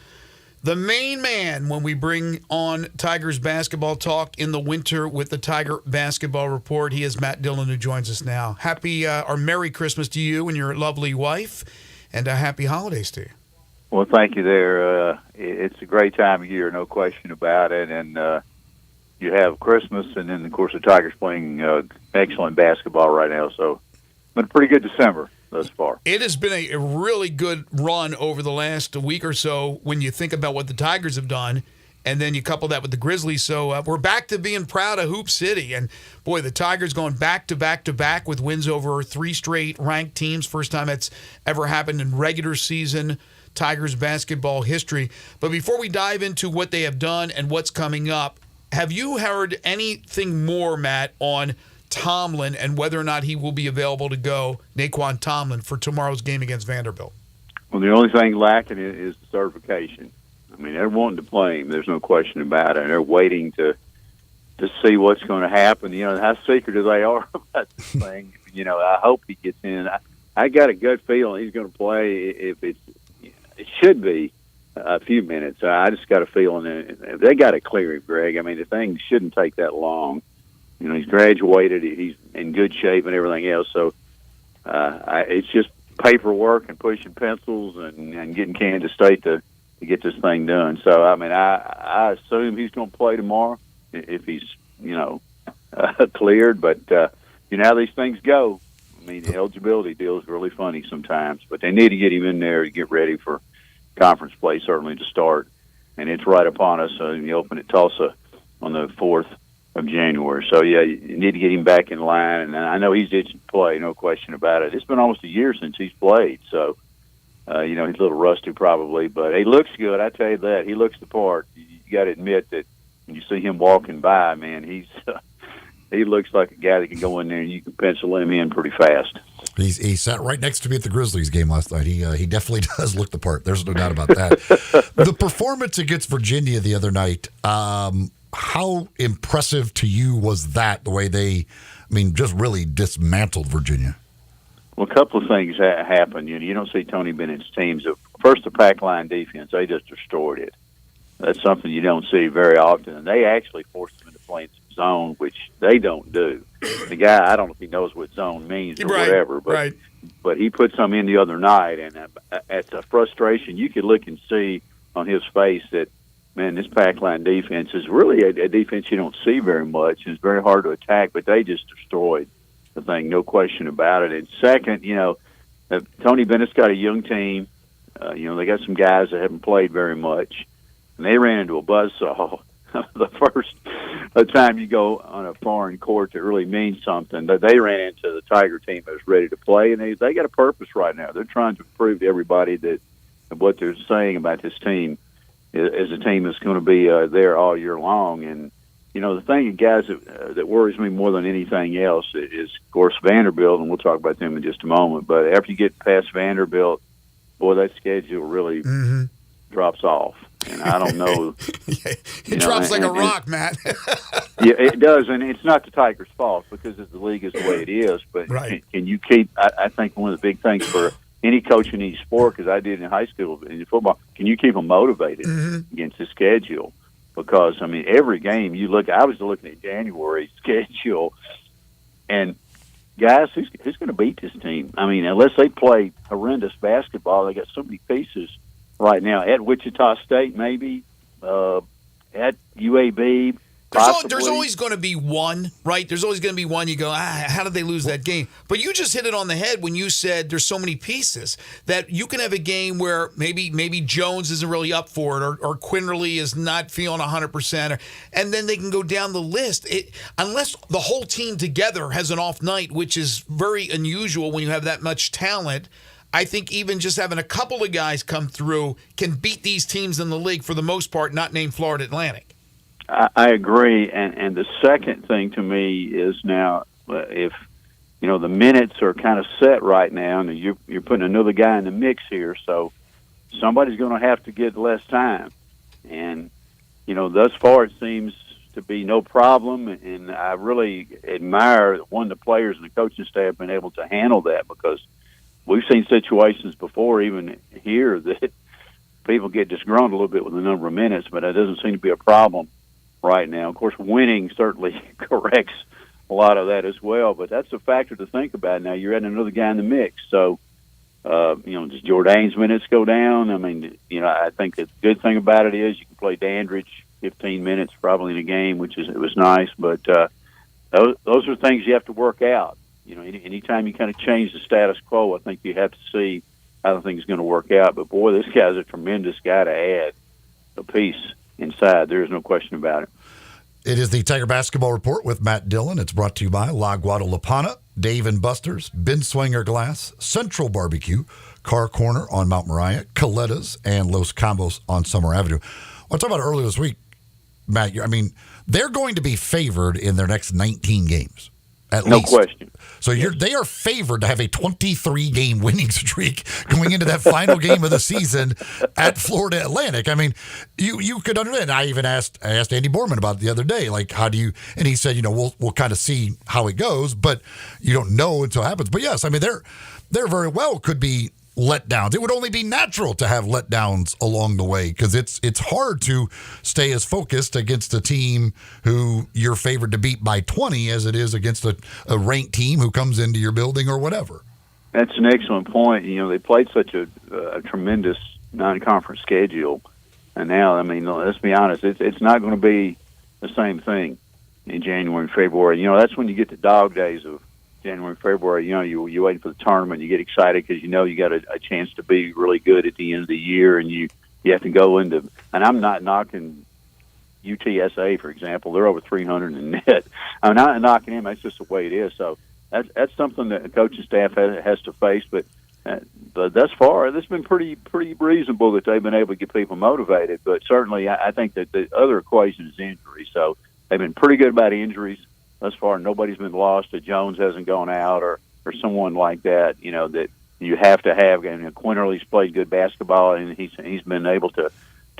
the main man when we bring on Tigers basketball talk in the winter with the Tiger Basketball Report. He is Matt Dillon, who joins us now. Happy or Merry Christmas to you and your lovely wife, and happy holidays to you. Well, thank you there. It's a great time of year, no question about it. And you have Christmas, and then, of course, the Tigers playing excellent basketball right now. So it's been a pretty good December thus far. It has been a really good run over the last week or so when you think about what the Tigers have done, and then you couple that with the Grizzlies. So we're back to being proud of Hoop City. And, boy, the Tigers going back to back to back with wins over 3 straight ranked teams. First time that's ever happened in regular season Tigers basketball history. But before we dive into what they have done and what's coming up, have you heard anything more, Matt, on Tomlin and whether or not he will be available to go, Naquan Tomlin, for tomorrow's game against Vanderbilt? Well, the only thing lacking is the certification. I mean, they're wanting to play him. There's no question about it. They're waiting to see what's going to happen. You know, how secretive they are about this thing. You know, I hope he gets in. I got a gut feeling he's going to play. If it should be a few minutes. I just got a feeling they got to clear him, Greg. I mean, the thing shouldn't take that long. You know, he's graduated, he's in good shape and everything else. So it's just paperwork and pushing pencils and getting Kansas State to get this thing done. So, I mean, I assume he's going to play tomorrow if he's, cleared. But, you know how these things go. I mean, the eligibility deal is really funny sometimes. But they need to get him in there to get ready for conference play, certainly to start. And it's right upon us. You open at Tulsa on the 4th of January. So, yeah, you need to get him back in line. And I know he's itching to play, no question about it. It's been almost a year since he's played. So, he's a little rusty probably. But he looks good, I tell you that. He looks the part. You got to admit that when you see him walking by, man, he looks like a guy that can go in there and you can pencil him in pretty fast. He sat right next to me at the Grizzlies game last night. He definitely does look the part. There's no doubt about that. The performance against Virginia the other night, how impressive to you was that, the way they, just really dismantled Virginia? Well, a couple of things happened. You don't see Tony Bennett's teams. First, the pack line defense, they just destroyed it. That's something you don't see very often. And they actually forced them into playing some zone, which they don't do. The guy, I don't know if he knows what zone means or whatever, but he put some in the other night, and at the frustration, you could look and see on his face that, man, this pack line defense is really a defense you don't see very much. It's very hard to attack, but they just destroyed the thing, no question about it. And second, Tony Bennett's got a young team. They got some guys that haven't played very much, and they ran into a buzzsaw. The first time you go on a foreign court that really means something, that they ran into the Tiger team that was ready to play, and they got a purpose right now. They're trying to prove to everybody that what they're saying about this team is a team that's going to be there all year long. And the thing, guys, that worries me more than anything else is, of course, Vanderbilt, and we'll talk about them in just a moment. But after you get past Vanderbilt, boy, that schedule really drops off. And I don't know. It drops like a rock, Matt. Yeah, it does, and it's not the Tigers' fault because the league is the way it is. But can you keep? I think one of the big things for any coach in any sport, because I did in high school in football, can you keep them motivated against the schedule? Because every game you look, I was looking at January schedule, and guys, who's going to beat this team? Unless they play horrendous basketball, they got so many pieces right now at Wichita State, maybe at UAB. There's always going to be one, right? There's always going to be one you go, how did they lose that game? But you just hit it on the head when you said there's so many pieces that you can have a game where maybe Jones isn't really up for it or Quinterly is not feeling 100%, and then they can go down the list. Unless the whole team together has an off night, which is very unusual when you have that much talent, I think even just having a couple of guys come through can beat these teams in the league for the most part, not named Florida Atlantic. I agree, and the second thing to me is now if the minutes are kind of set right now, and you're putting another guy in the mix here, so somebody's going to have to get less time, and thus far it seems to be no problem, and I really admire that the players and the coaching staff have been able to handle that, because we've seen situations before, even here, that people get disgruntled a little bit with the number of minutes, but that doesn't seem to be a problem right now. Of course, winning certainly corrects a lot of that as well, but that's a factor to think about. Now you're adding another guy in the mix, so does Jordane's minutes go down? I think the good thing about it is you can play Dandridge 15 minutes probably in a game, it was nice, but those are things you have to work out. Anytime you kind of change the status quo, I think you have to see how the thing's going to work out. But boy, this guy's a tremendous guy to add a piece inside. There is no question about it. It is the Tiger Basketball Report with Matt Dillon. It's brought to you by La Guadalupana, Dave & Buster's, Ben Swinger Glass, Central Barbecue, Car Corner on Mount Moriah, Coletta's, and Los Combos on Summer Avenue. I talked about it earlier this week, Matt. They're going to be favored in their next 19 games. At least. No question. So they are favored to have a 23-game winning streak going into that final game of the season at Florida Atlantic. You could understand. I even asked Andy Borman about it the other day, like, how do you? And he said, we'll kind of see how it goes, but you don't know until it happens. But yes, there very well could be letdowns. It would only be natural to have letdowns along the way, because it's hard to stay as focused against a team who you're favored to beat by 20 as it is against a ranked team who comes into your building or whatever. That's an excellent point. They played such a tremendous non-conference schedule, and now, let's be honest, it's not going to be the same thing in January and February. That's when you get the dog days of January, February. You wait for the tournament. You get excited because you got a chance to be really good at the end of the year, and you have to go into. And I'm not knocking UTSA, for example, they're over 300 in net. I'm not knocking him. That's just the way it is. So that's something that the coaching staff has to face. But thus far, it's been pretty reasonable that they've been able to get people motivated. But certainly, I think that the other equation is injury. So they've been pretty good about injuries thus far. Nobody's been lost. That Jones hasn't gone out or someone like that. That you have to have. And Quinterly's played good basketball, and he's been able to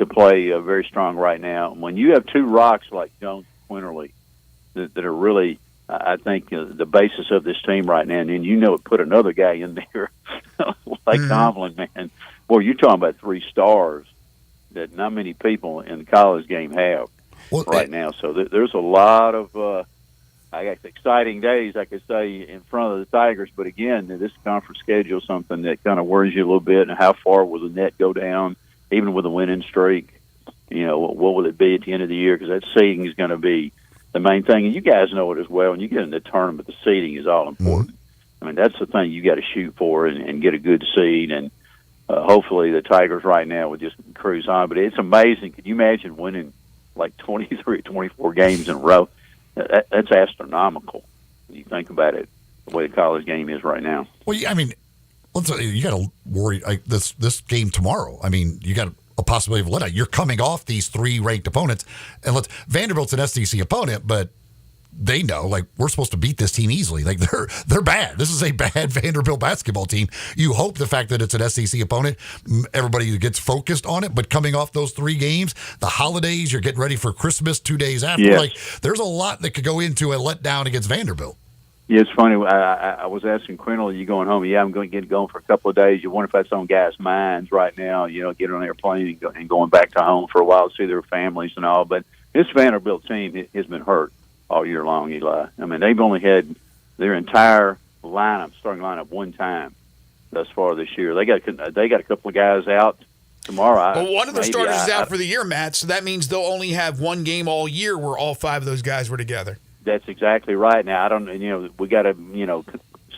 play very strong right now. When you have two rocks like Jones and Quinterly that are really, I think, the basis of this team right now, and then put another guy in there like Tomlin, man. Boy, you're talking about three stars that not many people in the college game have right now. So there's a lot of I guess exciting days, I could say, in front of the Tigers. But again, this conference schedule is something that kind of worries you a little bit. And how far will the net go down, even with a winning streak? What will it be at the end of the year? Because that seeding is going to be the main thing. And you guys know it as well. When you get in the tournament, the seeding is all important. I mean, that's the thing you got to shoot for and get a good seed. And hopefully the Tigers right now will just cruise on. But it's amazing. Can you imagine winning like 23 or 24 games in a row? That's astronomical when you think about it, the way the college game is right now. Well, I mean, you got to worry like this game tomorrow. I mean, you got a possibility of a letdout. You're coming off these three ranked opponents, and Vanderbilt's an SEC opponent, but they know like we're supposed to beat this team easily. Like they're bad. This is a bad Vanderbilt basketball team. You hope the fact that it's an SEC opponent, everybody gets focused on it. But coming off those three games, the holidays, you're getting ready for Christmas 2 days after. Yes. Like there's a lot that could go into a letdown against Vanderbilt. Yeah, it's funny. I was asking Quintel, "Are you going home?" Yeah, I'm going to get going for a couple of days. You wonder if that's on guys' minds right now. Get on an airplane and going back to home for a while to see their families and all. But this Vanderbilt team has been hurt all year long, Eli. I mean, they've only had their entire starting lineup one time thus far this year. They got a couple of guys out tomorrow. Well, one of their starters is out for the year, Matt, so that means they'll only have one game all year where all five of those guys were together. That's exactly right. Now, I don't, we got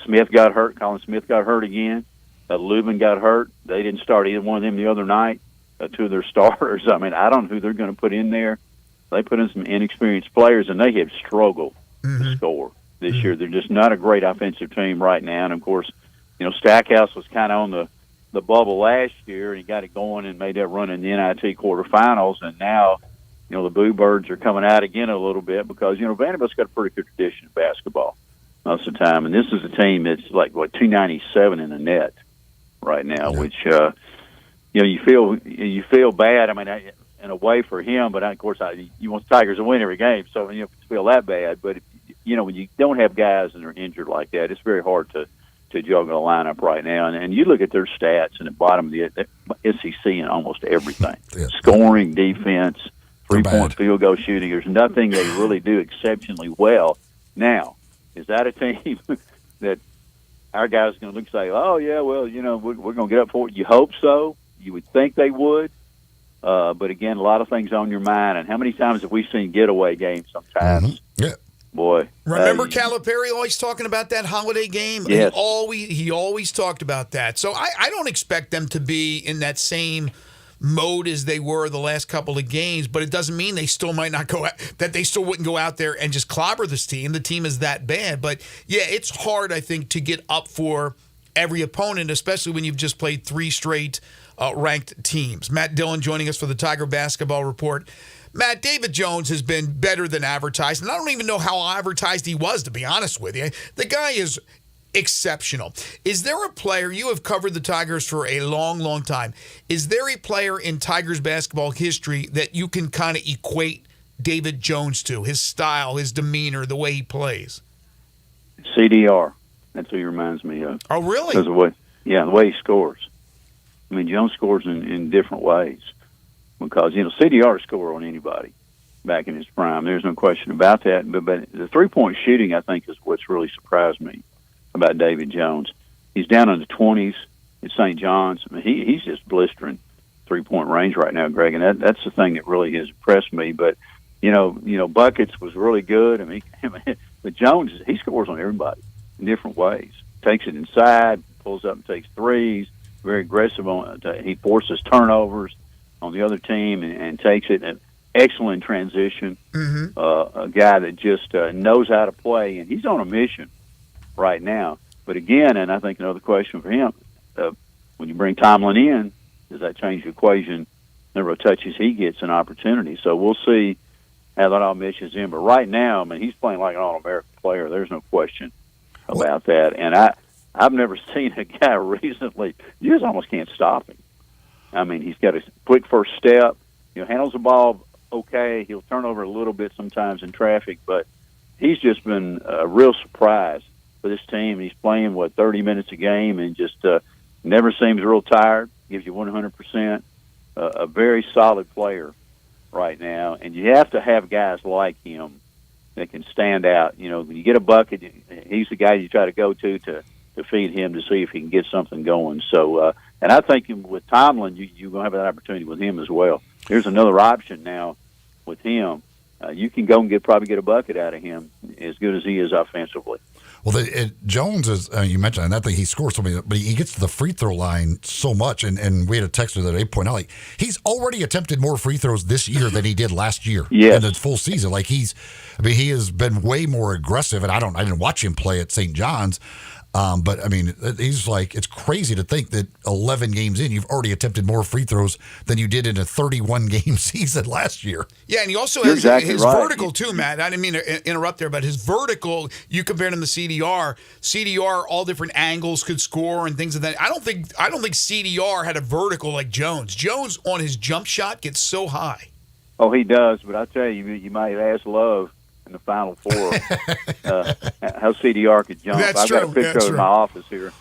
Smith got hurt. Colin Smith got hurt again. Lubin got hurt. They didn't start either one of them the other night, two of their starters. I mean, I don't know who they're going to put in there. They put in some inexperienced players, and they have struggled to score this year. They're just not a great offensive team right now. And, of course, Stackhouse was kind of on the bubble last year, and he got it going and made that run in the NIT quarterfinals. And now, the Boo Birds are coming out again a little bit because, Vanderbilt's got a pretty good tradition of basketball most of the time. And this is a team that's like, 297 in the net right now, which, you feel bad. I mean, in a way for him, but of course, you want the Tigers to win every game, so you feel that bad. But when you don't have guys and they're injured like that, it's very hard to juggle a lineup right now. And you look at their stats in the bottom of the SEC in almost everything: scoring, defense, 3-point field goal shooting. There's nothing they really do exceptionally well. Now, is that a team that our guys are going to look and say, "Oh yeah, well, we're going to get up for it"? You hope so. You would think they would. But again, a lot of things on your mind. And how many times have we seen getaway games sometimes? Yeah. Boy. Remember Calipari always talking about that holiday game? Yes. He always talked about that. So I don't expect them to be in that same mode as they were the last couple of games, but it doesn't mean they still might not go out, that they still wouldn't go out there and just clobber this team. The team is that bad. But, yeah, it's hard, I think, to get up for every opponent, especially when you've just played three straight ranked teams. Matt Dillon joining us for the Tiger Basketball Report. Matt, David Jones has been better than advertised, and I don't even know how advertised he was, to be honest with you. The guy is exceptional. Is there a player, you have covered the Tigers for a long, long time, is there a player in Tigers basketball history that you can kind of equate David Jones to, his style, his demeanor, the way he plays? CDR. That's who he reminds me of. Oh, really? Because the way he scores. I mean, Jones scores in different ways because, CDR score on anybody back in his prime. There's no question about that. But the three-point shooting, I think, is what's really surprised me about David Jones. He's down in the 20s at St. John's. I mean, he's just blistering three-point range right now, Greg, and that's the thing that really has impressed me. But, Buckets was really good. I mean, but Jones, he scores on everybody in different ways. Takes it inside, pulls up and takes threes. Very aggressive on. He forces turnovers on the other team and takes it. And excellent transition, a guy that just knows how to play, and he's on a mission right now. But again, and I think another question for him, when you bring Tomlin in, does that change the equation? Number of touches he gets, an opportunity. So we'll see how that all meshes in. But right now, I mean, he's playing like an All-American player. There's no question about that. And I've never seen a guy recently. You just almost can't stop him. I mean, he's got a quick first step. Handles the ball okay. He'll turn over a little bit sometimes in traffic, but he's just been a real surprise for this team. He's playing, 30 minutes a game and just never seems real tired, gives you 100%. A very solid player right now, and you have to have guys like him that can stand out. When you get a bucket, he's the guy you try to go to feed him to see if he can get something going. So, and I think with Tomlin, you're going to have that opportunity with him as well. There's another option now with him. You can go and probably get a bucket out of him as good as he is offensively. Well, Jones is, you mentioned, and I think he scores something, but he gets to the free throw line so much. And we had a texter that they point out, he's already attempted more free throws this year than he did last year in the full season. He has been way more aggressive, and I didn't watch him play at St. John's. But I mean, it's crazy to think that 11 games in, you've already attempted more free throws than you did in a 31 game season last year. Yeah, and he also has his vertical too, Matt. I didn't mean to interrupt there, but his vertical, you compared him to CDR. CDR, all different angles could score and things of that. I don't think CDR had a vertical like Jones. Jones on his jump shot gets so high. Oh, he does, but I tell you might have asked Love in the Final Four how CDR could jump. That's I've true. got a picture in my office here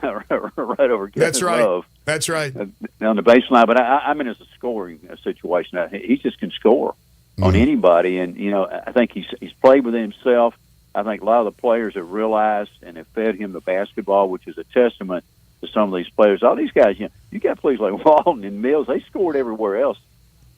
right over Kevin Love. That's right. On the baseline, but I mean, it's a scoring situation. He just can score on anybody, and I think he's played within himself. I think a lot of the players have realized and have fed him the basketball, which is a testament to some of these players. All these guys, you got players like Walton and Mills. They scored everywhere else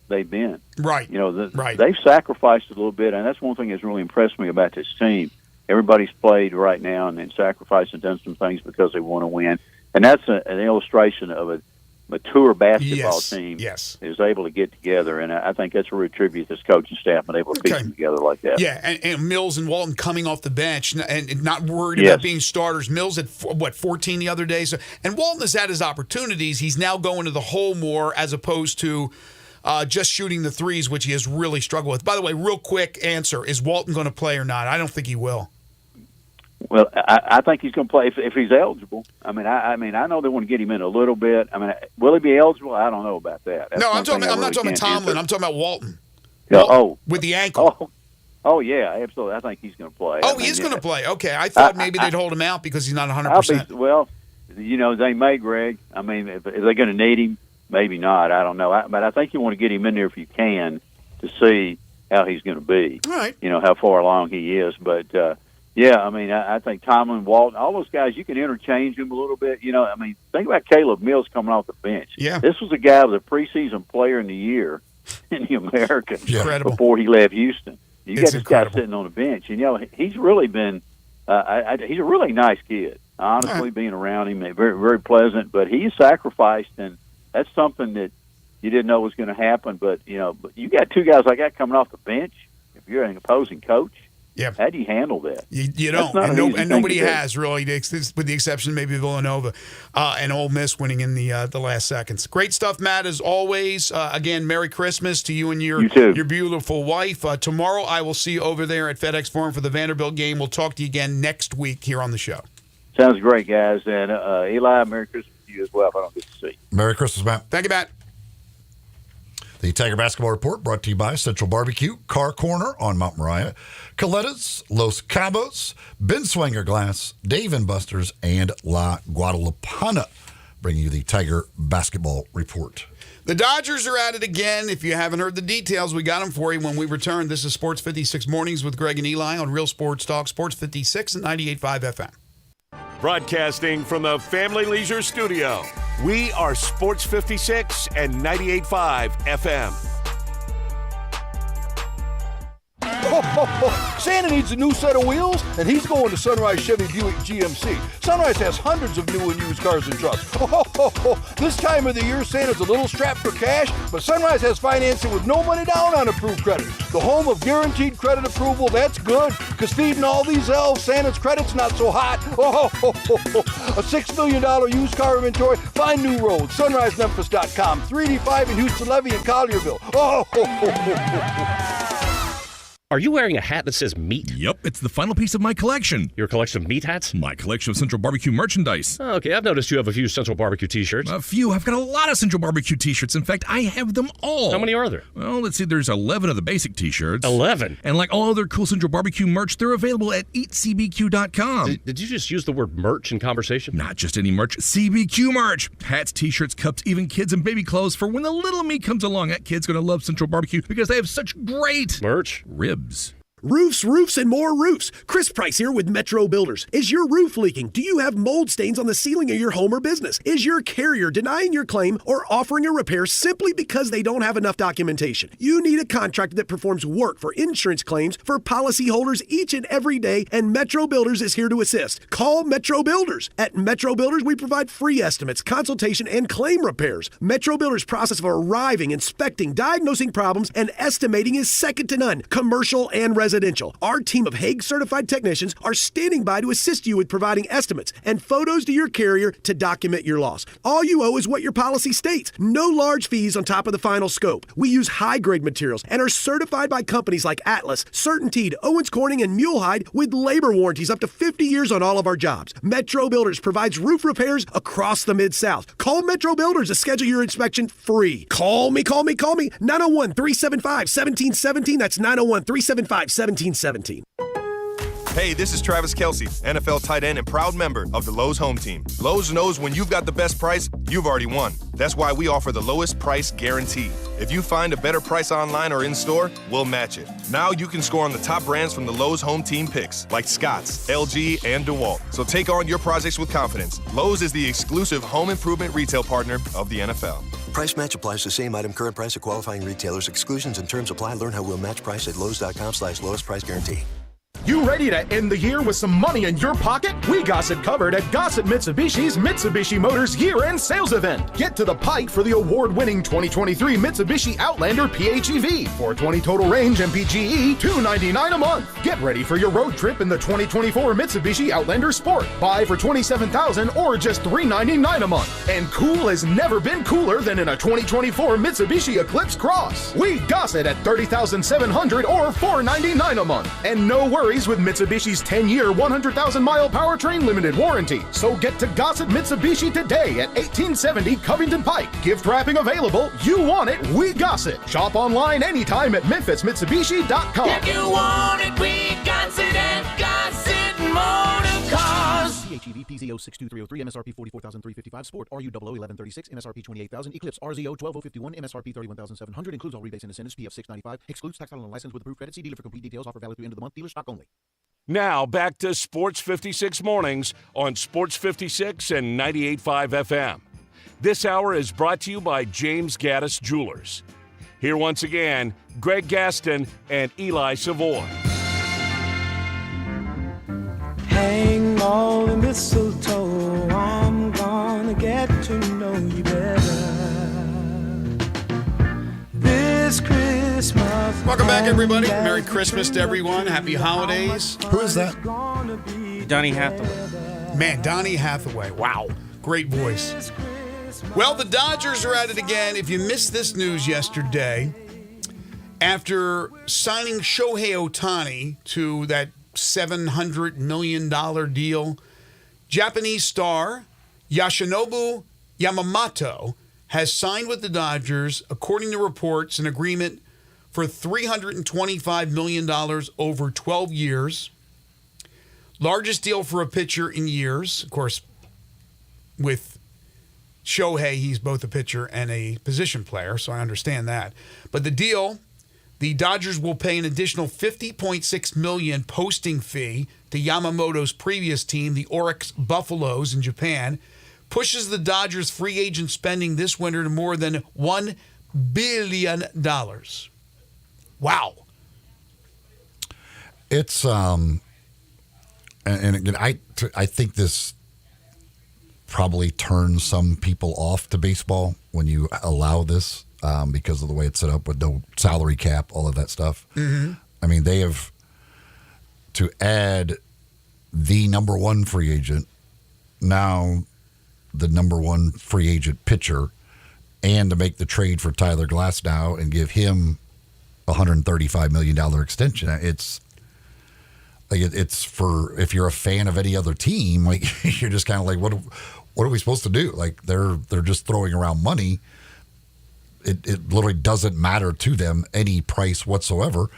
they've been. Right. They've sacrificed a little bit, and that's one thing that's really impressed me about this team. Everybody's played right now and sacrificed and done some things because they want to win. And that's an illustration of a mature basketball team is able to get together, and I think that's a real tribute to this coaching staff and able to piece them together like that. Yeah, and Mills and Walton coming off the bench and not worried about being starters. Mills had 14 the other day, and Walton has had his opportunities. He's now going to the hole more as opposed to just shooting the threes, which he has really struggled with. By the way, real quick answer: is Walton going to play or not? I don't think he will. Well, I think he's going to play if he's eligible. I mean, I know they want to get him in a little bit. I mean, will he be eligible? I don't know about that. I'm not talking about Tomlin. I'm talking about Walton. With the ankle. Oh, yeah, absolutely. I think he's going to play. Oh, he is going to play. Okay, I thought maybe they'd hold him out because he's not 100%. Well, they may, Greg. I mean, if they're going to need him, maybe not. I don't know. But I think you want to get him in there if you can to see how he's going to be. All right. How far along he is. But, yeah, I mean, I think Tomlin, Walton, all those guys, you can interchange them a little bit. I mean, think about Caleb Mills coming off the bench. Yeah. This was a guy who was a preseason player in the year in the American Incredible. Before he left Houston. You It's got this incredible. guy sitting on the bench. And, he's really been he's a really nice kid. Honestly, being around him, very, very pleasant. But he's sacrificed, and that's something that you didn't know was going to happen. But, but you got two guys like that coming off the bench. If you're an opposing coach, how do you handle that? You don't, and nobody has really, with the exception maybe of Villanova and Ole Miss winning in the last seconds. Great stuff, Matt, as always. Again, Merry Christmas to you and your beautiful wife. Tomorrow I will see you over there at FedEx Forum for the Vanderbilt game. We'll talk to you again next week here on the show. Sounds great, guys. And Eli, Merry Christmas to you as well if I don't get to see you. Merry Christmas, Matt. Thank you, Matt. The Tiger Basketball Report brought to you by Central Barbecue, Car Corner on Mount Moriah, Coletta's, Los Cabos, Ben Swanger Glass, Dave & Buster's, and La Guadalupana, bringing you the Tiger Basketball Report. The Dodgers are at it again. If you haven't heard the details, we got them for you when we return. This is Sports 56 Mornings with Greg and Eli on Real Sports Talk, Sports 56 and 98.5 FM. Broadcasting from the Family Leisure Studio, we are Sports 56 and 98.5 FM. Santa needs a new set of wheels, and he's going to Sunrise Chevy Buick GMC. Sunrise has hundreds of new and used cars and trucks. This time of the year, Santa's a little strapped for cash, but Sunrise has financing with no money down on approved credit. The home of guaranteed credit approval, that's good, because feeding all these elves, Santa's credit's not so hot. A $6 million used car inventory. Find new roads. SunriseMemphis.com. 385 in Houston Levy and Collierville. Are you wearing a hat that says meat? Yep, it's the final piece of my collection. Your collection of meat hats? My collection of Central Barbecue merchandise. Oh, okay, I've noticed you have a few Central Barbecue t-shirts. A few. I've got a lot of Central Barbecue t-shirts. In fact, I have them all. How many are there? Well, let's see. There's 11 of the basic t-shirts. 11? And like all other cool Central Barbecue merch, they're available at eatcbq.com. Did you just use the word merch in conversation? Not just any merch. CBQ merch. Hats, t-shirts, cups, even kids and baby clothes for when the little me comes along. That kid's going to love Central Barbecue because they have such great merch. Ribs. Roofs, roofs, and more roofs. Chris Price here with Metro Builders. Is your roof leaking? Do you have mold stains on the ceiling of your home or business? Is your carrier denying your claim or offering a repair simply because they don't have enough documentation? You need a contractor that performs work for insurance claims for policyholders each and every day, and Metro Builders is here to assist. Call Metro Builders. At Metro Builders, we provide free estimates, consultation, and claim repairs. Metro Builders' process of arriving, inspecting, diagnosing problems, and estimating is second to none, commercial and residential. Our team of Hague-certified technicians are standing by to assist you with providing estimates and photos to your carrier to document your loss. All you owe is what your policy states. No large fees on top of the final scope. We use high-grade materials and are certified by companies like Atlas, CertainTeed, Owens Corning, and Mulehide with labor warranties up to 50 years on all of our jobs. Metro Builders provides roof repairs across the Mid-South. Call Metro Builders to schedule your inspection free. Call me. 901-375-1717. That's 901-375-1717. Hey, this is Travis Kelce, NFL tight end and proud member of the Lowe's home team. Lowe's knows when you've got the best price, you've already won. That's why we offer the lowest price guarantee. If you find a better price online or in-store, we'll match it. Now you can score on the top brands from the Lowe's home team picks, like Scotts, LG, and DeWalt. So take on your projects with confidence. Lowe's is the exclusive home improvement retail partner of the NFL. Price match applies to same item, current price of qualifying retailers. Exclusions and terms apply. Learn how we'll match price at Lowe's.com/lowest price guarantee. You ready to end the year with some money in your pocket? We got it covered at Gossett Mitsubishi's Mitsubishi Motors year-end sales event. Get to the Pike for the award-winning 2023 Mitsubishi Outlander PHEV. 420 total range MPGE, $299 a month. Get ready for your road trip in the 2024 Mitsubishi Outlander Sport. Buy for $27,000 or just $399 a month. And cool has never been cooler than in a 2024 Mitsubishi Eclipse Cross. We got it at $30,700 or $499 a month. And no worries with Mitsubishi's 10-year, 100,000-mile powertrain limited warranty. So get to Gossett Mitsubishi today at 1870 Covington Pike. Gift wrapping available. You want it, we Gossett. Shop online anytime at MemphisMitsubishi.com. If you want it, we Gossett at Gossett Motor Cars. PHEV PZ06233 MSRP 44,355 Sport RU 001136 MSRP 28,000 Eclipse RZO 12051 MSRP 31,700 includes all rebates and incentives PF 695 excludes tax title and license with approved credit. See dealer for complete details. Offer valid through end of the month. Dealer stock only. Now back to Sports 56 Mornings on Sports 56 and 98.5 FM. This hour is brought to you by James Gaddis Jewelers. Here once again, Greg Gaston and Eli Savoy. Hang all the mistletoe, I'm gonna get to know you better. This Christmas. Welcome back, everybody. Merry Christmas to everyone. Happy holidays. Who is that? Donnie Hathaway. Man, Donnie Hathaway. Wow. Great voice. Well, the Dodgers are at it again. If you missed this news yesterday, after signing Shohei Ohtani to that $700 million deal, Japanese star Yoshinobu Yamamoto has signed with the Dodgers, according to reports, an agreement for $325 million over 12 years. Largest deal for a pitcher in years. Of course, with Shohei, he's both a pitcher and a position player, so I understand that. But the deal, the Dodgers will pay an additional $50.6 million posting fee to Yamamoto's previous team, the Oryx Buffaloes in Japan, pushes the Dodgers' free agent spending this winter to more than $1 billion. Wow. It's and again, I think this probably turns some people off to baseball when you allow this because of the way it's set up with no salary cap, all of that stuff. Mm-hmm. I mean, they have to add the number one free agent, now the number one free agent pitcher, and to make the trade for Tyler Glasnow and give him a $135 million extension. It's like it's for, if you're a fan of any other team, like you're just kind of like, what are we supposed to do? Like they're just throwing around money. It literally doesn't matter to them any price whatsoever.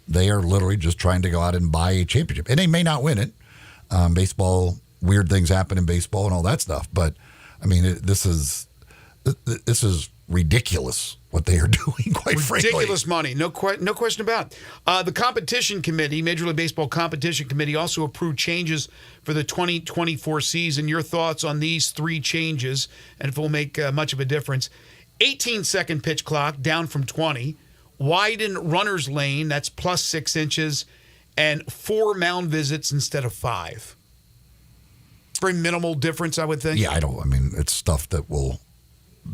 They are literally just trying to go out and buy a championship, and they may not win it. Baseball, weird things happen in baseball and all that stuff. But I mean, this is ridiculous what they are doing. Quite frankly, ridiculous money. No question about it. The competition committee, Major League Baseball competition committee, also approved changes for the 2024 season. Your thoughts on these three changes, and if it will make much of a difference? 18-second pitch clock down from 20. Widen runner's lane, that's plus 6 inches, and 4 mound visits instead of 5. Very minimal difference, I would think. Yeah, I mean, it's stuff that will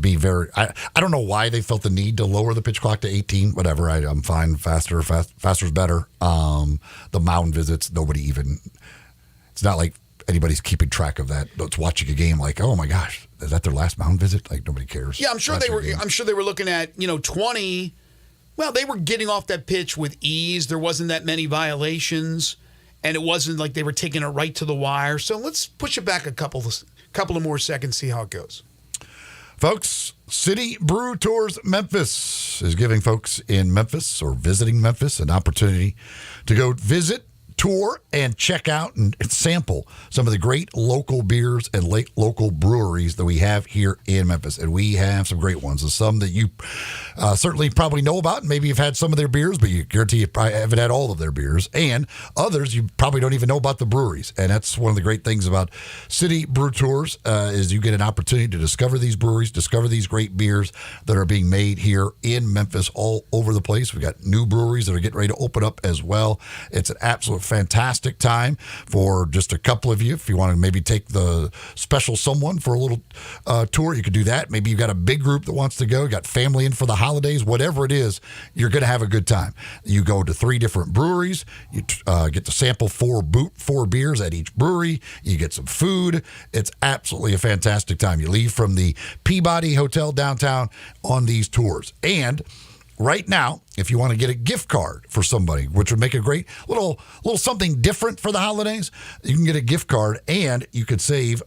be very. I don't know why they felt the need to lower the pitch clock to 18. Whatever, I'm fine. Faster's better. The mound visits, nobody even. It's not like anybody's keeping track of that. It's watching a game like, oh my gosh, is that their last mound visit? Like nobody cares. Yeah, I'm sure they were. I'm sure they were looking at 20. Well, they were getting off that pitch with ease. There wasn't that many violations, and it wasn't like they were taking it right to the wire. So let's push it back a couple of more seconds, see how it goes. Folks, City Brew Tours Memphis is giving folks in Memphis or visiting Memphis an opportunity to go visit, tour, and check out and sample some of the great local beers and local breweries that we have here in Memphis. And we have some great ones. And some that you certainly probably know about. And maybe you've had some of their beers, but you guarantee you probably haven't had all of their beers. And others you probably don't even know about the breweries. And that's one of the great things about City Brew Tours is you get an opportunity to discover these breweries, discover these great beers that are being made here in Memphis all over the place. We've got new breweries that are getting ready to open up as well. It's an absolute fantastic time for just a couple of you. If you want to maybe take the special someone for a little tour, you could do that. Maybe you've got a big group that wants to go, you got family in for the holidays, whatever it is, you're going to have a good time. You go to 3 different breweries, you get to sample 4 beers at each brewery, you get some food. It's absolutely a fantastic time. You leave from the Peabody Hotel downtown on these tours. And right now, if you want to get a gift card for somebody, which would make a great little something different for the holidays, you can get a gift card, and you could save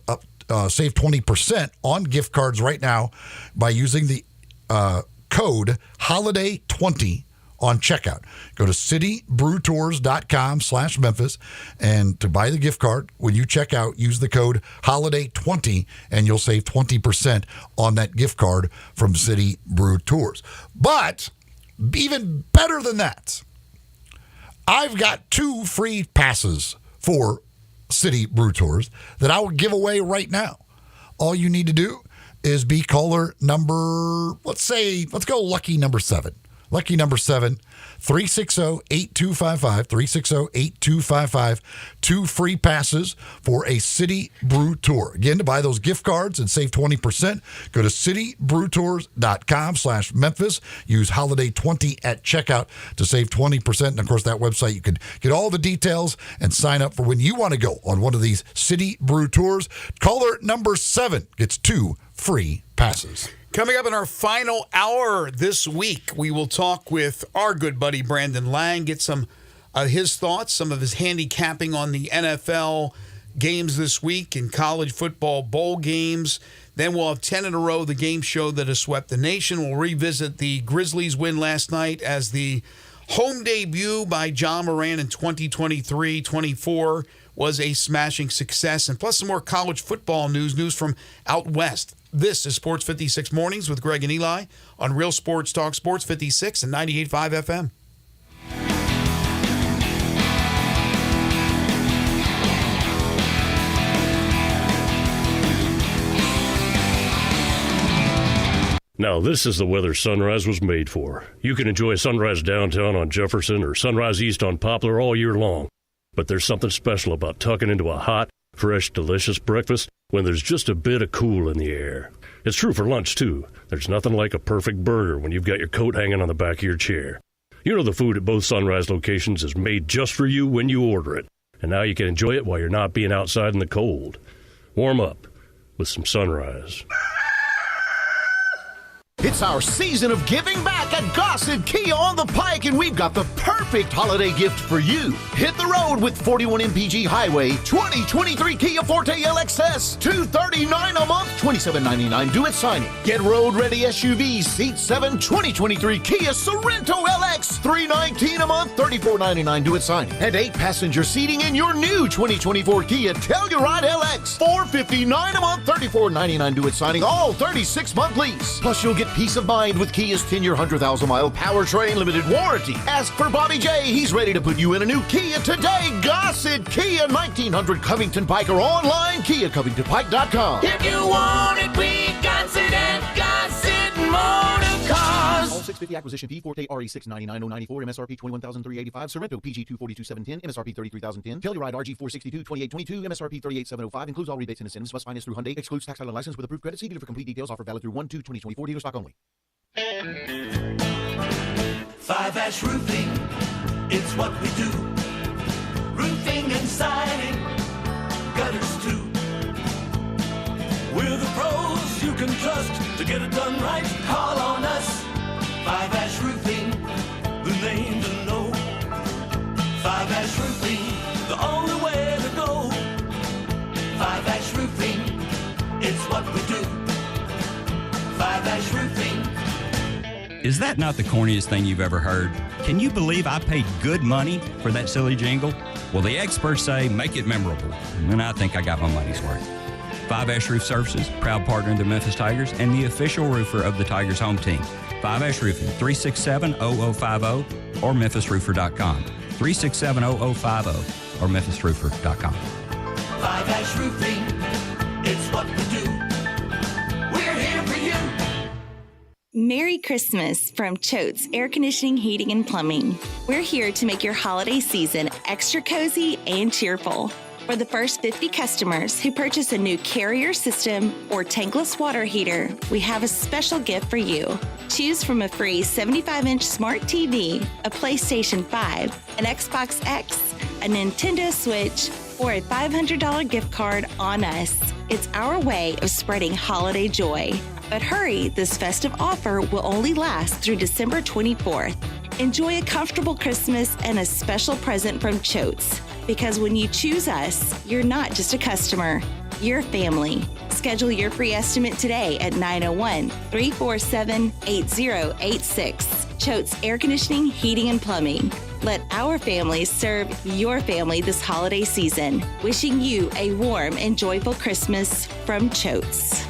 20% on gift cards right now by using the code HOLIDAY20 on checkout. Go to citybrewtours.com/Memphis, and to buy the gift card, when you check out, use the code HOLIDAY20, and you'll save 20% on that gift card from City Brew Tours. But even better than that, I've got 2 free passes for City Brew Tours that I will give away right now. All you need to do is be caller number, let's go lucky number 7. Lucky number 7, 360-8255, 360-8255. 2 free passes for a City Brew Tour. Again, to buy those gift cards and save 20%, go to citybrewtours.com/Memphis. Use HOLIDAY20 at checkout to save 20%. And, of course, that website, you can get all the details and sign up for when you want to go on one of these City Brew Tours. Caller number 7 gets 2 free passes. Coming up in our final hour this week, we will talk with our good buddy Brandon Lang, get some of his thoughts, some of his handicapping on the NFL games this week and college football bowl games. Then we'll have 10 in a row, the game show that has swept the nation. We'll revisit the Grizzlies' win last night as the home debut by John Moran in 2023-24 was a smashing success. And plus some more college football news from out west. This is Sports 56 Mornings with Greg and Eli on Real Sports Talk, Sports 56 and 98.5 FM. Now, this is the weather Sunrise was made for. You can enjoy sunrise downtown on Jefferson or sunrise east on Poplar all year long. But there's something special about tucking into a hot, fresh, delicious breakfast when there's just a bit of cool in the air. It's true for lunch, too. There's nothing like a perfect burger when you've got your coat hanging on the back of your chair. You know the food at both Sunrise locations is made just for you when you order it. And now you can enjoy it while you're not being outside in the cold. Warm up with some Sunrise. It's our season of giving back at Gossett Kia on the Pike, and we've got the perfect holiday gift for you. Hit the road with 41 MPG Highway, 2023 Kia Forte LXS, $239 a month, $27.99 due at signing. Get road-ready SUVs, Seat 7, 2023 Kia Sorento LX, $319 a month, $34.99 due at signing. And 8-passenger seating in your new 2024 Kia Telluride LX, $459 a month, $34.99 due at signing, all 36-month lease. Plus, you'll get peace of mind with Kia's 10-year, 100,000-mile powertrain limited warranty. Ask for Bobby J. He's ready to put you in a new Kia today. Gossett Kia, 1900 Covington Pike, or online, KiaCovingtonPike.com. If you want it, we got it at Gossett Motor Cars. All 650 acquisition fee, Forte RE 699,094, MSRP 21,385, Sorrento PG 242,710, MSRP 33,010, Telluride RG 462, 2822, MSRP 38,705, includes all rebates and incentives, must finance through Hyundai, excludes tax title and license with approved credit. See dealer for complete details. Offer valid through 1/2/2024, dealer stock only. 5-Ash Roofing, it's what we do. Roofing and siding, gutters too. We're the pros you can trust to get it done right. Call on us. 5-Ash Roofing, the name to know. 5-Ash Roofing, the only way to go. 5-Ash Roofing, it's what we do. 5-Ash Roofing. Is that not the corniest thing you've ever heard? Can you believe I paid good money for that silly jingle? Well, the experts say make it memorable, and I think I got my money's worth. 5-Ash Roof Services, proud partner of the Memphis Tigers and the official roofer of the Tigers home team. 5-Ash Roofing, 367-0050 or memphisroofer.com. 367-0050 or memphisroofer.com. 5-Ash Roofing, it's what we do. We're here for you. Merry Christmas from Choate's Air Conditioning, Heating, and Plumbing. We're here to make your holiday season extra cozy and cheerful. For the first 50 customers who purchase a new Carrier system or tankless water heater, we have a special gift for you. Choose from a free 75-inch smart TV, a PlayStation 5, an Xbox X, a Nintendo Switch, or a $500 gift card on us. It's our way of spreading holiday joy. But hurry, this festive offer will only last through December 24th. Enjoy a comfortable Christmas and a special present from Choate's. Because when you choose us, you're not just a customer, you're family. Schedule your free estimate today at 901-347-8086. Choate's Air Conditioning, Heating, and Plumbing. Let our family serve your family this holiday season. Wishing you a warm and joyful Christmas from Choate's.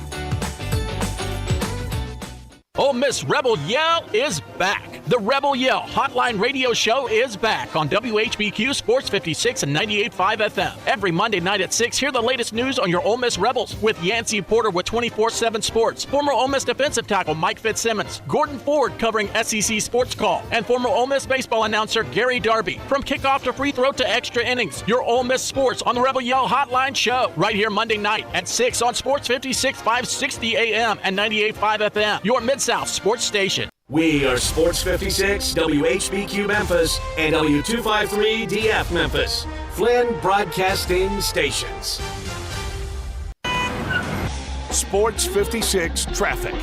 Ole Miss Rebel Yell is back. The Rebel Yell Hotline Radio Show is back on WHBQ Sports 56 and 98.5 FM. Every Monday night at 6, hear the latest news on your Ole Miss Rebels with Yancey Porter with 24/7 Sports, former Ole Miss defensive tackle Mike Fitzsimmons, Gordon Ford covering SEC Sports Call, and former Ole Miss baseball announcer Gary Darby. From kickoff to free throw to extra innings, your Ole Miss Sports on the Rebel Yell Hotline Show right here Monday night at 6 on Sports 56, 560 AM and 98.5 FM, your Mid-South sports station. We are Sports 56, WHBQ Memphis, and W253 DF Memphis. Flynn Broadcasting Stations. Sports 56 traffic.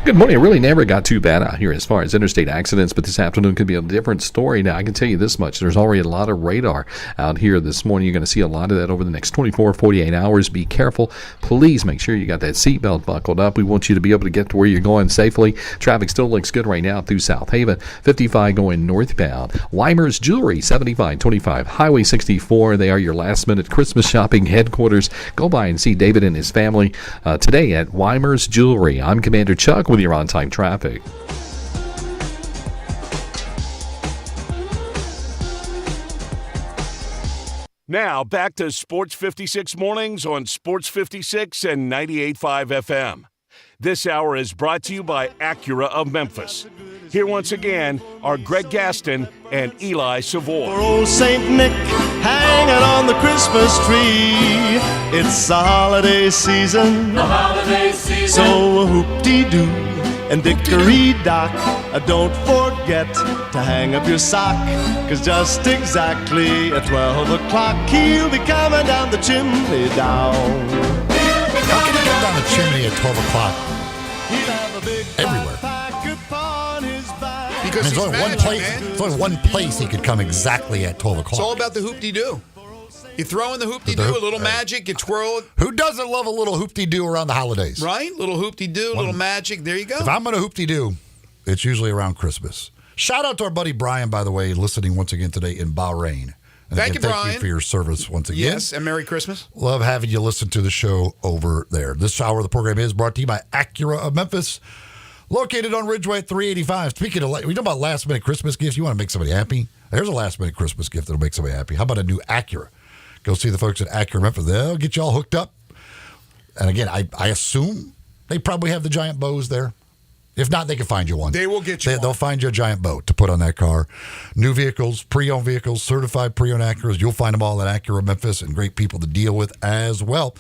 Good morning. It really never got too bad out here as far as interstate accidents, but this afternoon could be a different story. Now, I can tell you this much. There's already a lot of radar out here this morning. You're going to see a lot of that over the next 24, 48 hours. Be careful. Please make sure you got that seatbelt buckled up. We want you to be able to get to where you're going safely. Traffic still looks good right now through South Haven. 55 going northbound. Weimer's Jewelry, 7525 Highway 64. They are your last-minute Christmas shopping headquarters. Go by and see David and his family today at Weimer's Jewelry. I'm Commander Chuck with your on-time traffic. Now back to Sports 56 mornings on Sports 56 and 98.5 FM. This hour is brought to you by Acura of Memphis. Here once again are Greg Gaston and Eli Savoy. For old Saint Nick hanging on the Christmas tree. It's the holiday season. The holiday season. So whoop-dee-doo and dickory-dock. Don't forget to hang up your sock. 'Cause just exactly at 12 o'clock he'll be coming down the chimney down. How can he come down the chimney at 12 o'clock? Everywhere. Because there's he's only one magic, place. man. There's only one place he could come exactly at 12 o'clock. It's all about the hoop-de-doo. You throw in the hoop-de-doo, a little magic, you twirl it. Who doesn't love a little hoop-de-doo around the holidays? Right? Little hoop-de-doo, little magic. There you go. If I'm going to hoop-de-doo, it's usually around Christmas. Shout out to our buddy Brian, by the way, listening once again today in Bahrain. And Thank again, you, Thank Brian. you for your service once again. Yes, and Merry Christmas. Love having you listen to the show over there. This hour of the program is brought to you by Acura of Memphis, located on Ridgeway at 385. Speaking of, we talk about last-minute Christmas gifts. You want to make somebody happy? There's a last-minute Christmas gift that'll make somebody happy. How about a new Acura? Go see the folks at Acura Memphis. They'll get you all hooked up. And again, I assume they probably have the giant bows there. If not, they can find you one. They will get you one. They'll find you a giant bow to put on that car. New vehicles, pre-owned vehicles, certified pre-owned Acuras. You'll find them all at Acura Memphis, and great people to deal with as well.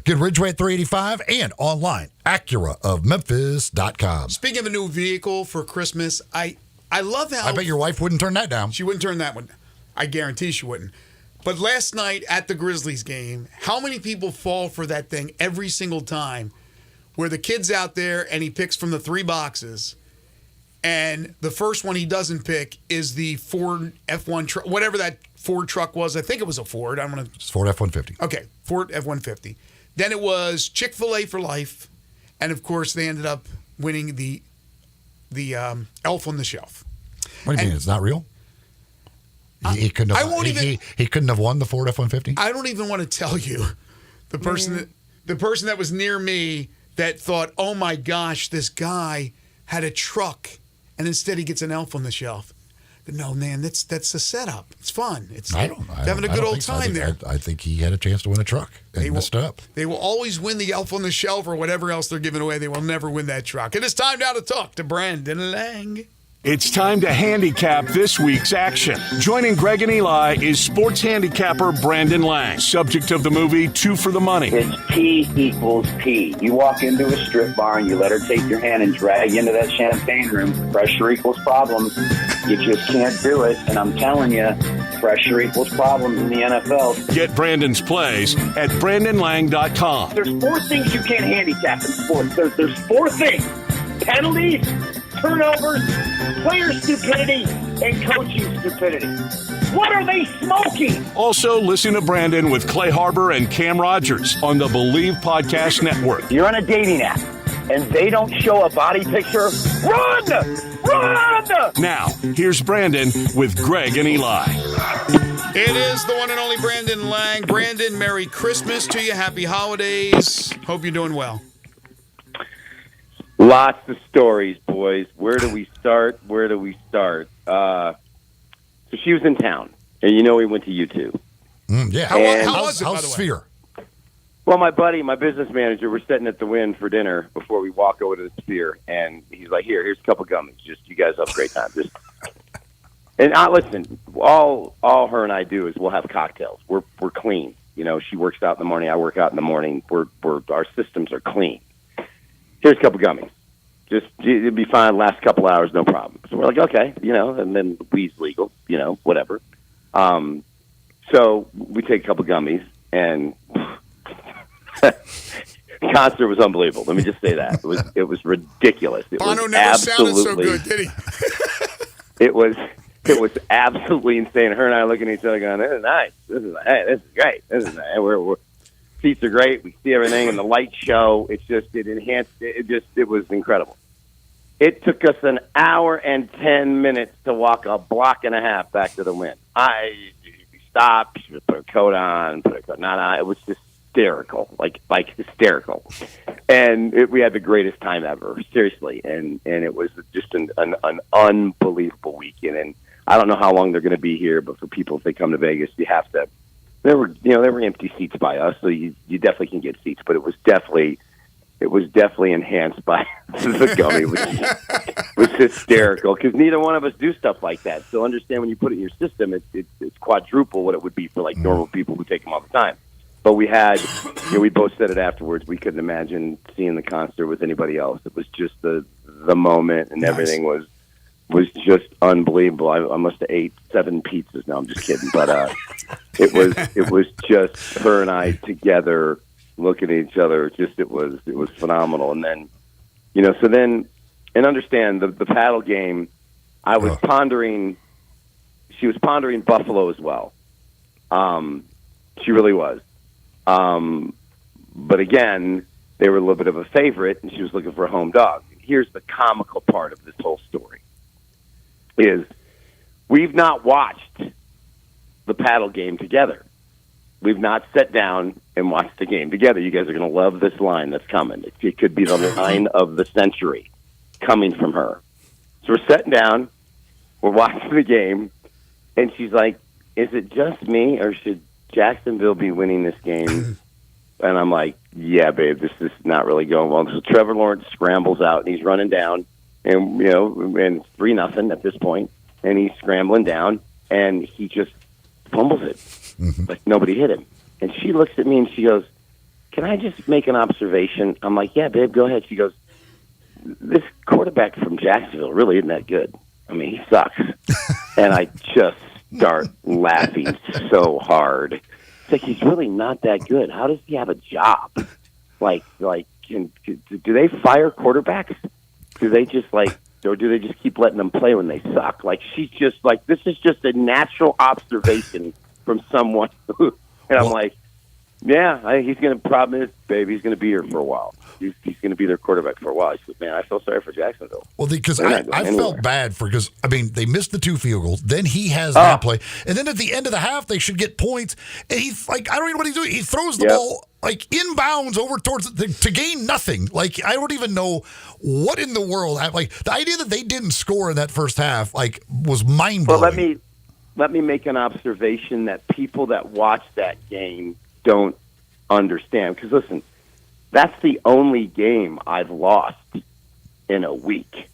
Get Ridgeway at 385 and online, AcuraofMemphis.com. Speaking of a new vehicle for Christmas, I love how... I bet your wife wouldn't turn that down. She wouldn't turn that one. I guarantee she wouldn't. But last night at the Grizzlies game, how many people fall for that thing every single time where the kid's out there and he picks from the 3 boxes and the first one he doesn't pick is the Ford F1 truck, whatever that Ford truck was. I think it was a Ford. I'm going to... It's Ford F-150. Okay, Ford F-150. Then it was Chick-fil-A for life. And, of course, they ended up winning the Elf on the Shelf. What do you mean? It's not real? He couldn't have, he couldn't have won the Ford F-150? I don't even want to tell you the person that was near me that thought, oh my gosh, this guy had a truck and instead he gets an Elf on the Shelf. But no, man, that's a setup. It's fun. It's having a good old time there. I think he had a chance to win a truck and messed up. They will always win the Elf on the Shelf or whatever else they're giving away. They will never win that truck. It is time now to talk to Brandon Lang. It's time to handicap this week's action. Joining Greg and Eli is sports handicapper Brandon Lang, subject of the movie Two for the Money. It's P equals P. You walk into a strip bar and you let her take your hand and drag you into that champagne room. Pressure equals problems. You just can't do it. And I'm telling you, pressure equals problems in the NFL. Get Brandon's plays at BrandonLang.com. There's 4 things you can't handicap in sports. There's 4 things. Penalties, turnovers, player stupidity, and coaching stupidity. What are they smoking? Also, listen to Brandon with Clay Harbor and Cam Rogers on the Believe Podcast Network. You're on a dating app, and they don't show a body picture. Run! Run! Now, here's Brandon with Greg and Eli. It is the one and only Brandon Lang. Brandon, Merry Christmas to you. Happy holidays. Hope you're doing well. Lots of stories, boys. Where do we start? So she was in town, and we went to U2. Yeah. How was it, by the way? Sphere? Well, my buddy, my business manager, we're sitting at the Wynn for dinner before we walk over to the Sphere, and he's like, here's a couple gummies. Just, you guys have a great time. And listen, all her and I do is we'll have cocktails. We're clean. She works out in the morning. I work out in the morning. Our systems are clean. Here's a couple gummies. Just, it'd be fine. Last couple hours, no problem. So we're like, okay, and then weed's legal, whatever. So we take a couple gummies, and the concert was unbelievable. Let me just say that. It was ridiculous. Bono never sounded so good, did he? It was absolutely insane. Her and I looking at each other going, this is nice. This is great. This is nice. We're seats are great. We see everything, and the light show. It enhanced. It was incredible. It took us an hour and 10 minutes to walk a block and a half back to the Wynn. We stopped, put a coat on, not on. It was hysterical, like hysterical, and we had the greatest time ever. Seriously, and it was just an unbelievable weekend. And I don't know how long they're going to be here, but for people if they come to Vegas, you have to. There were empty seats by us, so you definitely can get seats. But it was definitely it was definitely enhanced by the gummy, which was hysterical because neither one of us do stuff like that. So understand when you put it in your system, it's quadruple what it would be for like normal people who take them all the time. But we had, we both said it afterwards. We couldn't imagine seeing the concert with anybody else. It was just the moment, and everything was just unbelievable. I must have ate 7 pizzas. No, I'm just kidding. But it was just her and I together looking at each other. Just it was phenomenal. And then, and understand the paddle game. I was pondering. She was pondering Buffalo as well. She really was. But again, they were a little bit of a favorite, and she was looking for a home dog. Here's the comical part of this whole story: is we've not watched the paddle game together. We've not sat down and watched the game together. You guys are going to love this line that's coming. It could be the line of the century coming from her. So we're sitting down, we're watching the game, and she's like, "Is it just me, or should Jacksonville be winning this game?" And I'm like, "Yeah, babe, this is not really going well." So Trevor Lawrence scrambles out, and he's running down, and and it's 3-0 at this point, and he's scrambling down, and he just fumbles it, like nobody hit him. And she looks at me and she goes, "Can I just make an observation?" I'm like, "Yeah, babe, go ahead." She goes, "This quarterback from Jacksonville really isn't that good. I mean, he sucks." And I just start laughing so hard. It's like, he's really not that good. How does he have a job? Like, do they fire quarterbacks? Do they just or do they just keep letting them play when they suck? Like, she's just like, this is just a natural observation from someone who, and I'm like, yeah, he's going to, problem is, baby, he's going to be here for a while. He's going to be their quarterback for a while. She said, man, I feel sorry for Jacksonville. Well, because I felt bad because they missed the 2 field goals. Then he has that play. And then at the end of the half, they should get points. And he's like, I don't even know what he's doing. He throws the ball inbounds over towards to gain nothing. Like, I don't even know what in the world. The idea that they didn't score in that first half, was mind-blowing. Well, let me make an observation that people that watch that game don't understand. Because, listen, that's the only game I've lost in a week.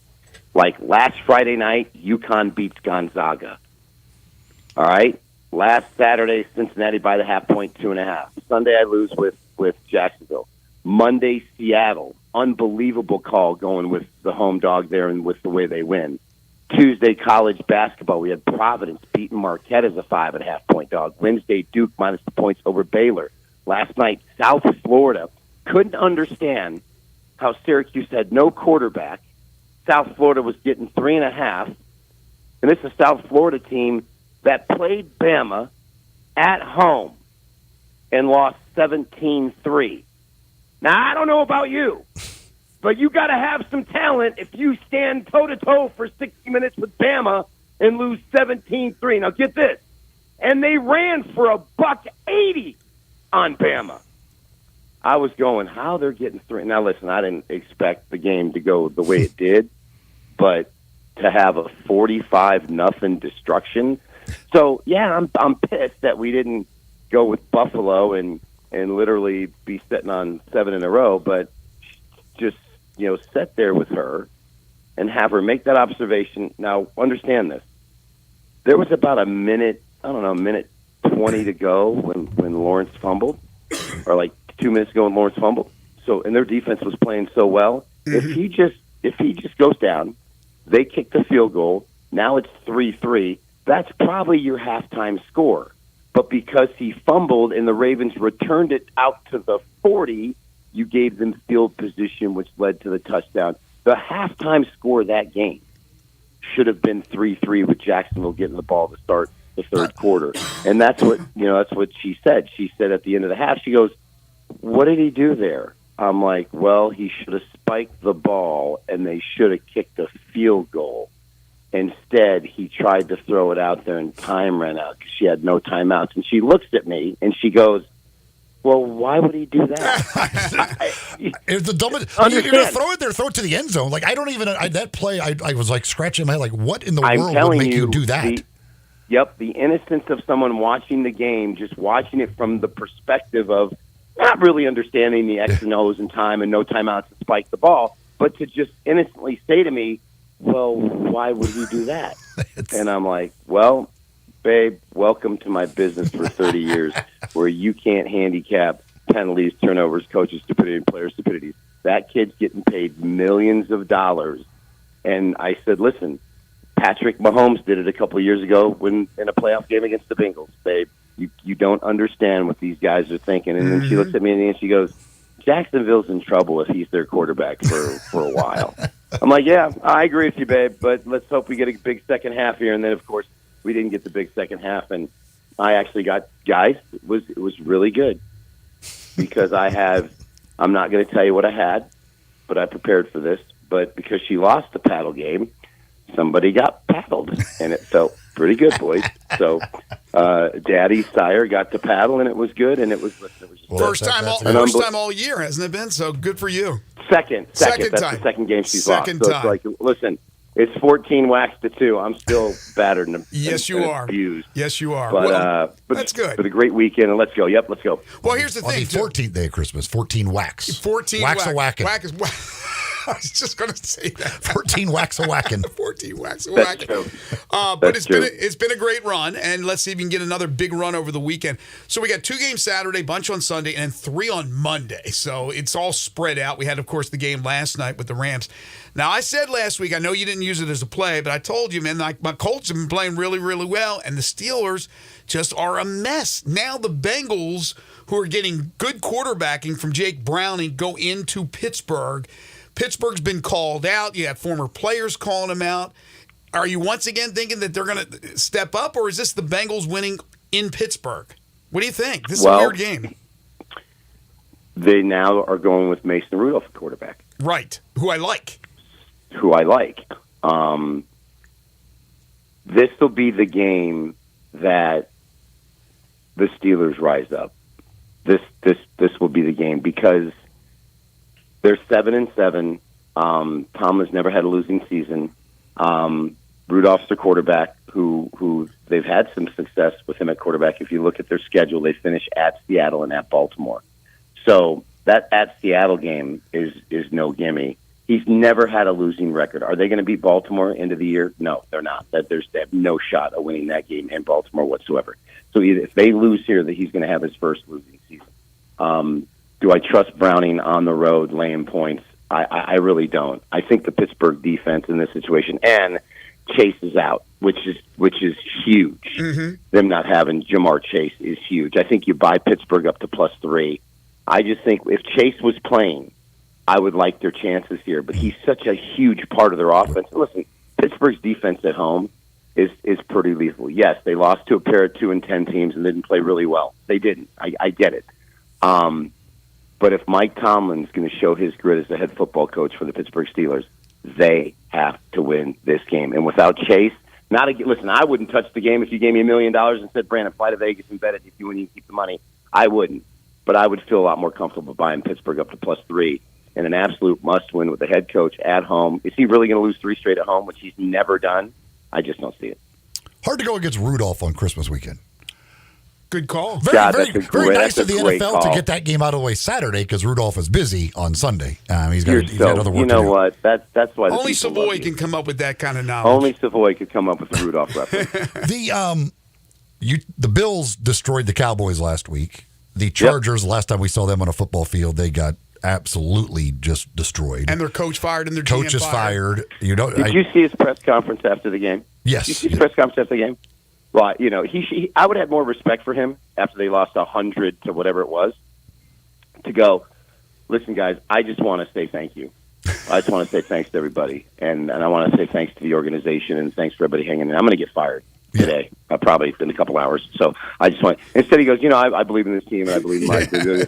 Like last Friday night, UConn beats Gonzaga. All right? Last Saturday, Cincinnati by the half point, 2.5. Sunday, I lose with Jacksonville. Monday, Seattle. Unbelievable call going with the home dog there and with the way they win. Tuesday, college basketball. We had Providence beating Marquette as a 5.5 point dog. Wednesday, Duke minus the points over Baylor. Last night, South Florida. Couldn't understand how Syracuse had no quarterback. South Florida was getting 3.5. And this is a South Florida team that played Bama at home and lost 17-3. Now, I don't know about you, but you got to have some talent if you stand toe-to-toe for 60 minutes with Bama and lose 17-3. Now, get this. And they ran for $180 on Bama. I was going, how they're getting 3. Now, listen, I didn't expect the game to go the way it did, but to have a 45-0 destruction. So, yeah, I'm pissed that we didn't go with Buffalo and literally be sitting on 7 in a row, but just, sit there with her and have her make that observation. Now, understand this. There was about a minute 20 to go when Lawrence fumbled, or 2 minutes ago when Lawrence fumbled. So, and their defense was playing so well. If he just goes down, they kick the field goal. Now it's 3-3. That's probably your halftime score. But because he fumbled and the Ravens returned it out to the 40, you gave them field position, which led to the touchdown. The halftime score of that game should have been 3-3 with Jacksonville getting the ball to start the third quarter. And that's what she said. She said at the end of the half, she goes, "What did he do there?" I'm like, well, he should have spiked the ball and they should have kicked a field goal. Instead, he tried to throw it out there and time ran out because she had no timeouts. And she looks at me and she goes, well, why would he do that? It's the dumbest. You're going to throw it there, throw it to the end zone. I don't even, that play, I was scratching my head, what in the world would make you do that? The innocence of someone watching the game, just watching it from the perspective of, not really understanding the X and O's and time and no timeouts to spike the ball, but to just innocently say to me, well, why would we do that? And I'm like, well, babe, welcome to my business for 30 years where you can't handicap penalties, turnovers, coaches' stupidity, and player stupidities. That kid's getting paid millions of dollars. And I said, listen, Patrick Mahomes did it a couple of years ago when in a playoff game against the Bengals. Babe, you don't understand what these guys are thinking. And then she looks at me and she goes, Jacksonville's in trouble if he's their quarterback for a while. I'm like, yeah, I agree with you, babe, but let's hope we get a big second half here. And then, of course, we didn't get the big second half. And I actually got, guys, it was really good because I'm not going to tell you what I had, but I prepared for this. But because she lost the paddle game, somebody got paddled, and it felt pretty good, boys. So Daddy Sire got to paddle, and it was good, and it was just first time all year, hasn't it been? So good for you. Second time. That's the second game she's Second lost. So time. it's like, listen, it's 14 whacks to 2. I'm still battered and Yes, you are. abused. Yes, you are. But that's good. But a great weekend, and let's go. Yep, let's go. Well, here's the On thing. the 14th day of Christmas, 14 whacks. 14 whacks a whacking. Whack is I was just going to say that. 14 whacks a whacking. 14 whacks a That's whacking. true. But it's been a great run, and let's see if we can get another big run over the weekend. So we got 2 games Saturday, bunch on Sunday, and 3 on Monday. So it's all spread out. We had, of course, the game last night with the Rams. Now, I said last week, I know you didn't use it as a play, but I told you, man, my Colts have been playing really, really well, and the Steelers just are a mess. Now the Bengals, who are getting good quarterbacking from Jake Browning, go into Pittsburgh. Pittsburgh's been called out. You have former players calling them out. Are you once again thinking that they're going to step up, or is this the Bengals winning in Pittsburgh? What do you think? This is a weird game. They now are going with Mason Rudolph at quarterback. Right, who I like. This will be the game that the Steelers rise up. This will be the game because they're 7-7. Tomlin's never had a losing season. Rudolph's their quarterback, who they've had some success with him at quarterback. If you look at their schedule, they finish at Seattle and at Baltimore. So that at Seattle game is no gimme. He's never had a losing record. Are they going to beat Baltimore end of the year? No, they're not. They have no shot of winning that game in Baltimore whatsoever. So if they lose here, that he's going to have his first losing season. Do I trust Browning on the road laying points? I really don't. I think the Pittsburgh defense in this situation, and Chase is out, which is huge. Mm-hmm. Them not having Jamar Chase is huge. I think you buy Pittsburgh up to +3. I just think if Chase was playing, I would like their chances here. But he's such a huge part of their offense. Listen, Pittsburgh's defense at home is pretty lethal. Yes, they lost to a pair of 2-10 teams and didn't play really well. They didn't. I get it. But if Mike Tomlin's going to show his grit as the head football coach for the Pittsburgh Steelers, they have to win this game. And without Chase, listen, I wouldn't touch the game if you gave me $1 million and said, Brandon, fly to Vegas and bet it if you win, you keep the money. I wouldn't. But I would feel a lot more comfortable buying Pittsburgh up to +3 and an absolute must-win with the head coach at home. Is he really going to lose 3 straight at home, which he's never done? I just don't see it. Hard to go against Rudolph on Christmas weekend. Good call. Very nice of the NFL to get that game out of the way Saturday because Rudolph is busy on Sunday. He's got other work to do. You know what? That's why only Savoy can come up with that kind of knowledge. Only Savoy could come up with the Rudolph reference. The Bills destroyed the Cowboys last week. The Chargers, last time we saw them on a football field, they got absolutely just destroyed. And their coach fired and their coach is fired. You know, Did you see his press conference after the game? Yes. Did you see his press conference after the game? Well, you know, I would have more respect for him after they lost 100 to whatever it was to go, listen, guys, I just want to say thank you. I just want to say thanks to everybody. And I want to say thanks to the organization and thanks for everybody hanging in. I'm going to get fired today, probably in a couple hours. So I just want, instead he goes, you know, I believe in this team and I believe in my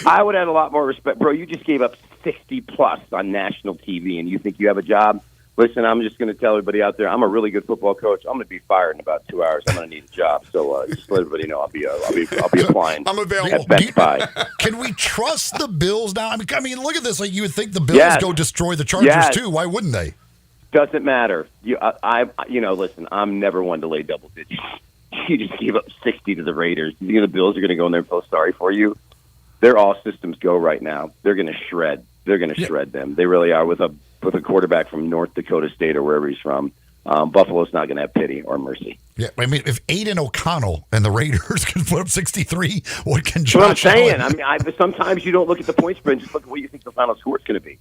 I would have a lot more respect. Bro, you just gave up 60-plus on national TV and you think you have a job? Listen, I'm just going to tell everybody out there, I'm a really good football coach. I'm going to be fired in about 2 hours. I'm going to need a job. So just let everybody know I'll be applying. I'm available. At Best Buy. Can we trust the Bills now? I mean, look at this. Like you would think the Bills go destroy the Chargers too. Why wouldn't they? Doesn't matter. Listen, I'm never one to lay double digits. You just gave up 60 to the Raiders. You think the Bills are going to go in there and feel sorry for you? they're all systems go right now. They're going to shred. They're going to shred them. They really are with a quarterback from North Dakota State or wherever he's from. Buffalo's not going to have pity or mercy. Yeah, I mean, if Aiden O'Connell and the Raiders can put up 63, what can That's what I'm Josh saying. Allen? I mean, sometimes you don't look at the point spread, just look at what you think the final score is going to be.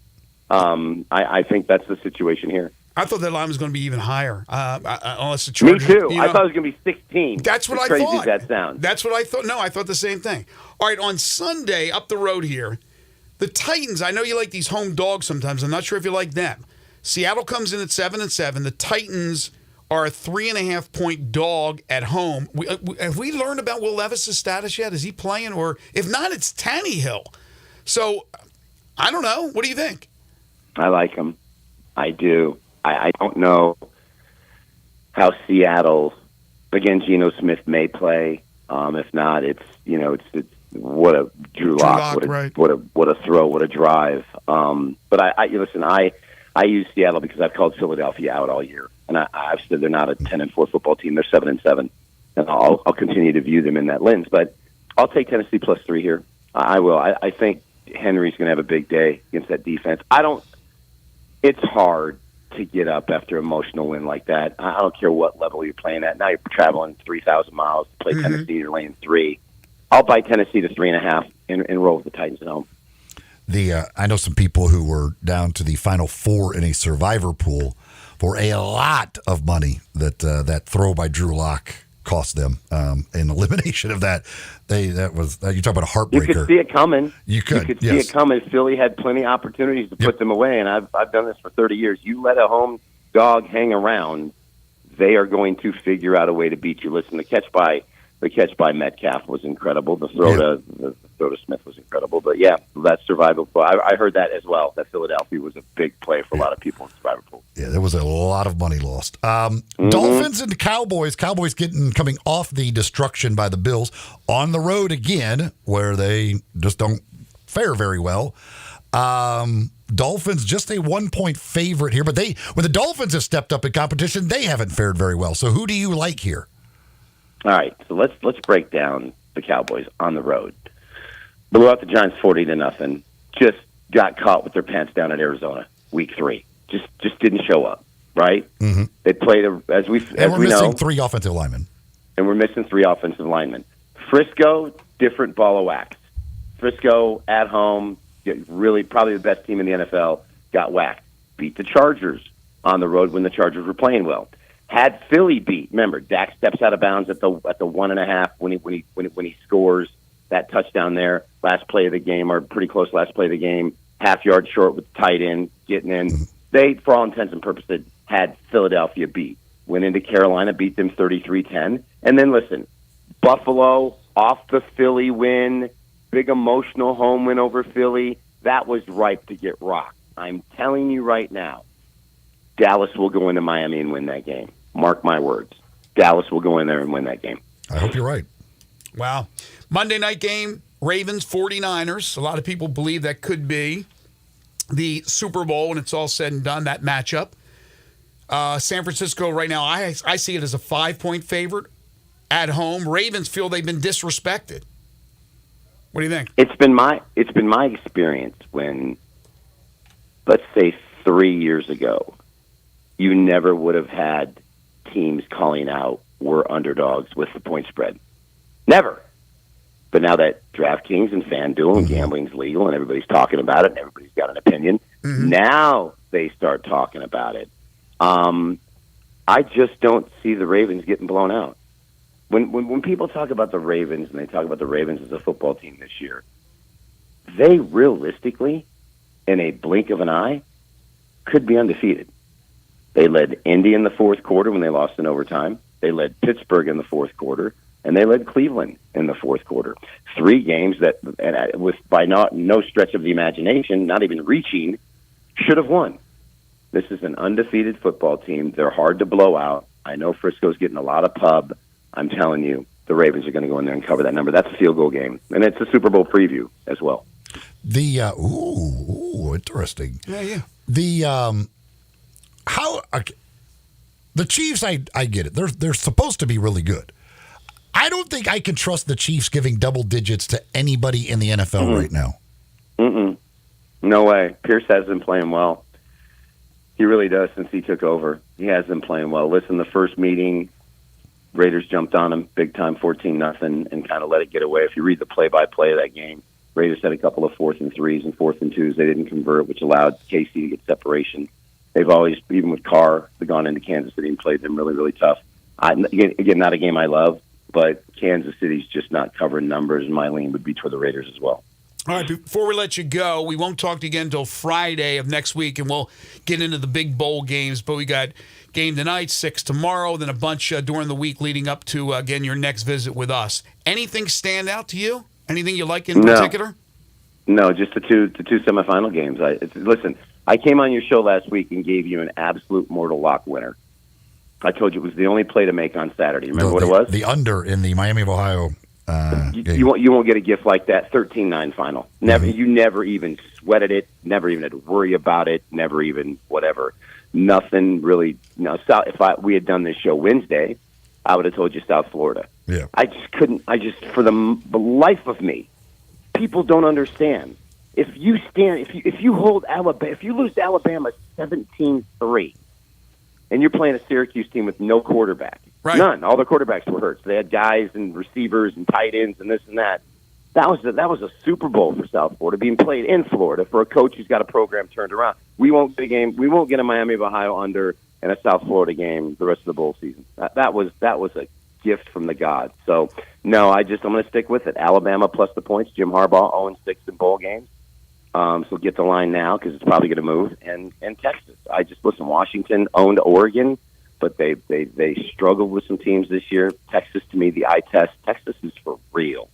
I think that's the situation here. I thought that line was going to be even higher. Unless the Me Chargers, too. you I know. thought it was going to be 16. That's what as I crazy thought. As that sounds. That's what I thought. No, I thought the same thing. All right, on Sunday, up the road here, the Titans, I know you like these home dogs sometimes. I'm not sure if you like them. Seattle comes in at 7-7. The Titans are a 3.5-point dog at home. Have we learned about Will Levis' status yet? Is he playing? Or if not, it's Tannehill. So, I don't know. What do you think? I like him. I do. I don't know how Seattle, again, Geno Smith may play. If not, it's what a Drew Lock, what a throw, what a drive. But I listen. I use Seattle because I've called Philadelphia out all year, and I've said they're not a 10-4 football team. They're 7-7, and I'll continue to view them in that lens. But I'll take Tennessee +3 here. I will. I think Henry's going to have a big day against that defense. It's hard to get up after an emotional win like that. I don't care what level you're playing at. Now you're traveling 3,000 miles to play Tennessee. You're laying 3. I'll buy Tennessee to 3.5 and roll with the Titans at home. I know some people who were down to the Final Four in a survivor pool for a lot of money that throw by Drew Lock cost them. In elimination of that, you talk about a heartbreaker. You could see it coming. You could see it coming. Philly had plenty of opportunities to put them away, and I've done this for 30 years. You let a home dog hang around, they are going to figure out a way to beat you. Listen, the catch by Metcalf was incredible. The throw to Smith was incredible. But yeah, that's survival. I heard that as well. That Philadelphia was a big play for a lot of people in survivor pool. Yeah, there was a lot of money lost. Dolphins and the Cowboys. Cowboys coming off the destruction by the Bills on the road again, where they just don't fare very well. Dolphins just a 1-point favorite here, but when the Dolphins have stepped up in competition, they haven't fared very well. So who do you like here? All right, so let's break down the Cowboys on the road. Blew out the Giants 40-0. Just got caught with their pants down at Arizona week 3. Just didn't show up. Right? Mm-hmm. They played as we missing know, 3 offensive linemen. And we're missing 3 offensive linemen. Frisco, different ball of wax. Frisco at home, really probably the best team in the NFL, got whacked. Beat the Chargers on the road when the Chargers were playing well. Had Philly beat. Remember, Dak steps out of bounds at the 1.5 when he scores that touchdown there. Last play of the game, or pretty close last play of the game. Half yard short with the tight end getting in. Mm-hmm. They, for all intents and purposes, had Philadelphia beat. Went into Carolina, beat them 33-10. And then listen, Buffalo off the Philly win, big emotional home win over Philly. That was ripe to get rocked. I'm telling you right now, Dallas will go into Miami and win that game. Mark my words. Dallas will go in there and win that game. I hope you're right. Wow. Monday night game, Ravens, 49ers. A lot of people believe that could be the Super Bowl when it's all said and done, that matchup. San Francisco right now, I see it as a 5-point favorite at home. Ravens feel they've been disrespected. What do you think? It's been my experience when, let's say 3 years ago, you never would have had teams calling out we're underdogs with the point spread. Never. But now that DraftKings and FanDuel and gambling's legal and everybody's talking about it and everybody's got an opinion, now they start talking about it. I just don't see the Ravens getting blown out. When people talk about the Ravens and they talk about the Ravens as a football team this year, they realistically, in a blink of an eye, could be undefeated. They led Indy in the fourth quarter when they lost in overtime. They led Pittsburgh in the fourth quarter, and they led Cleveland in the fourth quarter. 3 games that, with by no stretch of the imagination, not even reaching, should have won. This is an undefeated football team. They're hard to blow out. I know Frisco's getting a lot of pub. I'm telling you, the Ravens are going to go in there and cover that number. That's a field goal game, and it's a Super Bowl preview as well. Interesting. Yeah. The Chiefs, I get it. They're supposed to be really good. I don't think I can trust the Chiefs giving double digits to anybody in the NFL right now. No way. Pierce has been playing well. He really does since he took over. He has been playing well. Listen, the first meeting, Raiders jumped on him big time, 14-0, and kind of let it get away. If you read the play-by-play of that game, Raiders had a couple of 4th and 3s and 4th and 2s. They didn't convert, which allowed KC to get separation. They've always, even with Carr, they've gone into Kansas City and played them really, really tough. Again, not a game I love, but Kansas City's just not covering numbers, and my lean would be toward the Raiders as well. All right, before we let you go, we won't talk to you again until Friday of next week, and we'll get into the big bowl games. But we got game tonight, 6 tomorrow, then a bunch during the week leading up to, again, your next visit with us. Anything stand out to you? Anything you like in particular? No, just the two semifinal games. Listen, I came on your show last week and gave you an absolute mortal lock winner. I told you it was the only play to make on Saturday. Remember what it was? The under in the Miami of Ohio game. You won't get a gift like that. 13-9 final. Never. You never even sweated it. Never even had to worry about it. Never even whatever. Nothing really. No. If we had done this show Wednesday, I would have told you South Florida. Yeah. I just couldn't. For the life of me, people don't understand. If you hold Alabama, if you lose to Alabama 17-3, and you're playing a Syracuse team with no quarterback, none. All the quarterbacks were hurt. So they had guys and receivers and tight ends and this and that. That was a Super Bowl for South Florida being played in Florida for a coach who's got a program turned around. We won't get a game. We won't get a Miami of Ohio under and a South Florida game the rest of the bowl season. That was a gift from the gods. So no, I'm going to stick with it. Alabama plus the points. Jim Harbaugh 0-6 in bowl games. So get the line now because it's probably going to move. And Texas. Listen, Washington owned Oregon, but they struggled with some teams this year. Texas, to me, the eye test. Texas is for real.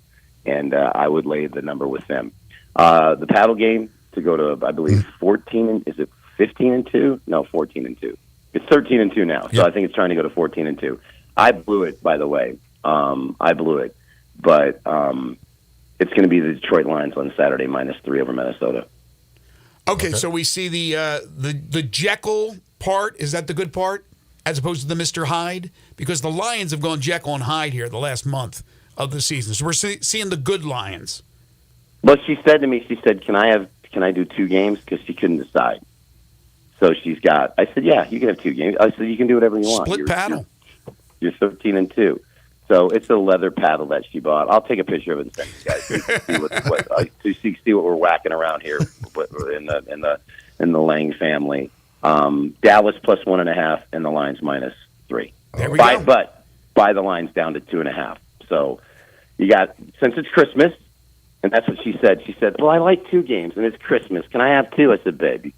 And I would lay the number with them. The paddle game to go to, I believe, 14. Is it 15-2? No, 14-2. It's 13-2 now. So I think it's trying to go to 14-2. I blew it, by the way. I blew it. But it's going to be the Detroit Lions on Saturday, -3 over Minnesota. Okay, so we see the Jekyll part. Is that the good part, as opposed to the Mr. Hyde? Because the Lions have gone Jekyll and Hyde here the last month of the season. So we're seeing the good Lions. Well, she said to me, can I do 2 games? Because she couldn't decide. So I said, yeah, you can have 2 games. I said, you can do whatever you want. Split paddle. You're 13-2. So it's a leather paddle that she bought. I'll take a picture of it and send you guys to see what we're whacking around here in the Lang family. Dallas plus 1.5 and the Lions -3. There we go. But buy the Lions down to 2.5. So you got, since it's Christmas, and that's what she said. She said, "Well, I like 2 games and it's Christmas. Can I have 2?" I said, "Babe, you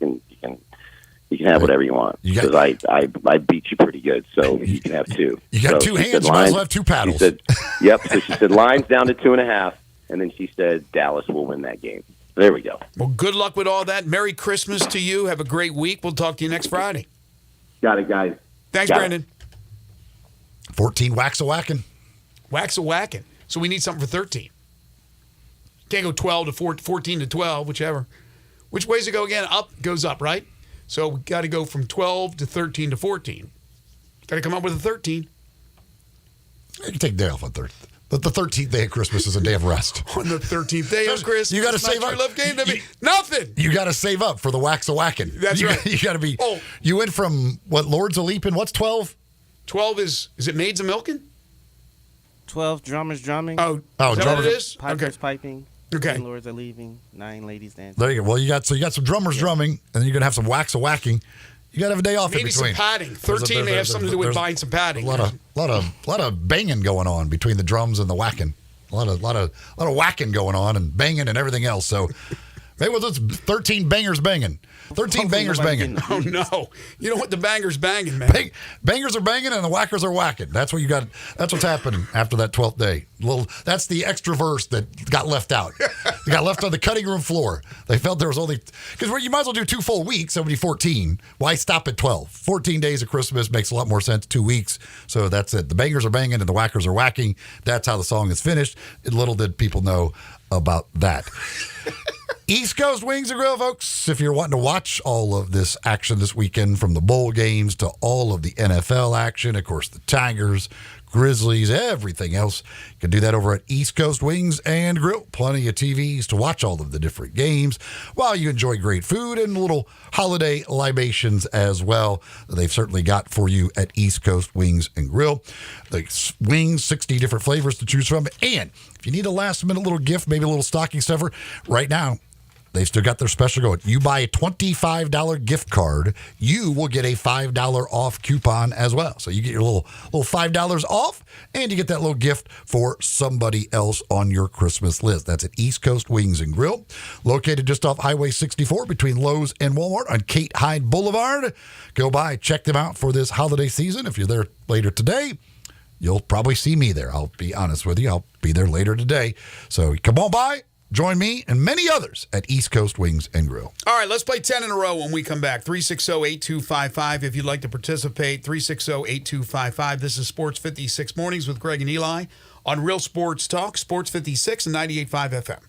can have whatever you want because I beat you pretty good, so you can have 2." You got 2 hands. You might as well have 2 paddles. She said, yep. So she said Lions down to 2.5, and then she said Dallas will win that game. There we go. Well, good luck with all that. Merry Christmas to you. Have a great week. We'll talk to you next Friday. Got it, guys. Thanks, Brandon. 14 wax-a-whacking. Wax-a-whacking. So we need something for 13. Can't go 12 to 14 to 12, whichever. Which ways to go again? Up goes up, right? So we got to go from 12 to 13 to 14. Got to come up with a 13. You can take a day off on 13th. But the 13th day of Christmas is a day of rest. On the 13th day of Christmas. You got to save up. Love game to me. Nothing. You got to save up for the wax-a-whacking. That's right. You got to be. Oh. You went from what, Lords a Leaping? What's 12? 12 is it Maids a Milking? 12 drummers drumming. Oh, is that drummers. what it is? Pipers piping. Okay. 10 lords are leaving. 9 ladies dancing. There you go. Well, you got some drummers drumming, and then you're gonna have some wax-a-whacking. You got to have a day off in between. Maybe some padding. 13 may have something to do with buying some padding. A lot of banging going on between the drums and the whacking. A lot of whacking going on and banging and everything else. So maybe it's 13 bangers banging. 13 bangers banging. Oh no! You don't want the bangers banging, man. Bangers are banging and the whackers are whacking. That's what you got. That's what's happening after that 12th day. That's the extra verse that got left out. It got left on the cutting room floor. They felt there was only because you might as well do 2 full weeks. That would be 14. Why stop at 12? 14 days of Christmas makes a lot more sense. 2 weeks. So that's it. The bangers are banging and the whackers are whacking. That's how the song is finished. Little did people know about that. East Coast Wings and Grill, folks. If you're wanting to watch all of this action this weekend, from the bowl games to all of the NFL action, of course, the Tigers, Grizzlies, everything else. You can do that over at East Coast Wings and Grill. Plenty of TVs to watch all of the different games while you enjoy great food and little holiday libations as well. They've certainly got for you at East Coast Wings and Grill. The wings, 60 different flavors to choose from. And if you need a last-minute little gift, maybe a little stocking stuffer, right now, they've still got their special going. You buy a $25 gift card, you will get a $5 off coupon as well. So you get your little $5 off, and you get that little gift for somebody else on your Christmas list. That's at East Coast Wings and Grill, located just off Highway 64 between Lowe's and Walmart on Kate Hyde Boulevard. Go by, check them out for this holiday season. If you're there later today, you'll probably see me there. I'll be honest with you. I'll be there later today. So come on by. Join me and many others at East Coast Wings and Grill. All right, let's play 10 in a row when we come back. 360-8255 if you'd like to participate. 360-8255. This is Sports 56 Mornings with Greg and Eli on Real Sports Talk, Sports 56 and 98.5 FM.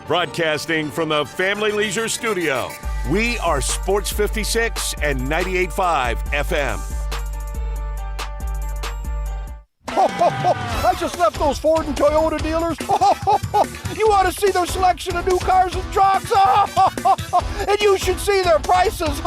Broadcasting from the Family Leisure Studio, we are Sports 56 and 98.5 FM. I just left those Ford and Toyota dealers. You want to see their selection of new cars and trucks? And you should see their prices.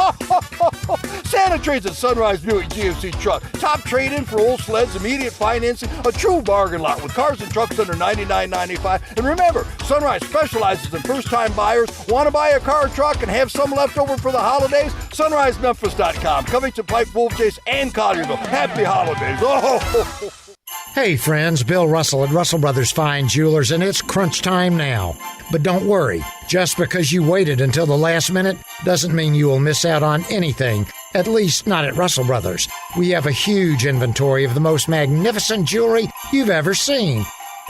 Santa Trades at Sunrise Buick GMC Truck. Top trade-in for old sleds, immediate financing, a true bargain lot with cars and trucks under $99.95. And remember, Sunrise specializes in first-time buyers. Want to buy a car or truck and have some left over for the holidays? SunriseMemphis.com. Covington, Pike, Wolf Chase, and Collierville. Happy holidays. Hey friends, Bill Russell at Russell Brothers Fine Jewelers, and it's crunch time now. But don't worry, just because you waited until the last minute doesn't mean you will miss out on anything, at least not at Russell Brothers. We have a huge inventory of the most magnificent jewelry you've ever seen.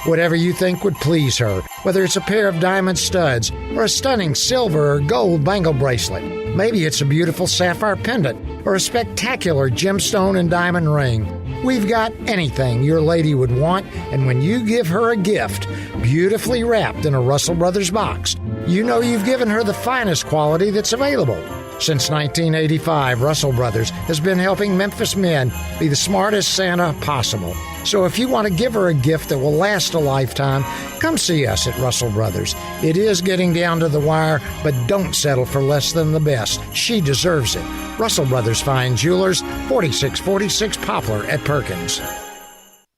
Whatever you think would please her, whether it's a pair of diamond studs or a stunning silver or gold bangle bracelet. Maybe it's a beautiful sapphire pendant or a spectacular gemstone and diamond ring. We've got anything your lady would want, and when you give her a gift, beautifully wrapped in a Russell Brothers box, you know you've given her the finest quality that's available. Since 1985, Russell Brothers has been helping Memphis men be the smartest Santa possible. So if you want to give her a gift that will last a lifetime, come see us at Russell Brothers. It is getting down to the wire, but don't settle for less than the best. She deserves it. Russell Brothers Fine Jewelers, 4646 Poplar at Perkins.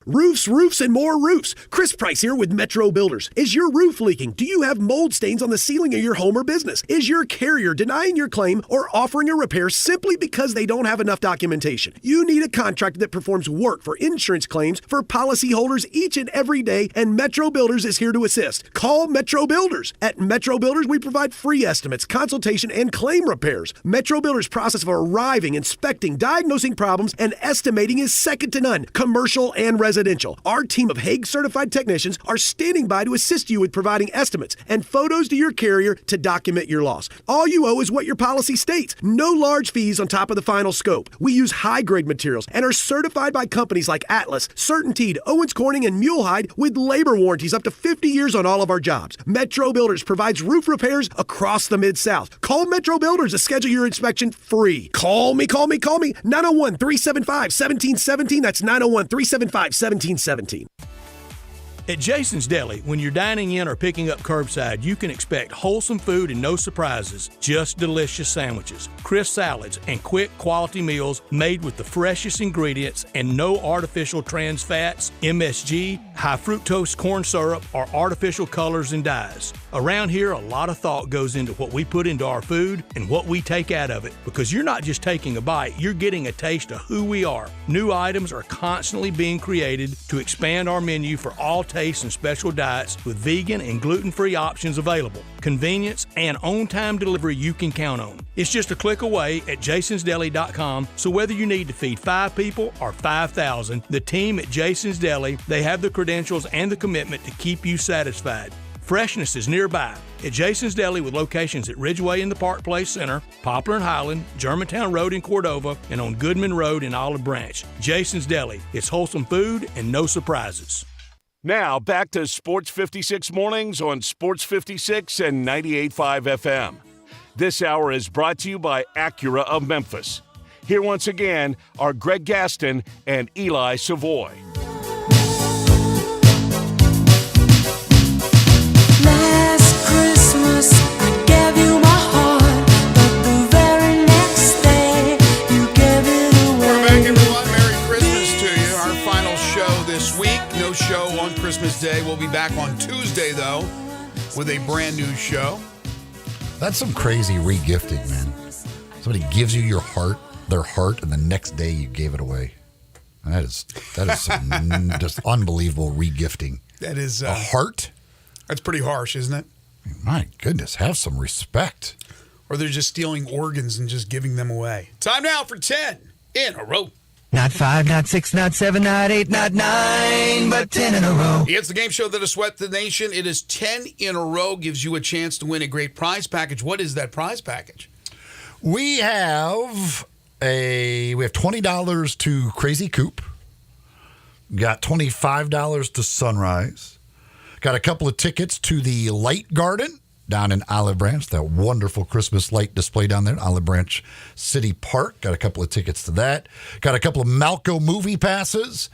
Roofs, roofs, and more roofs. Chris Price here with Metro Builders. Is your roof leaking? Do you have mold stains on the ceiling of your home or business? Is your carrier denying your claim or offering a repair simply because they don't have enough documentation? You need a contractor that performs work for insurance claims for policyholders each and every day, and Metro Builders is here to assist. Call Metro Builders. At Metro Builders, we provide free estimates, consultation, and claim repairs. Metro Builders' process of arriving, inspecting, diagnosing problems, and estimating is second to none, commercial and residential. Our team of Hague-certified technicians are standing by to assist you with providing estimates and photos to your carrier to document your loss. All you owe is what your policy states. No large fees on top of the final scope. We use high-grade materials and are certified by companies like Atlas, CertainTeed, Owens Corning, and Mulehide with labor warranties up to 50 years on all of our jobs. Metro Builders provides roof repairs across the Mid-South. Call Metro Builders to schedule your inspection free. Call me. 901-375-1717. That's 901-375-1717. At Jason's Deli, when you're dining in or picking up curbside, you can expect wholesome food and no surprises, just delicious sandwiches, crisp salads, and quick quality meals made with the freshest ingredients and no artificial trans fats, MSG, high fructose corn syrup, or artificial colors and dyes. Around here, a lot of thought goes into what we put into our food and what we take out of it, because you're not just taking a bite, you're getting a taste of who we are. New items are constantly being created to expand our menu for all tastes and special diets with vegan and gluten-free options available. Convenience and on-time delivery you can count on. It's just a click away at jasonsdeli.com, so whether you need to feed 5 people or 5,000, the team at Jason's Deli, they have the credentials and the commitment to keep you satisfied. Freshness is nearby at Jason's Deli with locations at Ridgeway in the Park Place Center, Poplar and Highland, Germantown Road in Cordova, and on Goodman Road in Olive Branch. Jason's Deli. It's wholesome food and no surprises. Now, back to Sports 56 Mornings on Sports 56 and 98.5 FM. This hour is brought to you by Acura of Memphis. Here once again are Greg Gaston and Eli Savoy. with a brand new show. That's some crazy re-gifting, man. Somebody gives you their heart, and the next day you gave it away. That is some just unbelievable re-gifting. That is a heart. That's pretty harsh, isn't it? My goodness, have some respect. Or they're just stealing organs and just giving them away. Time now for 10 in a row. Not 5, not 6, not 7, not 8, not 9, but 10 in a row. It's the game show that has swept the nation. It is 10 in a row, gives you a chance to win a great prize package. What is that prize package? We have $20 to Crazy Coop. Got $25 to Sunrise. Got a couple of tickets to the Light Garden down in Olive Branch, that wonderful Christmas light display down there in Olive Branch City Park. Got a couple of tickets to that. Got a couple of Malco movie passes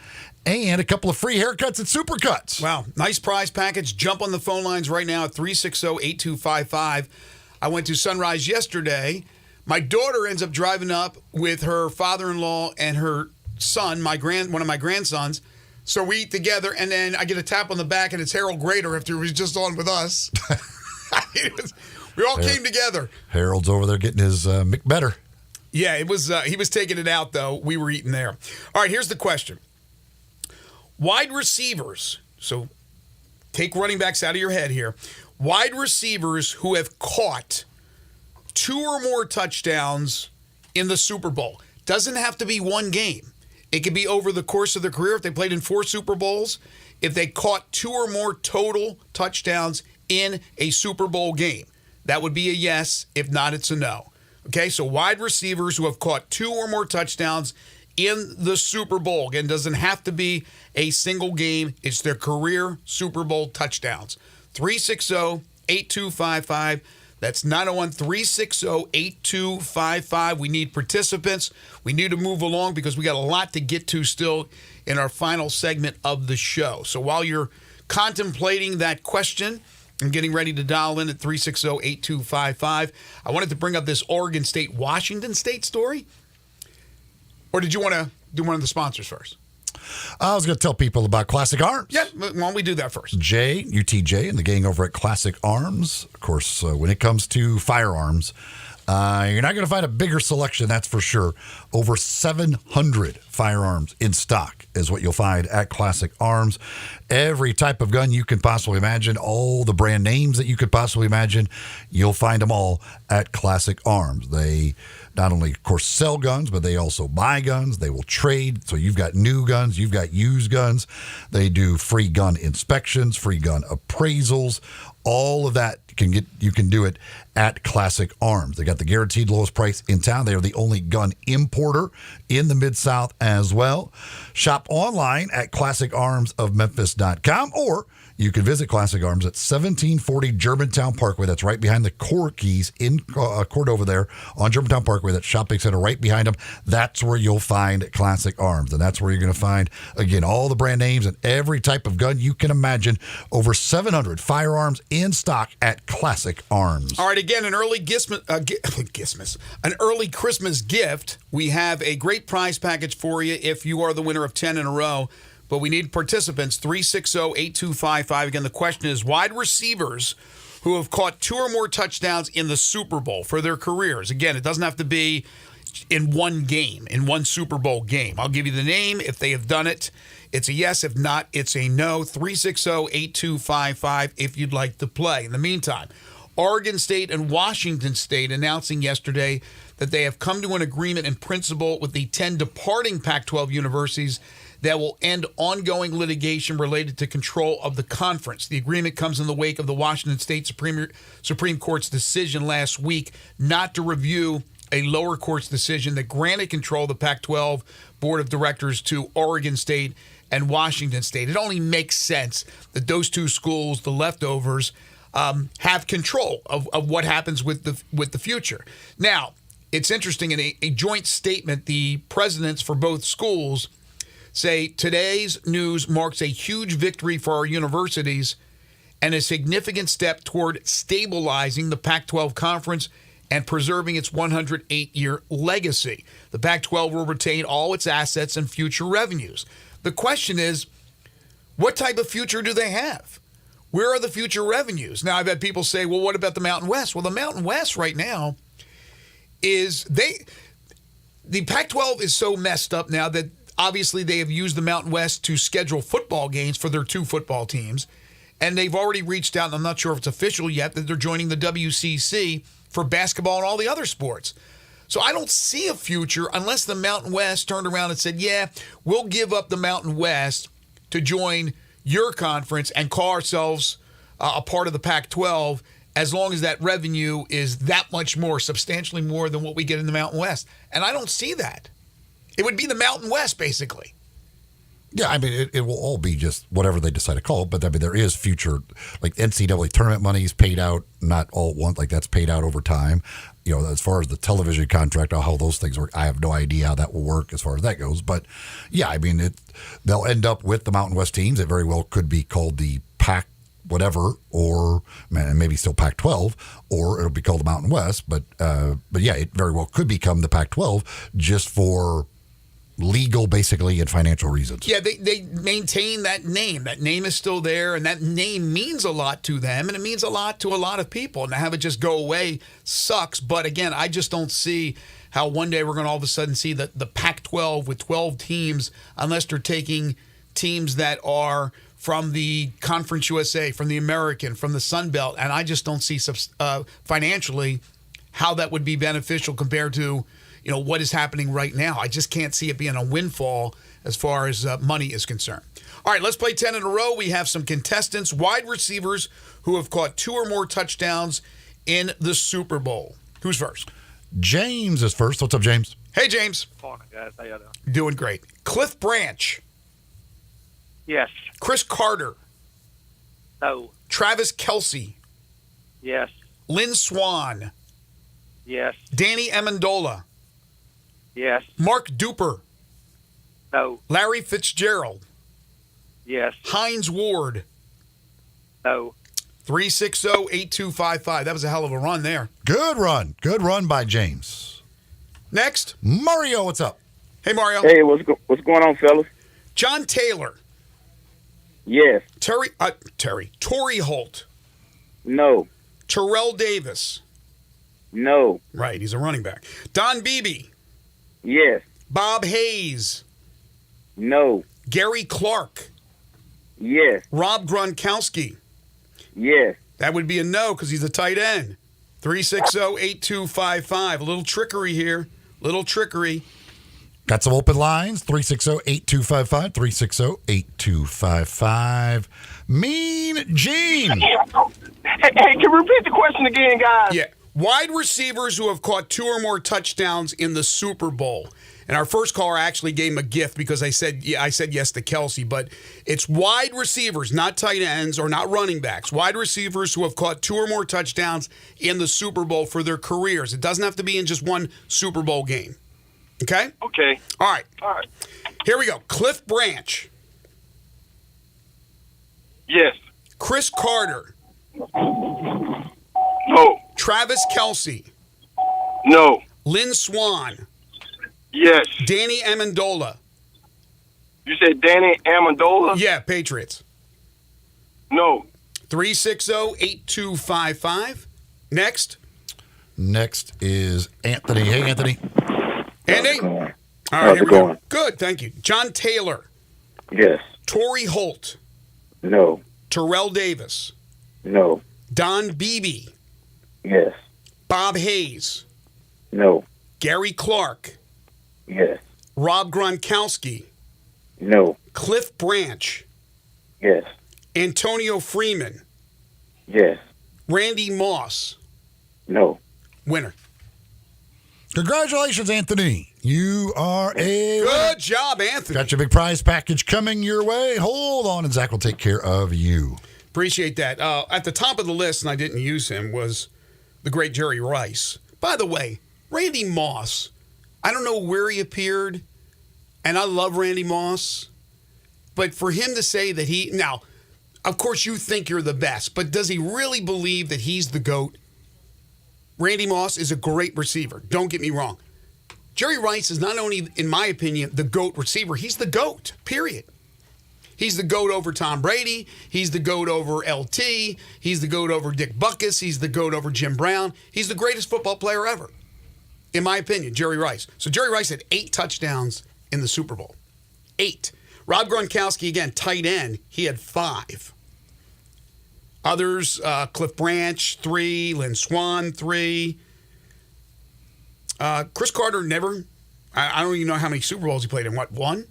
and a couple of free haircuts at Supercuts. Wow, nice prize package. Jump on the phone lines right now at 360-8255. I went to Sunrise yesterday. My daughter ends up driving up with her father-in-law and her son, one of my grandsons. So we eat together, and then I get a tap on the back, and it's Harold Grader after he was just on with us. We all came together. Harold's over there getting his McBetter. Yeah, it was. He was taking it out, though. We were eating there. All right, here's the question. Wide receivers, so take running backs out of your head here. Wide receivers who have caught 2 or more touchdowns in the Super Bowl. Doesn't have to be one game. It could be over the course of their career. If they played in 4 Super Bowls, if they caught 2 or more total touchdowns in a Super Bowl game, that would be a yes. If not, it's a no. Okay, so wide receivers who have caught 2 or more touchdowns in the Super Bowl. Again, doesn't have to be a single game. It's their career Super Bowl touchdowns. 360-8255. That's 901-360-8255. We need participants. We need to move along because we got a lot to get to still in our final segment of the show. So while you're contemplating that question and getting ready to dial in at 360-8255, I wanted to bring up this Oregon State-Washington State story. Or did you want to do one of the sponsors first? I was going to tell people about Classic Arms. Yeah, why don't we do that first? UTJ, and the gang over at Classic Arms. Of course, when it comes to firearms, you're not going to find a bigger selection, that's for sure. Over 700 firearms in stock is what you'll find at Classic Arms. Every type of gun you can possibly imagine, all the brand names that you could possibly imagine, you'll find them all at Classic Arms. They not only, of course, sell guns, but they also buy guns. They will trade. So you've got new guns, you've got used guns. They do free gun inspections, free gun appraisals. All of that you can do it at Classic Arms. They got the guaranteed lowest price in town. They are the only gun importer in the Mid-South as well. Shop online at classicarmsofmemphis.com, or you can visit Classic Arms at 1740 Germantown Parkway. That's right behind the Corky's in Cordova there on Germantown Parkway. That shopping center right behind them. That's where you'll find Classic Arms. And that's where you're going to find, again, all the brand names and every type of gun you can imagine. Over 700 firearms in stock at Classic Arms. All right, again, an early Christmas gift. We have a great prize package for you if you are the winner of 10 in a row. But we need participants, 360-8255. Again, the question is wide receivers who have caught 2 or more touchdowns in the Super Bowl for their careers. Again, it doesn't have to be in one game, in one Super Bowl game. I'll give you the name. If they have done it, it's a yes. If not, it's a no. 360-8255 if you'd like to play. In the meantime, Oregon State and Washington State announcing yesterday that they have come to an agreement in principle with the 10 departing Pac-12 universities that will end ongoing litigation related to control of the conference. The agreement comes in the wake of the Washington State Supreme Court's decision last week not to review a lower court's decision that granted control of the Pac-12 Board of Directors to Oregon State and Washington State. It only makes sense that those two schools, the leftovers, have control of what happens with the future. Now, it's interesting, in a joint statement, the presidents for both schools say today's news marks a huge victory for our universities and a significant step toward stabilizing the Pac-12 conference and preserving its 108-year legacy. The Pac-12 will retain all its assets and future revenues. The question is, what type of future do they have? Where are the future revenues? Now, I've had people say, well, what about the Mountain West? Well, the Mountain West right now is the Pac-12 is so messed up now that obviously they have used the Mountain West to schedule football games for their 2 football teams. And they've already reached out, and I'm not sure if it's official yet, that they're joining the WCC for basketball and all the other sports. So I don't see a future unless the Mountain West turned around and said, yeah, we'll give up the Mountain West to join your conference and call ourselves a part of the Pac-12 as long as that revenue is that much more, substantially more than what we get in the Mountain West. And I don't see that. It would be the Mountain West, basically. Yeah, I mean, it will all be just whatever they decide to call it. But, I mean, there is future, like NCAA tournament money is paid out, not all at once, like that's paid out over time. You know, as far as the television contract, how those things work, I have no idea how that will work as far as that goes. But, yeah, I mean, they'll end up with the Mountain West teams. It very well could be called the Pac whatever, or maybe still Pac-12, or it'll be called the Mountain West. But yeah, it very well could become the Pac-12 just for legal, basically, and financial reasons. Yeah, they maintain that name. That name is still there, and that name means a lot to them, and it means a lot to a lot of people. And to have it just go away sucks. But again, I just don't see how one day we're going to all of a sudden see the Pac-12 with 12 teams, unless they're taking teams that are from the Conference USA, from the American, from the Sun Belt. And I just don't see financially how that would be beneficial compared to what is happening right now. I just can't see it being a windfall as far as money is concerned. All right, let's play 10 in a row. We have some contestants, wide receivers who have caught 2 or more touchdowns in the Super Bowl. Who's first? James is first. What's up, James? Hey, James. Morning, guys. How y'all doing? Doing great. Cliff Branch. Yes. Chris Carter. No. Travis Kelce. Yes. Lynn Swann. Yes. Danny Amendola. Yes. Mark Duper. No. Larry Fitzgerald. Yes. Hines Ward. No. 360-8255. That was a hell of a run there. Good run. Good run by James. Next. Mario, what's up? Hey, Mario. Hey, what's going on, fellas? John Taylor. Yes. Torrey Holt. No. Terrell Davis. No. Right, he's a running back. Don Beebe. Yes. Bob Hayes. No. Gary Clark. Yes. Rob Gronkowski. Yes. That would be a no because he's a tight end. 360-8255. A little trickery here. Little trickery. Got some open lines. 360-8255. 360-8255. Mean Gene. Hey, can you repeat the question again, guys? Yeah. Wide receivers who have caught 2 or more touchdowns in the Super Bowl. And our first caller actually gave him a gift because I said yes to Kelce, but it's wide receivers, not tight ends or not running backs. Wide receivers who have caught 2 or more touchdowns in the Super Bowl for their careers. It doesn't have to be in just one Super Bowl game. Okay? Okay. All right. All right. Here we go. Cliff Branch. Yes. Chris Carter. No. Travis Kelce. No. Lynn Swann. Yes. Danny Amendola. You said Danny Amendola? Yeah, Patriots. No. 360-8255. Next. Next is Anthony. Hey, Anthony. Andy? All right, How's here it we go. going? Good, thank you. John Taylor. Yes. Torrey Holt. No. Terrell Davis. No. Don Beebe. Yes. Bob Hayes. No. Gary Clark. Yes. Rob Gronkowski. No. Cliff Branch. Yes. Antonio Freeman. Yes. Randy Moss. No. Winner. Congratulations, Anthony. You are a Good job, Anthony. Got your big prize package coming your way. Hold on, and Zach will take care of you. Appreciate that. At the top of the list, and I didn't use him, was the great Jerry Rice. By the way, Randy Moss, I don't know where he appeared, and I love Randy Moss, but for him to say that now, of course you think you're the best, but does he really believe that he's the GOAT? Randy Moss is a great receiver. Don't get me wrong. Jerry Rice is not only, in my opinion, the GOAT receiver, he's the GOAT, period. He's the GOAT over Tom Brady. He's the GOAT over LT. He's the GOAT over Dick Butkus. He's the GOAT over Jim Brown. He's the greatest football player ever, in my opinion, Jerry Rice. So Jerry Rice had 8 touchdowns in the Super Bowl. 8. Rob Gronkowski, again, tight end, he had 5. Others, Cliff Branch, 3. Lynn Swann, 3. Chris Carter never, I don't even know how many Super Bowls he played in. What, 1?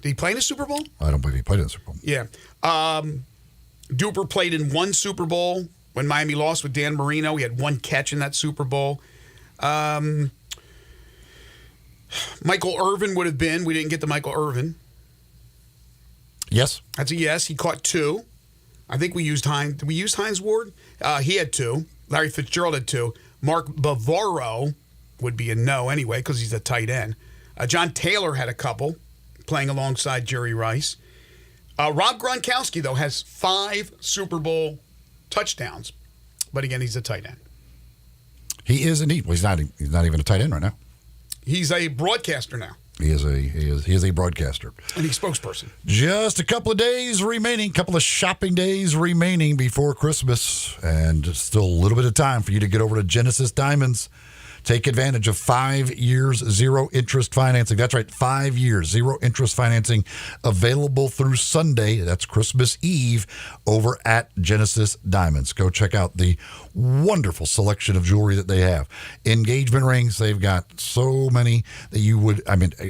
Did he play in a Super Bowl? I don't believe he played in a Super Bowl. Yeah. Duper played in 1 Super Bowl when Miami lost with Dan Marino. He had 1 catch in that Super Bowl. Michael Irvin would have been. We didn't get to Michael Irvin. Yes. That's a yes. He caught 2. I think we used Hines. Did we use Hines Ward? He had 2. Larry Fitzgerald had 2. Mark Bavaro would be a no anyway because he's a tight end. John Taylor had a couple playing alongside Jerry Rice. Rob Gronkowski, though, has 5 Super Bowl touchdowns. But again, he's a tight end. He is indeed. Well, he's not even a tight end right now. He's a broadcaster now. He is a broadcaster. And he's spokesperson. Just a couple of days remaining, couple of shopping days remaining before Christmas, and still a little bit of time for you to get over to Genesis Diamonds. Take advantage of 5 years, 0 interest financing. That's right, 5 years, 0 interest financing available through Sunday. That's Christmas Eve over at Genesis Diamonds. Go check out the wonderful selection of jewelry that they have. Engagement rings, they've got so many that you would,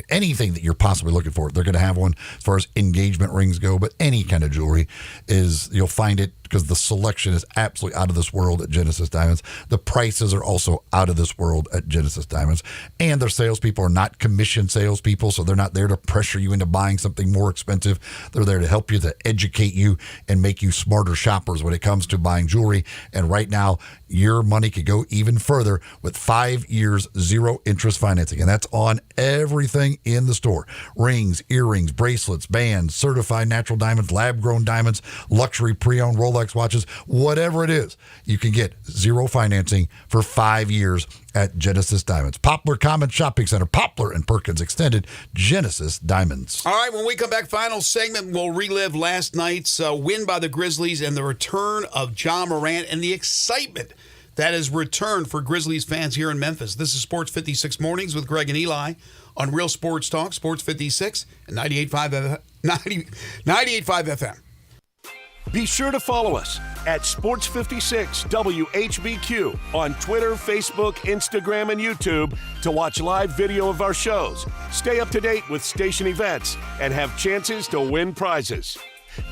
anything that you're possibly looking for, they're going to have one as far as engagement rings go, but any kind of jewelry you'll find it because the selection is absolutely out of this world at Genesis Diamonds. The prices are also out of this world at Genesis Diamonds. And their salespeople are not commissioned salespeople, so they're not there to pressure you into buying something more expensive. They're there to help you, to educate you, and make you smarter shoppers when it comes to buying jewelry. And right now, your money could go even further with 5 years, 0 interest financing. And that's on everything in the store. Rings, earrings, bracelets, bands, certified natural diamonds, lab-grown diamonds, luxury pre-owned Rolex watches, whatever it is, you can get 0 financing for 5 years at Genesis Diamonds. Poplar Common Shopping Center, Poplar and Perkins Extended, Genesis Diamonds. All right, when we come back, final segment, we'll relive last night's win by the Grizzlies and the return of Ja Morant and the excitement that has returned for Grizzlies fans here in Memphis. This is Sports 56 Mornings with Greg and Eli on Real Sports Talk, Sports 56 and 98.5 FM. Be sure to follow us at Sports 56 WHBQ on Twitter, Facebook, Instagram, and YouTube to watch live video of our shows, stay up to date with station events, and have chances to win prizes.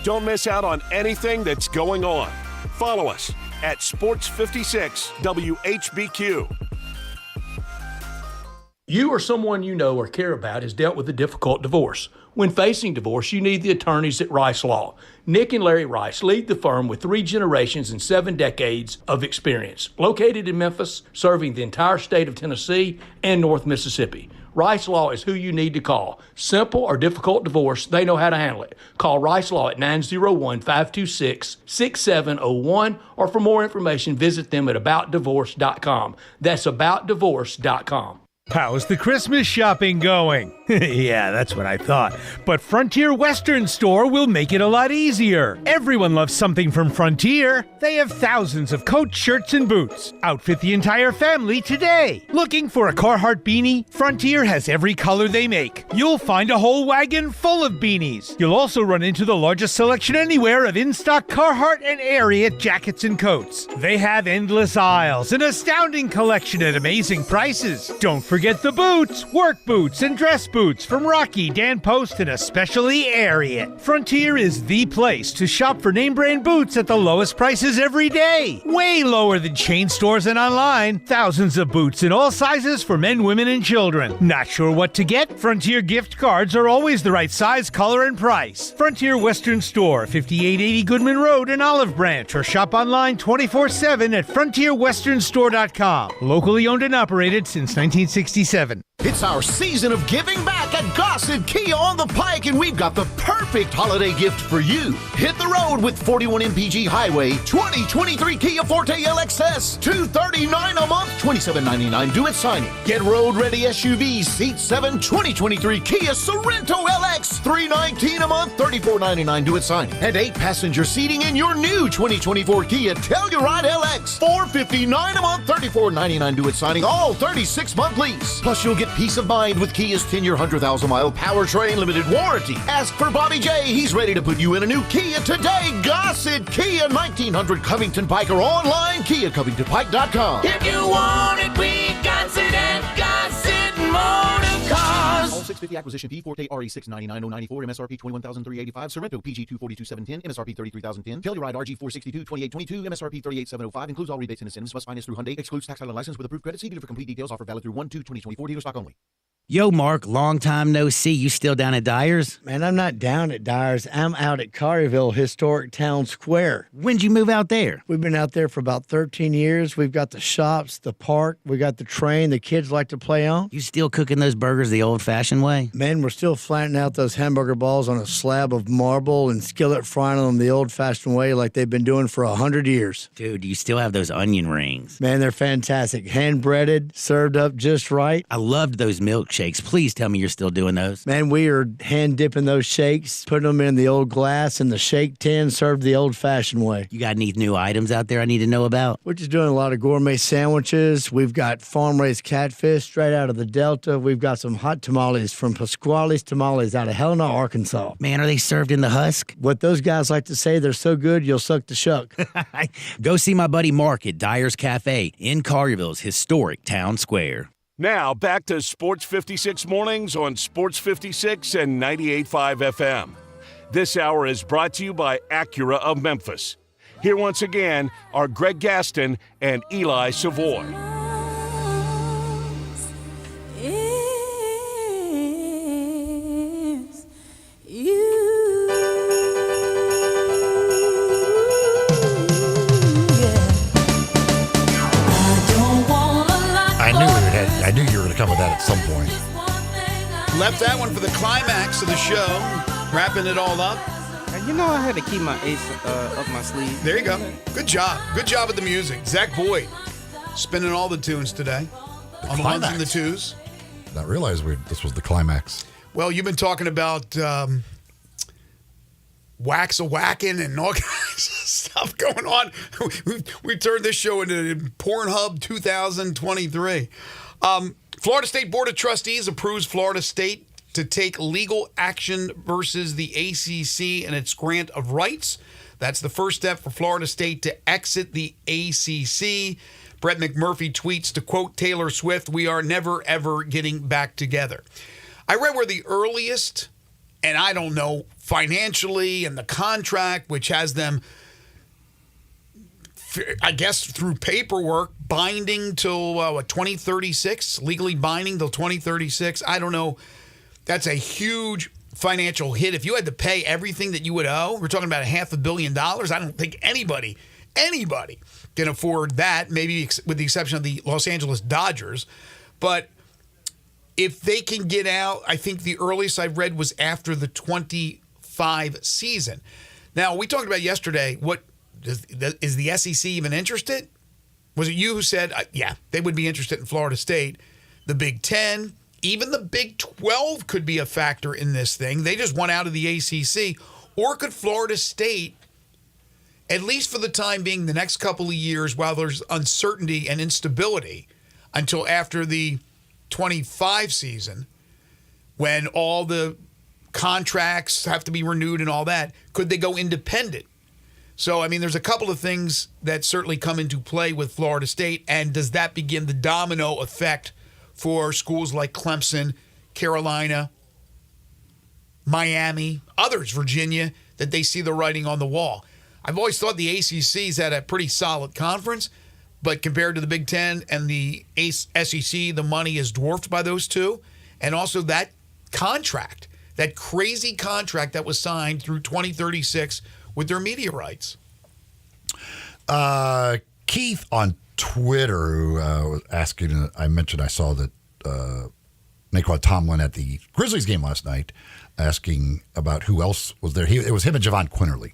Don't miss out on anything that's going on. Follow us at Sports 56 WHBQ. You or someone you know or care about has dealt with a difficult divorce. When facing divorce, you need the attorneys at Rice Law. Nick and Larry Rice lead the firm with 3 generations and 7 decades of experience. Located in Memphis, serving the entire state of Tennessee and North Mississippi. Rice Law is who you need to call. Simple or difficult divorce, they know how to handle it. Call Rice Law at 901-526-6701, or for more information, visit them at aboutdivorce.com. That's aboutdivorce.com. How's the Christmas shopping going? Yeah, that's what I thought. But Frontier Western Store will make it a lot easier. Everyone loves something from Frontier. They have thousands of coats, shirts, and boots. Outfit the entire family today. Looking for a Carhartt beanie? Frontier has every color they make. You'll find a whole wagon full of beanies. You'll also run into the largest selection anywhere of in-stock Carhartt and Ariat jackets and coats. They have endless aisles, an astounding collection at amazing prices. Don't forget the boots, work boots, and dress boots from Rocky, Dan Post, and especially Ariat. Frontier is the place to shop for name brand boots at the lowest prices every day. Way lower than chain stores and online. Thousands of boots in all sizes for men, women, and children. Not sure what to get? Frontier gift cards are always the right size, color, and price. Frontier Western Store, 5880 Goodman Road in Olive Branch, or shop online 24/7 at frontierwesternstore.com. Locally owned and operated since 1967. It's our season of giving back at Gossett Kia on the Pike, and we've got the perfect holiday gift for you. Hit the road with 41 MPG Highway, 2023 Kia Forte LXS, $239 a month, $27.99 due at signing. Get road-ready SUVs, Seat 7, 2023 Kia Sorento LX, $319 a month, $34.99 due at signing. And 8-passenger seating in your new 2024 Kia Telluride LX, $459 a month, $34.99 due at signing, all 36-month lease. Plus, you'll get peace of mind with Kia's 10-year, 100,000-mile powertrain limited warranty. Ask for Bobby J. He's ready to put you in a new Kia today. Gossett Kia, 1900 Covington Pike, or online, KiaCovingtonPike.com. If you want it, we got it at Gossett Motor Cars. All 650 acquisition fee, Forte RE6 99094, MSRP 21,385, Sorrento PG 242,710, MSRP 33,010, Telluride RG 462 2822, MSRP 38,705, includes all rebates and incentives, must finance through Hyundai, excludes tax title license with approved credit. See dealer for complete details. Offer valid through 1/2/2024, dealer stock only. Yo, Mark, long time no see. You still down at Dyer's? Man, I'm not down at Dyer's. I'm out at Collierville Historic Town Square. When'd you move out there? We've been out there for about 13 years. We've got the shops, the park, we got the train the kids like to play on. You still cooking those burgers the old-fashioned way? Man, we're still flattening out those hamburger balls on a slab of marble and skillet frying them the old-fashioned way like they've been doing for 100 years. Dude, you still have those onion rings. Man, they're fantastic. Hand-breaded, served up just right. I loved those milkshakes. Please tell me you're still doing those. Man, we are hand-dipping those shakes, putting them in the old glass in the shake tin, served the old-fashioned way. You got any new items out there I need to know about? We're just doing a lot of gourmet sandwiches. We've got farm-raised catfish straight out of the Delta. We've got some hot tamales from Pasquale's Tamales out of Helena, Arkansas. Man, are they served in the husk? What those guys like to say, they're so good, you'll suck the shuck. Go see my buddy Mark at Dyer's Cafe in Collierville's historic town square. Now, back to Sports 56 Mornings on Sports 56 and 98.5 FM. This hour is brought to you by Acura of Memphis. Here once again are Greg Gaston and Eli Savoy. I knew you were going to come with that at some point. Left that one for the climax of the show, wrapping it all up. You know I had to keep my ace up my sleeve. There you go. Good job. Good job with the music. Zach Boyd spinning all the tunes today. On the ones and the twos. I realized this was the climax. Well, you've been talking about wax-a-whacking and all kinds of stuff going on. We turned this show into Pornhub 2023. Florida State Board of Trustees approves Florida State to take legal action versus the ACC and its grant of rights. That's the first step for Florida State to exit the ACC. Brett McMurphy tweets to quote Taylor Swift, "We are never, ever getting back together." I read where the earliest, and I don't know, financially and the contract, which has them, I guess, through paperwork, binding till 2036, legally binding till 2036. I don't know. That's a huge financial hit. If you had to pay everything that you would owe, we're talking about $500 million. I don't think anybody can afford that, maybe with the exception of the Los Angeles Dodgers. But if they can get out, I think the earliest I've read was after the 25 season. Now, we talked about yesterday, is the SEC even interested? Was it you who said, yeah, they would be interested in Florida State? The Big Ten, even the Big 12 could be a factor in this thing. They just want out of the ACC. Or could Florida State, at least for the time being, the next couple of years, while there's uncertainty and instability until after the 25 season, when all the contracts have to be renewed and all that, could they go independent? So, I mean, there's a couple of things that certainly come into play with Florida State, and does that begin the domino effect for schools like Clemson, Carolina, Miami, others, Virginia, that they see the writing on the wall? I've always thought the ACC's had a pretty solid conference, but compared to the Big Ten and the SEC, the money is dwarfed by those two. And also that contract, that crazy contract that was signed through 2036 with their media rights. Keith on Twitter was asking, I mentioned I saw that Naquan Tomlin at the Grizzlies game last night, asking about who else was there. It was him and Javon Quinterly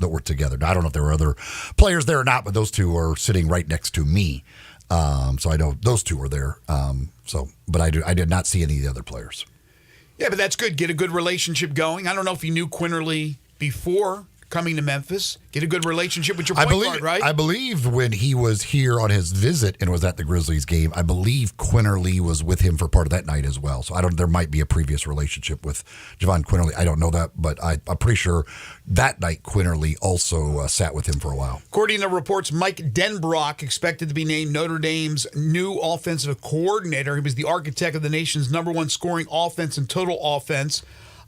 that were together. Now, I don't know if there were other players there or not, but those two are sitting right next to me. So I know those two were there. But I did not see any of the other players. Yeah, but that's good. Get a good relationship going. I don't know if you knew Quinterly before coming to Memphis. Get a good relationship with your point guard, right? I believe when he was here on his visit and was at the Grizzlies game, I believe Quinterly was with him for part of that night as well. So there might be a previous relationship with Javon Quinterly. I don't know that, but I'm pretty sure that night Quinterly also sat with him for a while. According to reports, Mike Denbrock expected to be named Notre Dame's new offensive coordinator. He was the architect of the nation's #1 scoring offense and total offense.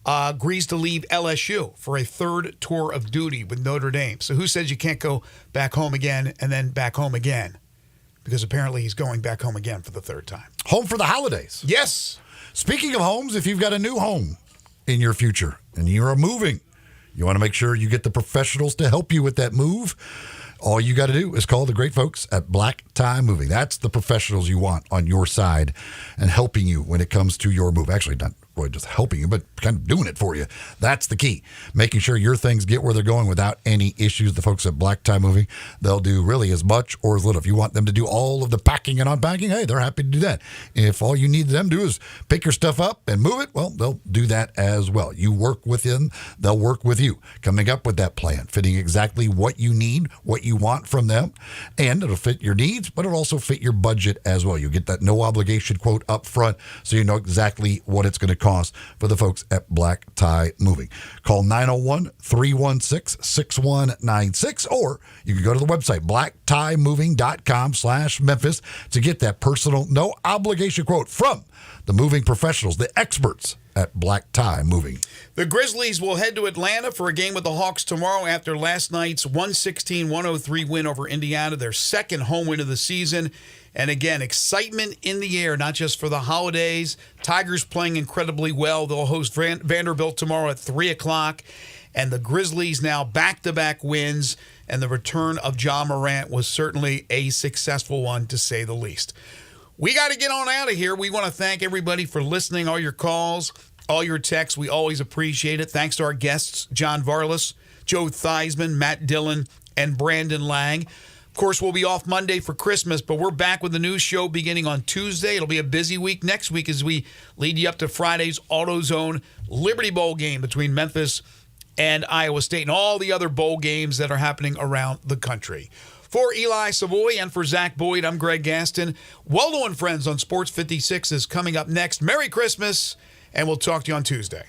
Agrees to leave LSU for a third tour of duty with Notre Dame. So who says you can't go back home again and then back home again? Because apparently he's going back home again for the third time. Home for the holidays. Yes. Speaking of homes, if you've got a new home in your future and you are moving, you want to make sure you get the professionals to help you with that move. All you got to do is call the great folks at Black Tie Moving. That's the professionals you want on your side and helping you when it comes to your move. Actually, not really just helping you, but kind of doing it for you. That's the key. Making sure your things get where they're going without any issues. The folks at Black Tie Moving, they'll do really as much or as little. If you want them to do all of the packing and unpacking, hey, they're happy to do that. If all you need them to do is pick your stuff up and move it, well, they'll do that as well. You work with them, they'll work with you. Coming up with that plan, fitting exactly what you need, what you want from them, and it'll fit your needs, but it'll also fit your budget as well. You get that no obligation quote up front, so you know exactly what it's going to cost for the folks at Black Tie Moving. Call 901-316-6196, or you can go to the website blacktiemoving.com/Memphis to get that personal no obligation quote from the moving professionals, the experts at Black Tie Moving. The Grizzlies will head to Atlanta for a game with the Hawks tomorrow after last night's 116-103 win over Indiana, their second home win of the season. And again, excitement in the air, not just for the holidays. Tigers playing incredibly well. They'll host Vanderbilt tomorrow at 3 o'clock. And the Grizzlies now back-to-back wins. And the return of Ja Morant was certainly a successful one, to say the least. We got to get on out of here. We want to thank everybody for listening, all your calls, all your texts. We always appreciate it. Thanks to our guests, John Varlas, Joe Theismann, Matt Dillon, and Brandon Lang. Of course, we'll be off Monday for Christmas, but we're back with a new show beginning on Tuesday. It'll be a busy week next week as we lead you up to Friday's AutoZone Liberty Bowl game between Memphis and Iowa State and all the other bowl games that are happening around the country. For Eli Savoy and for Zach Boyd, I'm Greg Gaston. Waldo and Friends on Sports 56 is coming up next. Merry Christmas, and we'll talk to you on Tuesday.